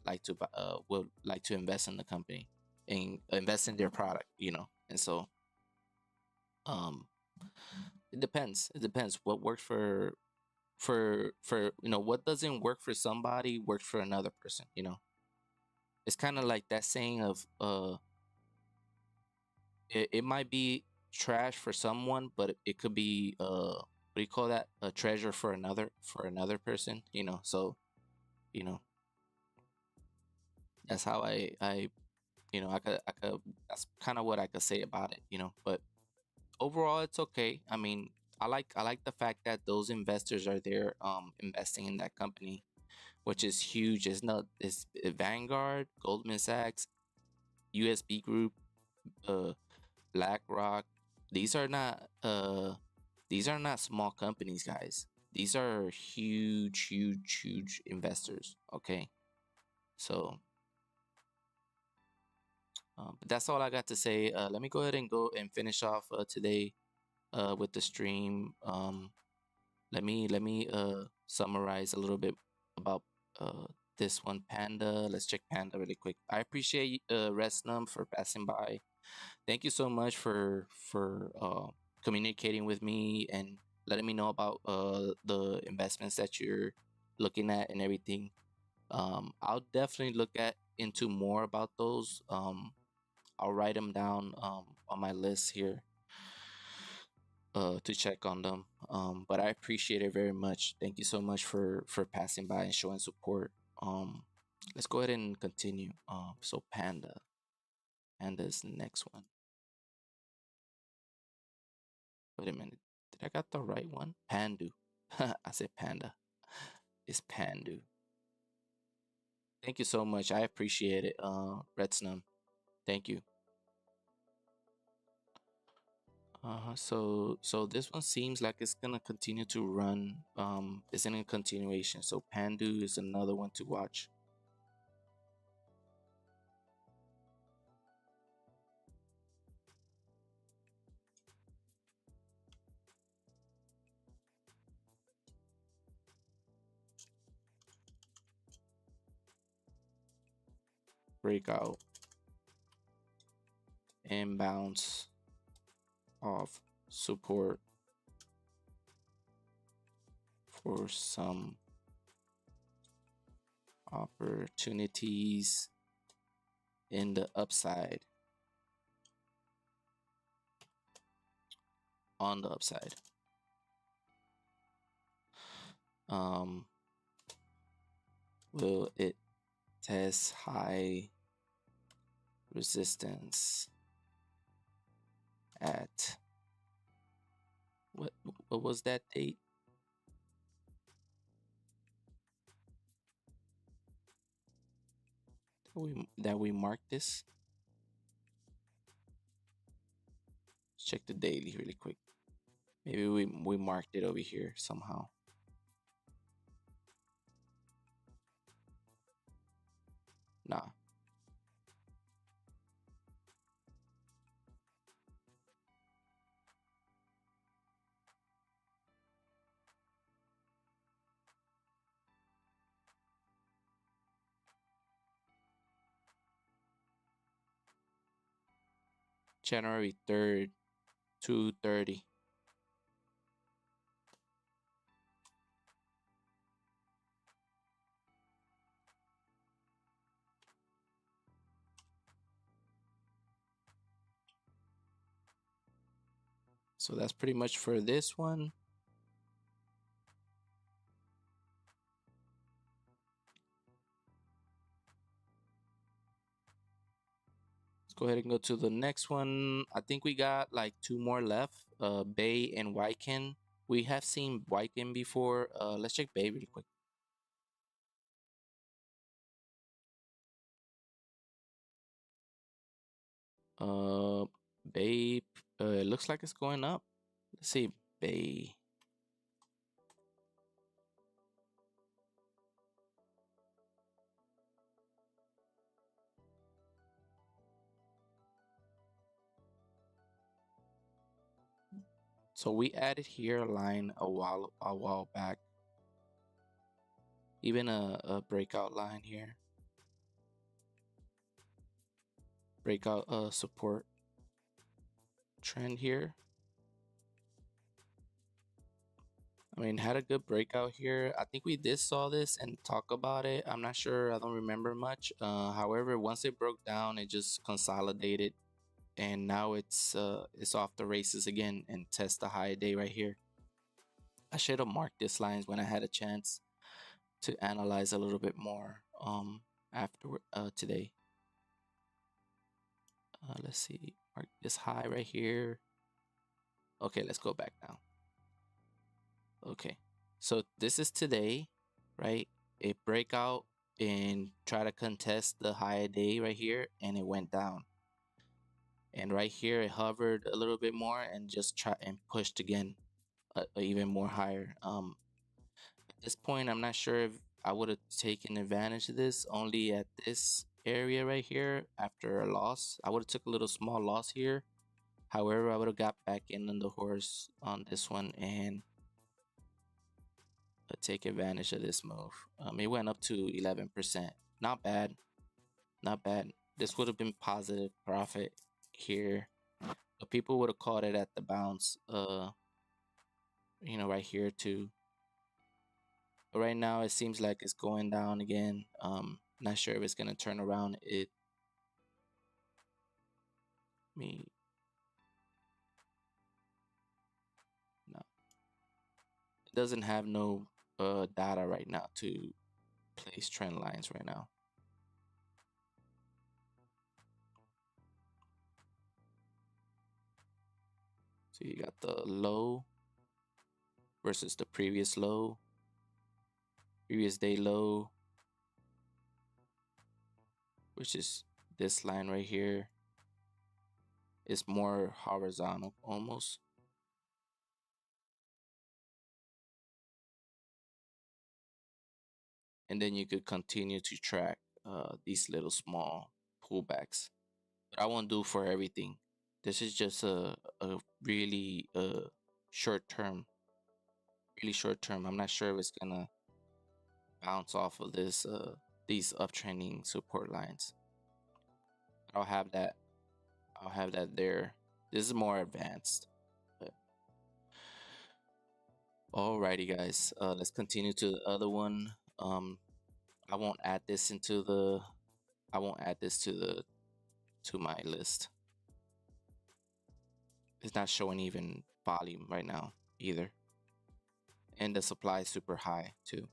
would like to invest in the company and invest in their product. And so um it depends what works for what doesn't work for somebody works for another person. It's kind of like that saying of it might be trash for someone, but it could be what do you call that, a treasure for another person. So you know that's how I could that's kind of what I could say about it. But overall it's okay. I mean, I like the fact that those investors are there investing in that company, which is huge. It's Vanguard, Goldman Sachs, USB Group, uh BlackRock. These are not small companies, guys. These are huge, huge, huge investors. Okay, so but that's all I got to say. Let me go ahead and go and finish off today with the stream. Let me summarize a little bit about this one, Panda. Let's check Panda really quick. I appreciate Resnum for passing by. Thank you so much for communicating with me and letting me know about the investments that you're looking at and everything. I'll definitely look at into more about those. I'll write them down on my list here to check on them. But I appreciate it very much. Thank you so much for passing by and showing support. Let's go ahead and continue. So Panda is the next one. Wait a minute, did I got the right one? Pandu. I said Panda. It's Pandu. Thank you so much. I appreciate it, Redsnum. Thank you. So this one seems like it's gonna continue to run. It's in a continuation. So Pandu is another one to watch. breakout and bounce off support for some opportunities in the upside, on the upside. Will it test high resistance at what was that date? That we marked this? Let's check the daily really quick. Maybe we marked it over here somehow. Nah. January 3rd, 2:30. So that's pretty much for this one. Let's go ahead and go to the next one. I think we got like two more left. Bay and Wyken. We have seen Wyken before. Let's check Bay really quick. Uh, Bay. It looks like it's going up. Let's see, Bay. So we added here a line a while back. Even a breakout line here. Breakout support trend here. I mean, had a good breakout here. I think we did saw this and talk about it. I'm not sure. I don't remember much. However, once it broke down, it just consolidated, and now it's off the races again and test the high day right here. I should have marked these lines when I had a chance to analyze a little bit more after today. Let's see, mark this high right here. Okay, let's go back now. Okay, so this is today, right? It break out and try to contest the high day right here, and it went down. And right here, it hovered a little bit more and just try and pushed again, even more higher. At this point, I'm not sure if I would have taken advantage of this only at this area right here after a loss. I would have took a little small loss here. However, I would have got back in on the horse on this one and take advantage of this move. It went up to 11%. Not bad. Not bad. This would have been positive profit here. But people would have caught it at the bounce, right here too. But right now it seems like it's going down again. Not sure if it's gonna turn around. Me no. It doesn't have no data right now to place trend lines right now. So you got the low versus the previous low, previous day low, which is this line right here. It's more horizontal almost. And then you could continue to track these little small pullbacks. But I won't do for everything. This is just a really short term, really short term. I'm not sure if it's gonna bounce off of this these uptrending support lines. I'll have that. I'll have that there. This is more advanced. But alrighty, guys. Let's continue to the other one. I won't add this into the. I won't add this to my list. It's not showing even volume right now either, and the supply is super high too.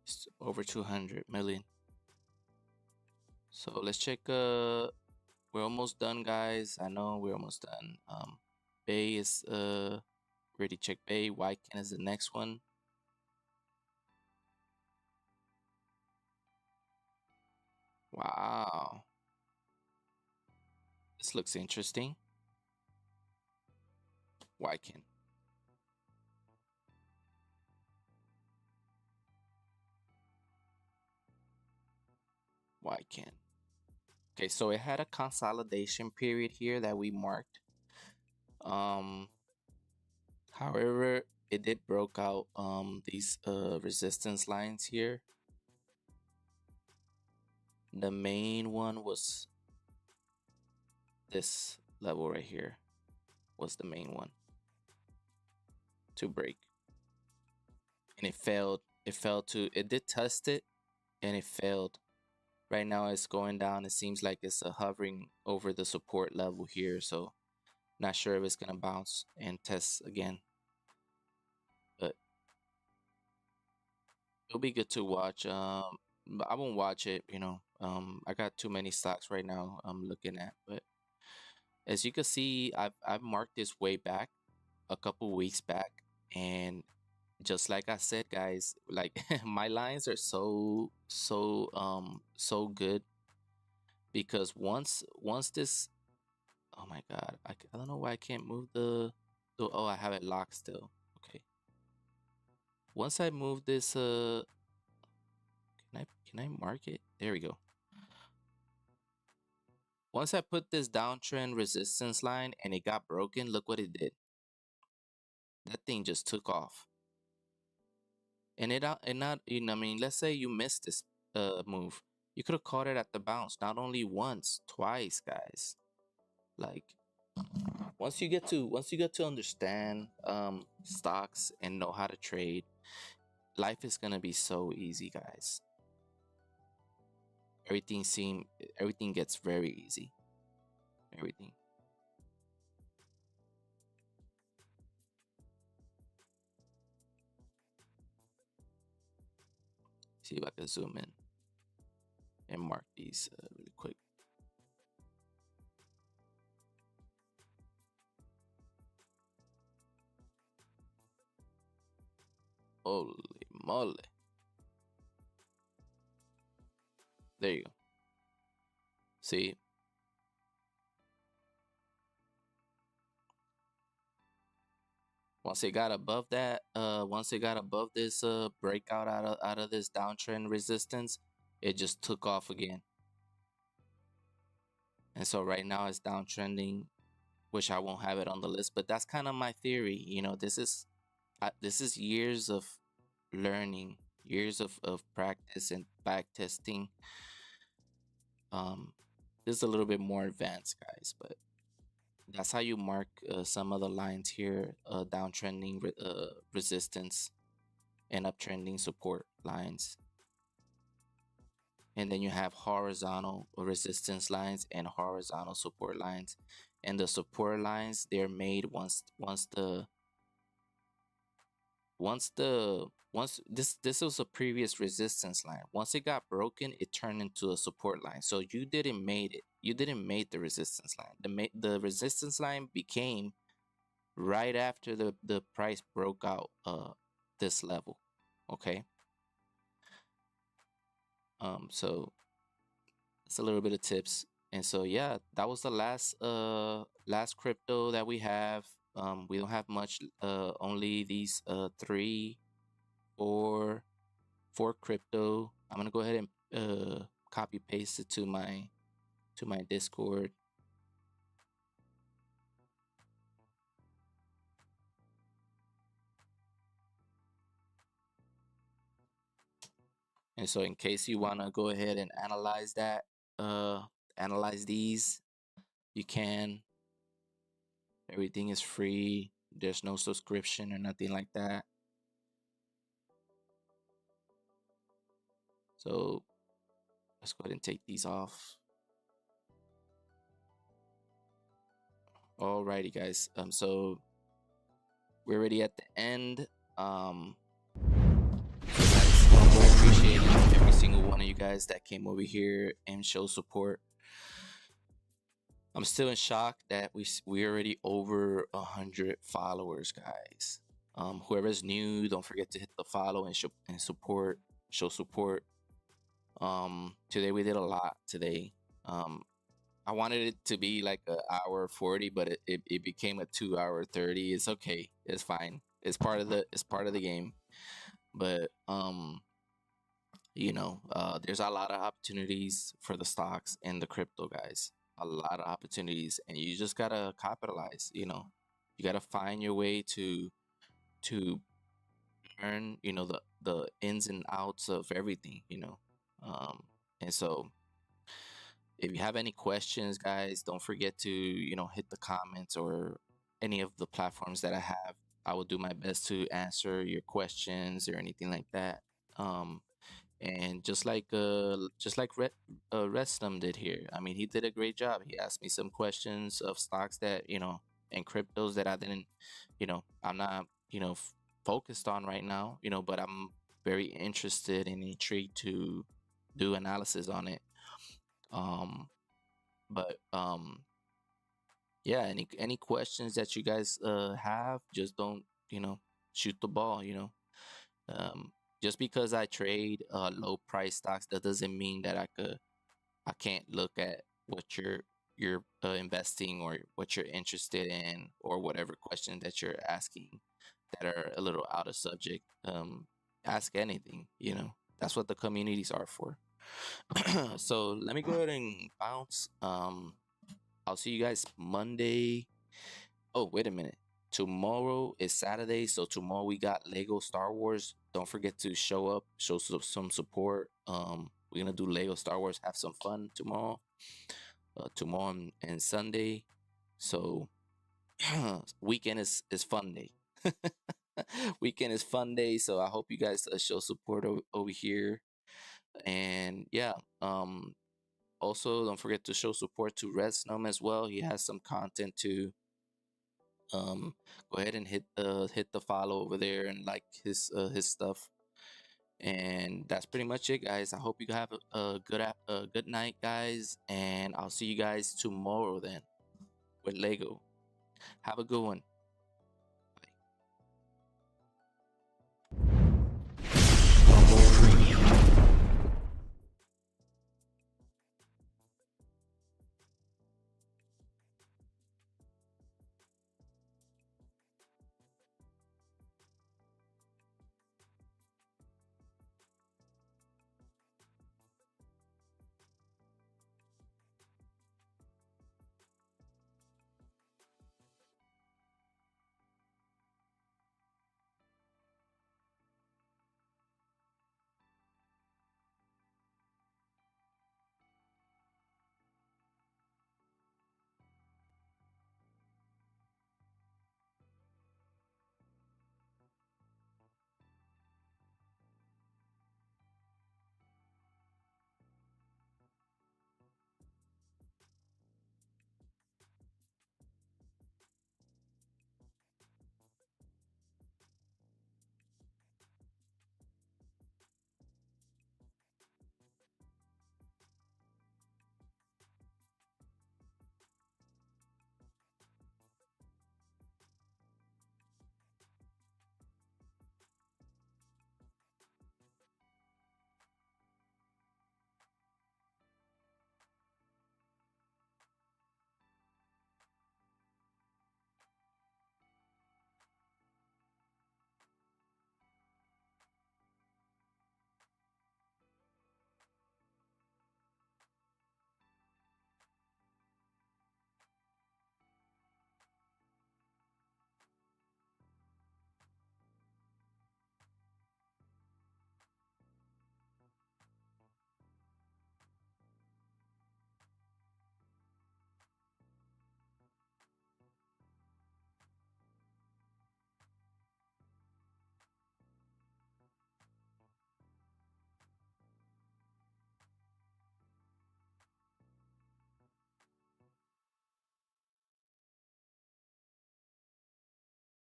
It's over 200 million. So let's check. We're almost done, guys. I know we're almost done. Bay is already checked. Bay. Wycan is the next one. Wow, this looks interesting. Wycan. Wycan. Okay, so it had a consolidation period here that we marked. Um, However, it did broke out these resistance lines here. The main one was this level right here, was the main one to break. And it failed. It did test it and it failed. Right now it's going down. It seems like it's hovering over the support level here. So not sure if it's gonna bounce and test again, but it'll be good to watch. But I won't watch it, you know. I got too many stocks right now I'm looking at, but as you can see, I've marked this way back a couple weeks back, and just like I said, guys, like my lines are so good because once this, oh my god, I don't know why I can't move oh, I have it locked still. Okay, once I move this, can I mark it? There we go. Once I put this downtrend resistance line and it got broken, look what it did. That thing just took off. And and not, you know, I mean, let's say you missed this move. You could have caught it at the bounce, not only once, twice, guys. Like once you get to understand stocks and know how to trade, life is gonna be so easy, guys. Everything gets very easy. Everything. See if I can zoom in and mark these really quick. Holy moly. There you go. See? Once it got above that, once it got above this breakout out of this downtrend resistance, it just took off again. And so right now it's downtrending, which I won't have it on the list, but that's kind of my theory. You know, this is years of learning, years of practice and back testing. This is a little bit more advanced, guys, but that's how you mark some of the lines here: downtrending resistance and uptrending support lines. And then you have horizontal resistance lines and horizontal support lines. And the support lines, they're made once this was a previous resistance line. Once it got broken, it turned into a support line. So you didn't made it. You didn't made the resistance line. The resistance line became right after the price broke out this level. Okay. So it's a little bit of tips. And so yeah, that was the last crypto that we have. We don't have much, only these three or four crypto. I'm gonna go ahead and copy paste it to my Discord. And so in case you wanna go ahead and analyze that analyze these, you can. Everything is free. There's no subscription or nothing like that. So let's go ahead and take these off. Alrighty, guys. So we're already at the end. So guys, we appreciate every single one of you guys that came over here and showed support. I'm still in shock that we already over 100 followers, guys. Whoever's new, don't forget to hit the follow and support, show support. Today we did a lot today. I wanted it to be like an hour 40, but it became a 2 hour 30. It's okay. It's fine. It's part of the game. But there's a lot of opportunities for the stocks and the crypto, guys. A lot of opportunities, and you just gotta capitalize. You gotta find your way to learn. The ins and outs of everything. And so if you have any questions, guys, don't forget to hit the comments or any of the platforms that I have. I will do my best to answer your questions or anything like that. And just like Restum did here. I mean, he did a great job. He asked me some questions of stocks that and cryptos that I didn't, I'm not focused on right now. But I'm very interested and intrigued to do analysis on it. But yeah, any questions that you guys have, just don't shoot the ball. Just because I trade low price stocks, that doesn't mean that I can't look at what you're investing or what you're interested in or whatever question that you're asking that are a little out of subject. Ask anything. That's what the communities are for. So let me go ahead and bounce. I'll see you guys Monday. Oh, wait a minute. Tomorrow is Saturday, so tomorrow we got Lego Star Wars. Don't forget to show up, show some support. We're gonna do Lego Star Wars, have some fun tomorrow. Tomorrow and Sunday. So weekend is fun day. Weekend is fun day. So I hope you guys show support over here. And yeah, also don't forget to show support to Resnum as well. He has some content too. Go ahead and hit the follow over there and like his stuff. And that's pretty much it, guys. I hope you have a good night, guys, and I'll see you guys tomorrow then with Lego. Have a good one.